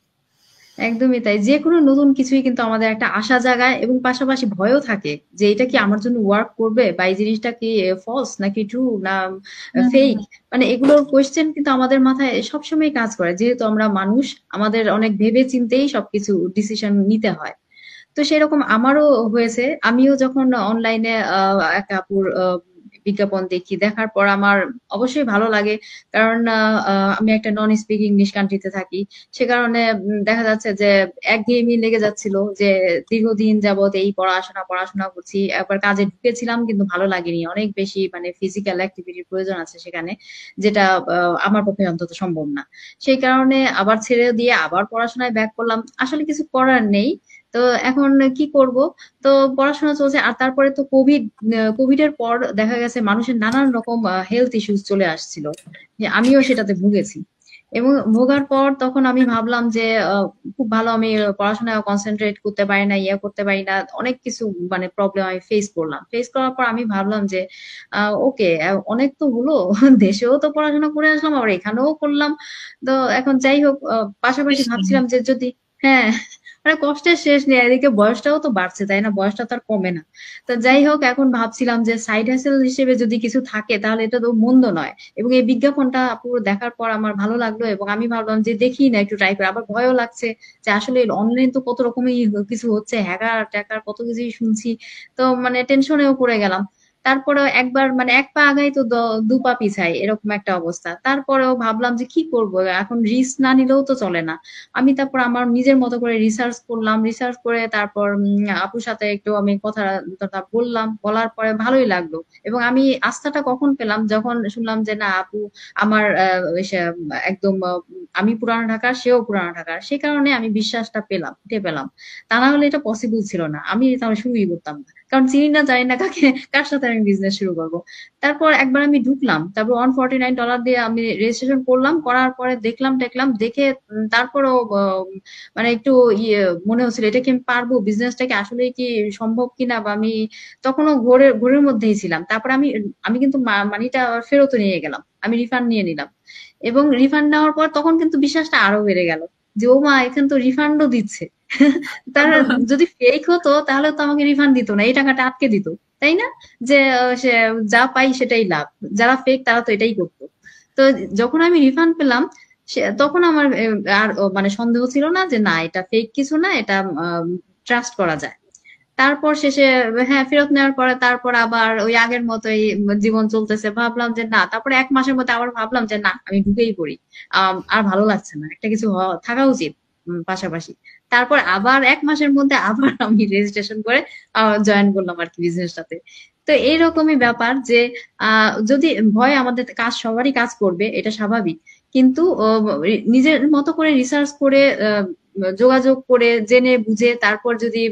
একদমই তাই। যে কোনো নতুন কিছুই কিন্তু আমাদের একটা আশা জাগায়, এবং পাশাপাশি ভয়ও থাকে যে এটা কি আমার জন্য ওয়ার্ক করবে, বা এই জিনিসটা কি ফলস নাকি ট্রু না ফেক, মানে এগুলোর কোয়েশ্চেন কিন্তু আমাদের মাথায় সবসময় কাজ করে। যেহেতু আমরা মানুষ, আমাদের অনেক ভেবে চিন্তেই সবকিছু ডিসিশন নিতে হয়। তো সেরকম আমারও হয়েছে। আমিও যখন অনলাইনে এক আপুর বিজ্ঞাপন দেখি, দেখার পর আমার অবশ্যই ভালো লাগে, কারণ আমি একটা নন স্পিক ইংলিশ কান্ট্রিতে থাকি। সে কারণে দেখা যাচ্ছে যে একঘেয়েমি লেগে যাচ্ছিল, যে দীর্ঘদিন যাবত এই পড়াশোনা করছি, একবার কাজে ঢুকেছিলাম কিন্তু ভালো লাগেনি, অনেক বেশি মানে ফিজিক্যাল অ্যাক্টিভিটির প্রয়োজন আছে সেখানে, যেটা আমার পক্ষে অন্তত সম্ভব না। সেই কারণে আবার ছেড়ে দিয়ে আবার পড়াশোনায় ব্যাক করলাম। আসলে কিছু করার নেই, তো এখন কি করব? তো পড়াশোনা চলছে। আর তারপরে তো কোভিড এর পর দেখা গেছে মানুষের নানান রকম হেলথ ইস্যুস চলে আসছিল, যে আমিও সেটাতে ভুগেছি। এবং ভোগার পর তখন আমি ভাবলাম যে খুব ভালো, আমি পড়াশোনায় কনসেন্ট্রেট করতে পারি না, করতে পারি না, অনেক কিছু মানে প্রবলেম আমি ফেস করলাম। ফেস করার পর আমি ভাবলাম যে ওকে, অনেক তো হলো, দেশেও তো পড়াশোনা করে আসলাম, আবার এখানেও করলাম। তো এখন যাই হোক, পাশাপাশি ভাবছিলাম যে যদি, হ্যাঁ, মানে কষ্টের শেষ নেই, এদিকে বয়সটাও তো বাড়ছে, তাই না? বয়সটা তো আর কমে না। তো যাই হোক, এখন ভাবছিলাম যে সাইড হ্যাসেল হিসেবে যদি কিছু থাকে তাহলে এটা তো মন্দ নয়। এবং এই বিজ্ঞাপনটা পুরো দেখার পর আমার ভালো লাগলো, এবং আমি ভাবলাম যে দেখি না, একটু ট্রাই করে। আবার ভয়ও লাগছে যে আসলে অনলাইন তো কত রকমের কিছু হচ্ছে, হ্যাকার ট্যাকার কত কিছুই শুনছি। তো মানে টেনশনেও পড়ে গেলাম। তারপরে একবার মানে এক পা আগাই তো দু পা পিছাই, এরকম একটা অবস্থা। তারপরেও ভাবলাম যে কি করব, এখন রিস্ক না নিলেও তো চলে না। আমি তারপর আমার নিজের মতো করে রিসার্চ করলাম, রিসার্চ করে তারপর আপুর সাথে একটু আমি কথা বললাম, বলার পরে ভালোই লাগলো। এবং আমি আস্থাটা কখন পেলাম, যখন শুনলাম যে না, আপু আমার একদম আমি পুরানো ঢাকার, সেও পুরানো ঢাকার, সে কারণে আমি বিশ্বাসটা পেলাম। তা না হলে এটা পসিবল ছিল না, আমি তাহলে শুরুই করতাম না। কারণ চিনি না জানি না কার সাথে আমি বিজনেস শুরু করবো। তারপর একবার আমি ঢুকলাম, তারপর $149 দিয়ে আমি রেজিস্ট্রেশন করলাম, করার পরে দেখলাম দেখে তারপরও মানে একটু ইয়ে মনে হচ্ছিল এটা কি আমি পারবো, বিজনেসটা কি আসলে কি সম্ভব কিনা, বা আমি তখনও ঘোরের মধ্যেই ছিলাম। তারপর আমি কিন্তু মানিটা ফেরত নিয়ে গেলাম, আমি রিফান্ড নিয়ে নিলাম। এবং রিফান্ড নেওয়ার পর তখন কিন্তু বিশ্বাসটা আরো বেড়ে গেল যে ও মা, এখানে তো রিফান্ডও দিচ্ছে। তারা যদি ফেক হতো তাহলে তো আমাকে রিফান্ড দিত না, এই টাকাটা আটকে দিত, তাই না? যে সে যা পাই সেটাই লাভ, যারা ফেক তারা তো এটাই করতো। তো যখন আমি রিফান্ড পেলাম তখন আমার আর মানে সন্দেহ ছিল না যে না এটা ফেক কিছু না, এটা ট্রাস্ট করা যায়। তারপর শেষে হ্যাঁ ফেরত নেওয়ার পরে তারপর আবার ওই আগের মতোই জীবন চলতেছে। ভাবলাম যে না, তারপরে 1 মাসের মধ্যে আবার ভাবলাম যে না আমি ঢুকেই পড়ি, আর ভালো লাগছে না, একটা কিছু থাকা উচিত পাশাপাশি। তারপর আবার 1 মাসের মধ্যে আবার আমি রেজিস্ট্রেশন করে জয়েন করলাম আর কি বিজনেসটাতে। তো এইরকমই ব্যাপার যে যদি ভয় আমাদের সবারই কাজ করবে, এটা স্বাভাবিক, কিন্তু নিজের মতো করে রিসার্চ করে যোগাযোগ করে জেনে বুঝে তারপর যদি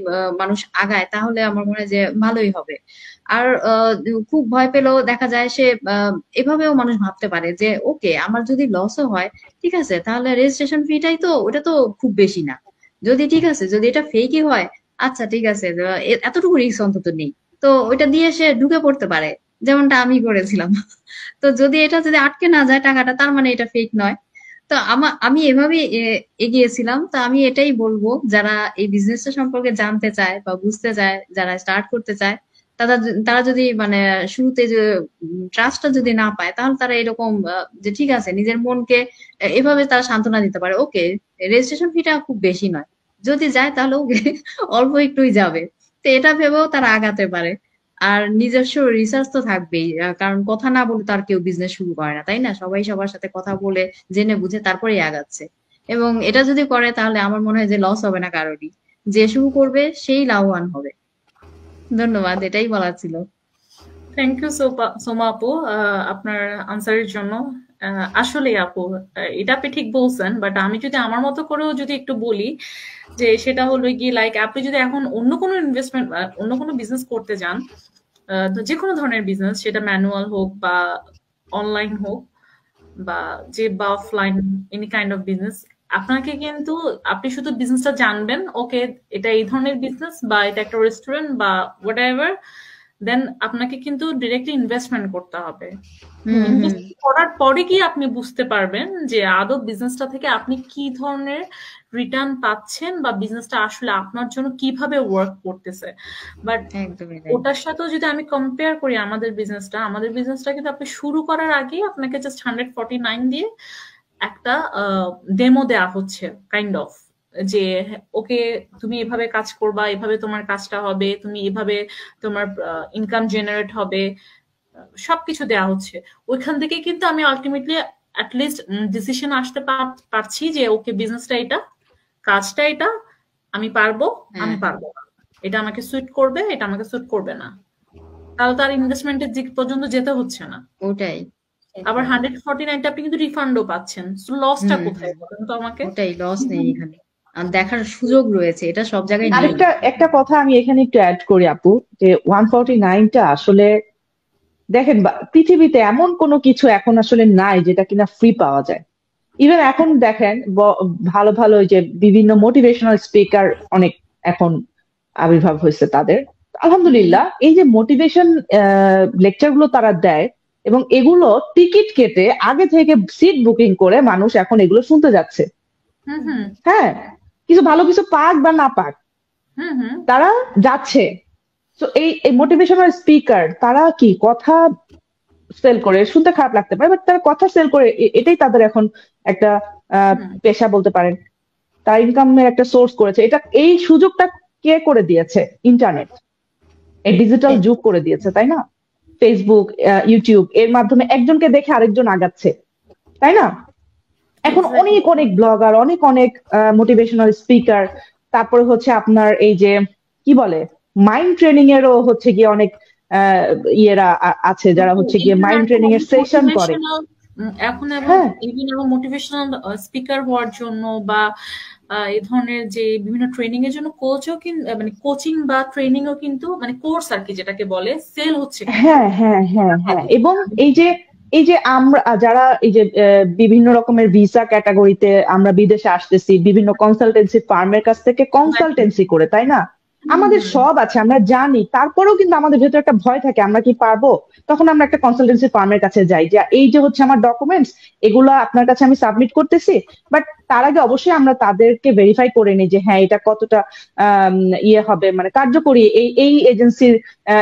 মানুষ আগায় তাহলে আমার মনে হয় যে ভালোই হবে। আর খুব ভয় পেলেও দেখা যায় সে এভাবেও মানুষ ভাবতে পারে যে ওকে আমার যদি লসও হয় ঠিক আছে, তাহলে রেজিস্ট্রেশন ফিটাই তো, ওটা তো খুব বেশি না। যদি ঠিক আছে যদি এটা ফেকই হয়, আচ্ছা ঠিক আছে, এতটুকু রিস্ক অন্তত নেই, তো ওইটা দিয়ে সে ঢুকে পড়তে পারে, যেমনটা আমি করেছিলাম। তো যদি আটকে না যায় টাকাটা, তার মানে এটা ফেক নয়। তো আমি এভাবে এগিয়েছিলাম। তো আমি এটাই বলবো, যারা এই বিজনেসটা সম্পর্কে জানতে চায় বা বুঝতে চায়, যারা স্টার্ট করতে চায়, তারা যদি মানে শুরুতে যে ট্রাস্টটা যদি না পায়, তাহলে তারা এরকম যে ঠিক আছে নিজের মনকে এভাবে তারা সান্ত্বনা দিতে পারে, ওকে রেজিস্ট্রেশন ফিটা খুব বেশি নয়, যদি যায় তাহলে ওকে অল্প একটুই যাবে। তো এটা ভেবেও তারা আগাতে পারে। আর নিজস্ব রিসার্চ তো থাকবেই, কারণ কথা না বলে তো আর কেউ বিজনেস শুরু করে না, তাই না? সবাই সবার সাথে কথা বলে জেনে বুঝে তারপরেই আগাচ্ছে। এবং এটা যদি করে তাহলে আমার মনে হয় যে লস হবে না কারোরই, যে শুরু করবে সেই লাভবান হবে। ধন্যবাদ, এটাই বলার ছিল। থ্যাংক ইউ সোমা আপু আপনার আনসারের জন্য। আসলে আপু এটা আপনি ঠিক বলছেন, বাট আমি যদি আমার মতো করেও যদি একটু বলি যে সেটা হলো কি, লাইক আপনি যদি এখন অন্য কোনো ইনভেস্টমেন্ট অন্য কোনো বিজনেস করতে যান, তো যে কোনো ধরনের বিজনেস, সেটা ম্যানুয়াল হোক বা অনলাইন হোক বা offline, any kind of business, আপনাকে কিন্তু আপনি শুধু বিজনেসটা জানবেন, ওকে এটা এই ধরনের বিজনেস বা এটা একটা রেস্টুরেন্ট বা হোয়াট এভার, দেন আপনাকে কিন্তু ডিরেক্টলি ইনভেস্টমেন্ট করতে হবে। ইনভেস্ট করার পরে কি আপনি বুঝতে পারবেন যে আদৌ বিজনেসটা থেকে আপনি কি ধরনের রিটার্ন পাচ্ছেন বা বিজনেসটা আসলে আপনার জন্য কিভাবে ওয়ার্ক করতেছে। বাট ওটার সাথেও যদি আমি কম্পেয়ার করি আমাদের বিজনেসটা কিন্তু আপনি শুরু করার আগে আপনাকে জাস্ট 149 দিয়ে একটা ডেমো দেয়া হচ্ছে, কাইন্ড অফ, যে ওকে তুমি এভাবে কাজ করবা, এভাবে তোমার কাজটা হবে, তুমি এভাবে তোমার ইনকাম জেনারেট হবে, সবকিছু দেয়া হচ্ছে। ওইখান থেকে কিন্তু আমি আলটিমেটলি অ্যাটলিস্ট ডিসিশন আসতে পারছি যে ওকে বিজনেসটা এটা, কাজটা এটা, আমি পারবো, আমি পারবো না, এটা আমাকে সুইট করবে, এটা আমাকে সুইট করবে না, তাহলে তার ইনভেস্টমেন্টের দিক পর্যন্ত যেতে হচ্ছে না। ওটাই। আবার 149টা আপনি কিন্তু রিফান্ডও পাচ্ছেন, লসটা কোথায় বলেন তো আমাকে? ওটাই, লস নেই এখানে, দেখার সুযোগ রয়েছে, এটা সব জায়গায় নেই। একটা কথা আমি এখানে একটু অ্যাড করি আপু, যে 149টা আসলে দেখেন পৃথিবীতে এমন কোনো কিছু এখন আসলে নাই যেটা কিনা ফ্রি পাওয়া যায়। ইভেন এখন দেখেন ভালো ভালো যে বিভিন্ন মোটিভেশনাল স্পিকার অনেক এখন আবির্ভাব হয়েছে তাদের, আলহামদুলিল্লাহ। এই যে মোটিভেশন লেকচার গুলো তারা দেয় এবং এগুলো টিকিট কেটে আগে থেকে সিট বুকিং করে মানুষ এখন এগুলো শুনতে যাচ্ছে। হ্যাঁ, কিছু ভালো কিছু পাক বা না পাক তারা যাচ্ছে। তো এই মোটিভেশনাল স্পিকার তারা কি কথা সেল করে, শুনতে খারাপ লাগতে পারে, বাট তারা কথা সেল করে, এটাই তাদের এখন একটা পেশা বলতে পারেন, তার ইনকামের একটা সোর্স করেছে। এটা এই সুযোগটা কে করে দিয়েছে? ইন্টারনেট, এই ডিজিটাল যুগ করে দিয়েছে, তাই না? ফেসবুক, ইউটিউব, এর মাধ্যমে একজনকে দেখে আরেকজন আগাচ্ছে, তাই না? এখন অনেক অনেক ব্লগার, অনেক অনেক মোটিভেশনাল স্পিকার, তারপরে হচ্ছে আপনার এই যে কি বলে মাইন্ড ট্রেনিং এরও হচ্ছে গিয়ে অনেক ইয়েরা আছে যারা হচ্ছে গিয়ে মাইন্ড ট্রেনিং এর সেশন করে এখন। এবং মোটিভেশনাল স্পিকার হওয়ার জন্য বা এই ধরনের যে বিভিন্ন ট্রেনিং এর জন্য কোচও কিন্তু মানে কোচিং বা ট্রেনিংও কিন্তু মানে কোর্স আর কি যেটাকে বলে সেল হচ্ছে কিন্তু হ্যাঁ হ্যাঁ হ্যাঁ হ্যাঁ, এবং এই যে আমরা যারা এই যে বিভিন্ন রকমের ভিসা ক্যাটাগরিতে আমরা বিদেশে আসতেছি বিভিন্ন কনসালটেন্সি ফার্মের কাছ থেকে কনসালটেন্সি করে, তাই না? আমাদের সব আছে, আমরা জানি, তারপরেও কিন্তু আমাদের ভেতরে একটা ভয় থাকে আমরা কি পারবো। তখন আমরা একটা কনসালটেন্সি ফার্মের কাছে যাই যে এই যে হচ্ছে আমার ডকুমেন্টস, এগুলো আপনার কাছে আমি সাবমিট করতেছি, বাট তার আগে অবশ্যই আমরা তাদেরকে ভেরিফাই করে নিই যে হ্যাঁ এটা কতটা আম, ইয়ে হবে, মানে কার্যকরী, এই এই এজেন্সির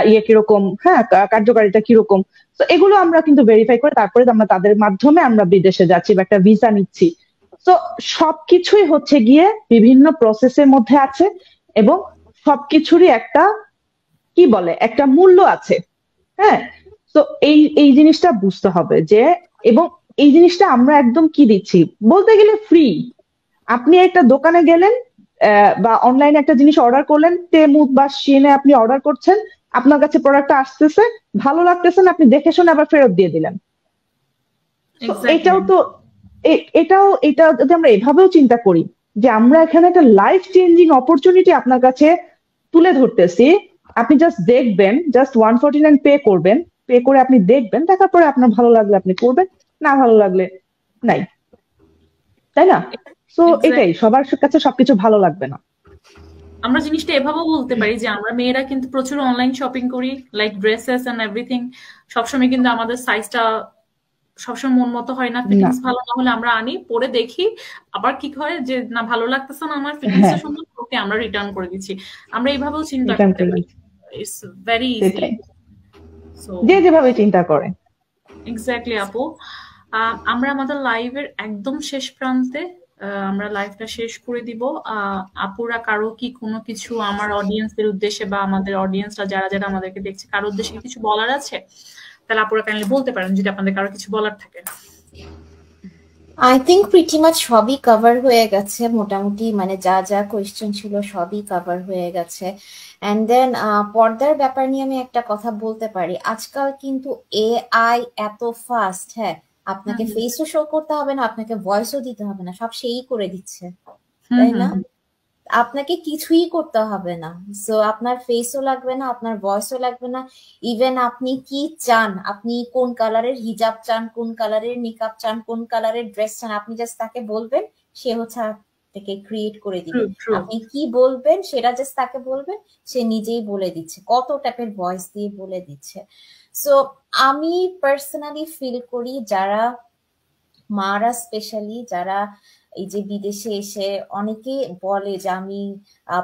ইয়ে কিরকম, হ্যাঁ কার্যকারিতা কিরকম। তো এগুলো আমরা কিন্তু ভেরিফাই করে তারপরে আমরা তাদের মাধ্যমে আমরা বিদেশে যাচ্ছি বা একটা ভিসা নিচ্ছি। তো সবকিছুই হচ্ছে গিয়ে বিভিন্ন প্রসেসের মধ্যে আছে, এবং সবকিছুরই একটা কি বলে একটা মূল্য আছে। হ্যাঁ, তো এই এই জিনিসটা বুঝতে হবে যে, এবং এই জিনিসটা আমরা একদম কি দিচ্ছি বলতে গেলে ফ্রি। আপনি একটা দোকানে গেলেন বা অনলাইনে একটা জিনিস অর্ডার করলেন, টেমু বা শিনে আপনি অর্ডার করছেন, আপনার কাছে প্রোডাক্টটা আসতেছে, ভালো লাগতেছে না, আপনি দেখে শুনে আবার ফেরত দিয়ে দিলেন। তো এক্স্যাক্টলি। এটা যদি আমরা এভাবেও চিন্তা করি যে আমরা এখানে একটা লাইফ চেঞ্জিং অপরচুনিটি আপনার কাছে তুলে ধরতেছি, আপনি জাস্ট দেখবেন, জাস্ট 149 পে করবেন, পে করে আপনি দেখবেন, দেখার পরে আপনার ভালো লাগলে আপনি করবেন, না ভালো লাগলে নাই, তাই না? তো এটাই, এক্স্যাক্টলি। সবার কাছে সবকিছু ভালো লাগবে না। আমরা জিনিসটা এভাবেও বলতে পারি যে আমরা মেয়েরা কিন্তু প্রচুর অনলাইন শপিং করি, লাইক ড্রেসেস এন্ড এভরিথিং। সবসময় কিন্তু আমাদের সাইজটা সবসময় মন মতো হয় না, না, ফিটিংস ভালো না হলে আমরা আনি, পরে দেখি, আবার কি হয় যে না ভালো লাগতেছে না, আমার ফিটিংসটা হ্যাঁ, সুন্দর, ওকে আমরা রিটার্ন করে দিচ্ছি। আমরা এইভাবেও চিন্তা রিটার্ন করতে করে পারি। দিচ্ছি, ইটস ভেরি ইজি। সেটাই, সো যে যেভাবে চিন্তা করে। এক্স্যাক্টলি আপু। আমরা আমাদের লাইভের একদম শেষ প্রান্তে, আমরা লাইভটা শেষ করে দিব। আপুরা কারো কি কোনো কিছু আমার অডিয়েন্সদের উদ্দেশ্যে বা আমাদের অডিয়েন্সরা যারা যারা আমাদেরকে দেখছে কারো উদ্দেশ্যে কি কিছু বলার আছে? তাহলে আপুরা কাইন্ডলি বলতে পারেন যদি আপনাদের কারো কিছু বলার থাকে। আই থিঙ্ক প্রিটি মাচ সবই কভার হয়ে গেছে মোটামুটি, মানে যা যা কোয়েশ্চেন ছিল সবই কভার হয়ে গেছে। অ্যান্ড দেন পর্দার ব্যাপার নিয়ে আমি একটা কথা বলতে পারি, আজকাল কিন্তু এআই এত ফাস্ট, হ্যাঁ আপনাকে ফেসও শো করতে হবে না, আপনাকে ভয়েসও দিতে হবে না, সব সেই করে দিচ্ছে, তাই না? আপনাকে কিছুই করতে হবে না। সো আপনার ফেসও লাগবে না, আপনার ভয়েসও লাগবে না। ইভেন আপনি কি চান, আপনি কোন কালারের হিজাব চান, কোন কালারের নিকাব চান, কোন কালারের ড্রেস চান, আপনি জাস্ট তাকে বলবেন, সে হচ্ছে আপনাকে ক্রিয়েট করে দিবে। আপনি কি বলবেন সেটা জাস্ট তাকে বলবেন, সে নিজেই বলে দিচ্ছে, কত টাইপের ভয়েস দিয়ে বলে দিচ্ছে। সো আমি পার্সোনালি ফিল করি যারা মারা, স্পেশালি যারা এই যে বিদেশে এসে অনেকে বলে যে আমি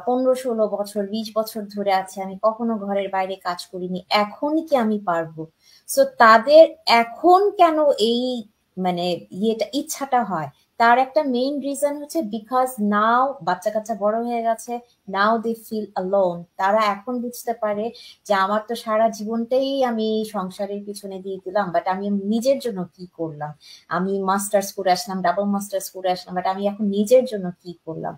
15-16 বছর 20 বছর ধরে আছি, আমি কখনো ঘরের বাইরে কাজ করিনি, এখন কি আমি পারবো? সো তাদের এখন কেন এই মানে ইচ্ছাটা হয়, তার একটা মেইন রিজন হচ্ছে বিকজ নাও বাচ্চা কাচ্চা বড় হয়ে গেছে, নাও দে ফিল অ্যালোন। তারা এখন বুঝতে পারে যে আমার তো সারা জীবনটাই আমি সংসারের পিছনে দিয়ে দিলাম, বাট আমি নিজের জন্য কি করলাম? আমি মাস্টার্স করে আসলাম, ডাবল মাস্টার্স করে আসলাম, বাট আমি এখন নিজের জন্য কি করলাম?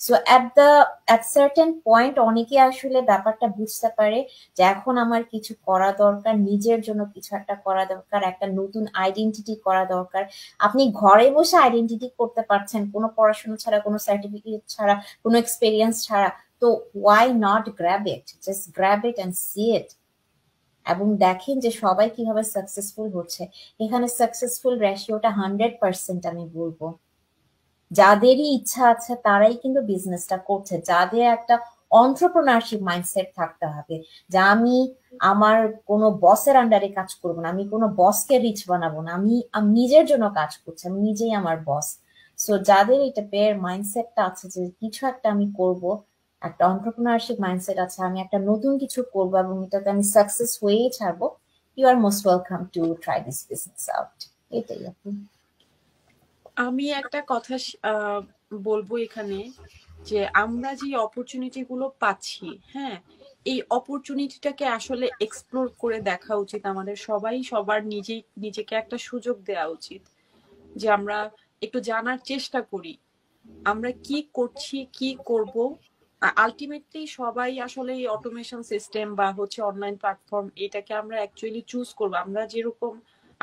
সো অ্যাট সার্টেন পয়েন্ট অনেকে আসলে ব্যাপারটা বুঝতে পারে যে এখন আমার কিছু করা দরকার, নিজের জন্য কিছু একটা করা দরকার, একটা নতুন আইডেন্টিটি করা দরকার। আপনি ঘরে বসে আইডেন্টিটি করতে পারছেন কোনো পড়াশোনা ছাড়া, কোনো সার্টিফিকেট ছাড়া, কোনো এক্সপিরিয়েন্স ছাড়া, তো why not grab it, just grab it and see it, এবং দেখেন যে সবাই কিভাবে সাকসেসফুল হচ্ছে। এখানে সাকসেসফুল রেশিওটা 100% আমি বলবো। যাদেরই ইচ্ছা আছে তারাই কিন্তু বিজনেসটা করছে, যাদের একটা অন্টারপ্রেনারশিপ মাইন্ডসেট থাকতে হবে যে আমি আমার কোনো বসের আন্ডারে কাজ করবো না, আমি কোনো বসকে রিচ বানাবো না, আমি নিজের জন্য কাজ করছি, আমি নিজেই আমার বস। সো যাদের এটা পেয়ার মাইন্ডসেটটা আছে যে কিছু একটা আমি করব, একটা অন্টারপ্রেনারশিপ মাইন্ডসেট আছে, আমি একটা নতুন কিছু করবো এবং এটাতে আমি সাকসেস হয়েই ছাড়বো, you are most welcome to try this business out. এটাই আপনি। আমি একটা কথা বলবো এখানে, যে আমরা যে অপরচুনিটি গুলো পাচ্ছি, হ্যাঁ এই অপরচুনিটিটাকে আসলে এক্সপ্লোর করে দেখা উচিত আমাদের সবাই, সবার নিজেকে একটা সুযোগ দেওয়া উচিত যে আমরা একটু জানার চেষ্টা করি আমরা কি করছি কি করব। আলটিমেটলি সবাই আসলে এই অটোমেশন সিস্টেম বা হচ্ছে অনলাইন প্ল্যাটফর্ম এটাকে আমরা অ্যাকচুয়ালি চুজ করবো। আমরা যেরকম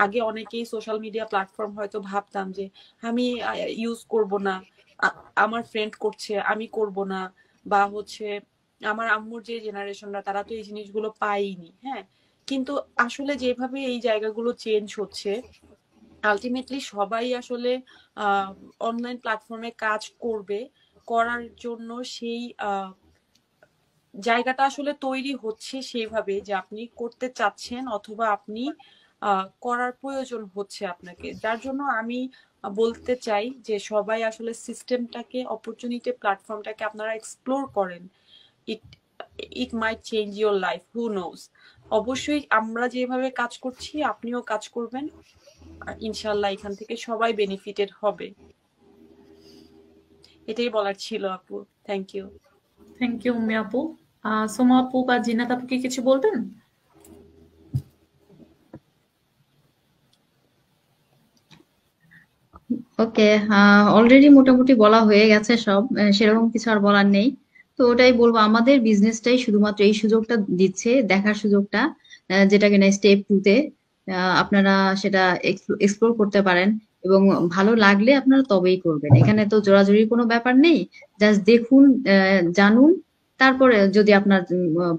আগে অনেকেই সোশ্যাল মিডিয়া প্ল্যাটফর্ম হয়তো ভাবতাম যে আমি ইউজ করব না, আমার ফ্রেন্ড করছে আমি করব না, বা হচ্ছে আমার আম্মুর যে জেনারেশনরা তারা তো এই জিনিসগুলো পায়নি। হ্যাঁ, কিন্তু আসলে যেভাবে এই জায়গাগুলো চেঞ্জ হচ্ছে, আলটিমেটলি সবাই আসলে অনলাইন প্ল্যাটফর্মে কাজ করবে, করার জন্য সেই জায়গাটা আসলে তৈরি হচ্ছে সেইভাবে যে আপনি করতে চাচ্ছেন অথবা আপনি করার প্রয়োজন হচ্ছে আপনাকে। যার জন্য আমি বলতে চাই যে সবাই আসলে সিস্টেমটাকে, অপরচুনিটি প্ল্যাটফর্মটাকে আপনারা এক্সপ্লোর করেন। It it might change your life, who knows. অবশ্যই আমরা যেভাবে কাজ করছি আপনিও কাজ করবেন, ইনশাল্লাহ এখান থেকে সবাই বেনিফিটেড হবে। এটাই বলার ছিল আপু। Thank you. Thank you Ummi আপু। সোমা আপু বা জিনাত আপু কি কিছু বলবেন? ওকে, অলরেডি মোটামুটি বলা হয়ে গেছে সব, সেরকম কিছু আর বলার নেই। তো ওটাই বলবো, আমাদের বিজনেসটাই শুধুমাত্র এই সুযোগটা দিচ্ছে, দেখার সুযোগটা, যেটা কিনা স্টেপ 2 তে আপনারা সেটা এক্সপ্লোর করতে পারেন, এবং ভালো লাগলে আপনারা তবেই করবেন। এখানে তো জোরাজুরির কোনো ব্যাপার নেই, জাস্ট দেখুন, জানুন, তারপরে যদি আপনার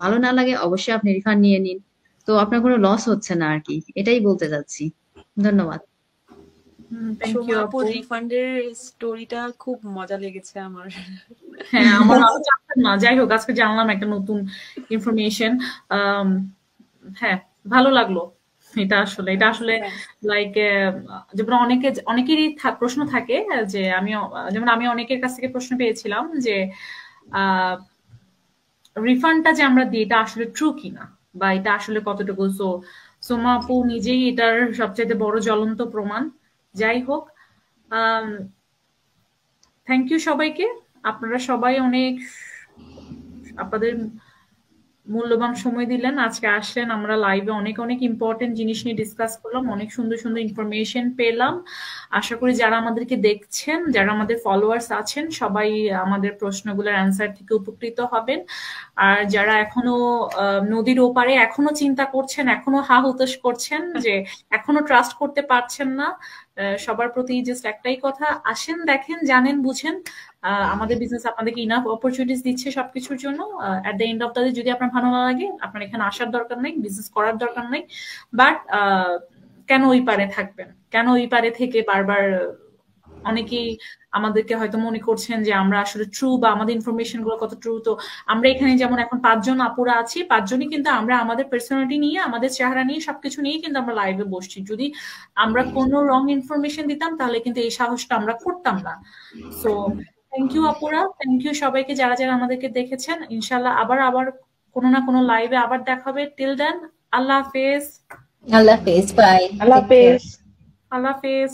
ভালো না লাগে অবশ্যই আপনি রিফান্ড নিয়ে নিন। তো আপনার কোনো লস হচ্ছে না আর কি, এটাই বলতে চাচ্ছি। ধন্যবাদ। থ্যাংক ইউ সোমা আপু। আপুর রিফান্ডের স্টোরিটা খুব মজা লেগেছে আমার। হ্যাঁ, আমার আরো জানতাম না, যাই হোক আজকে জানলাম একটা নতুন ইনফরমেশন। হ্যাঁ, ভালো লাগলো। এটা আসলে লাইক, যেমন অনেকেরই প্রশ্ন থাকে যে যেমন আমি অনেকের কাছ থেকে প্রশ্ন পেয়েছিলাম যে রিফান্ডটা যে আমরা দিই এটা আসলে ট্রু কিনা, বা এটা আসলে কতটুকু। সোমা আপু নিজেই এটার সবচেয়ে বড় জ্বলন্ত প্রমাণ। যাই হোক, থ্যাংক ইউ সবাইকে। আপনারা সবাই আপনাদের মূল্যবান সময় দিলেন, আজকে আসলেন, আমরা লাইভে অনেক অনেক ইম্পর্টেন্ট জিনিস নিয়ে ডিসকাস করলাম, অনেক সুন্দর সুন্দর ইনফরমেশন পেলাম। আশা করি যারা আমাদেরকে দেখছেন, যারা আমাদের ফলোয়ার্স আছেন, সবাই আমাদের প্রশ্নগুলোর অ্যান্সার থেকে উপকৃত হবেন। আর যারা এখনো নদীর ওপারে এখনো চিন্তা করছেন, এখনো হা হুতাশ করছেন, যে এখনো ট্রাস্ট করতে পারছেন না, সবার প্রতি জাস্ট একটাই কথা, আসেন, দেখেন, জানেন, বুঝেন। আমাদের বিজনেস আপনাদেরকে ইনাফ অপরচুনিটিস দিচ্ছে সবকিছুর জন্য। At the end of the day যদি আপনার ভালো না লাগে, আপনার এখানে আসার দরকার নেই, বিজনেস করার দরকার নেই। বাট কেন ওই পারে থাকবেন? কেন ওই পারে থেকে বারবার অনেকেই আমাদেরকে হয়তো মনে করছেন যে আমরা আসলে ট্রু, বা আমাদের ইনফরমেশন গুলো কত ট্রু। তো আমরা এখানে যেমন এখন 5 জন আপুরা আছি, 5 জনই কিন্তু আমরা আমাদের পার্সোনালিটি নিয়ে, আমাদের চেহারা নিয়ে, সবকিছু নিয়ে কিন্তু আমরা লাইভে বসছি। যদি আমরা কোনো রং ইনফরমেশন দিতাম তাহলে কিন্তু এই সাহসটা আমরা করতাম না। সো থ্যাংক ইউ আপুরা, থ্যাংক ইউ সবাইকে যারা যারা আমাদেরকে দেখেছেন। ইনশাল্লাহ আবার কোনো না কোনো লাইভে আবার দেখা হবে। টিল দেন, আল্লাহ হাফেজ। আল্লাহ হাফেজ, বাই, আল্লাহ টেক কেয়ার। হাফেজ। আল্লাহ হাফেজ।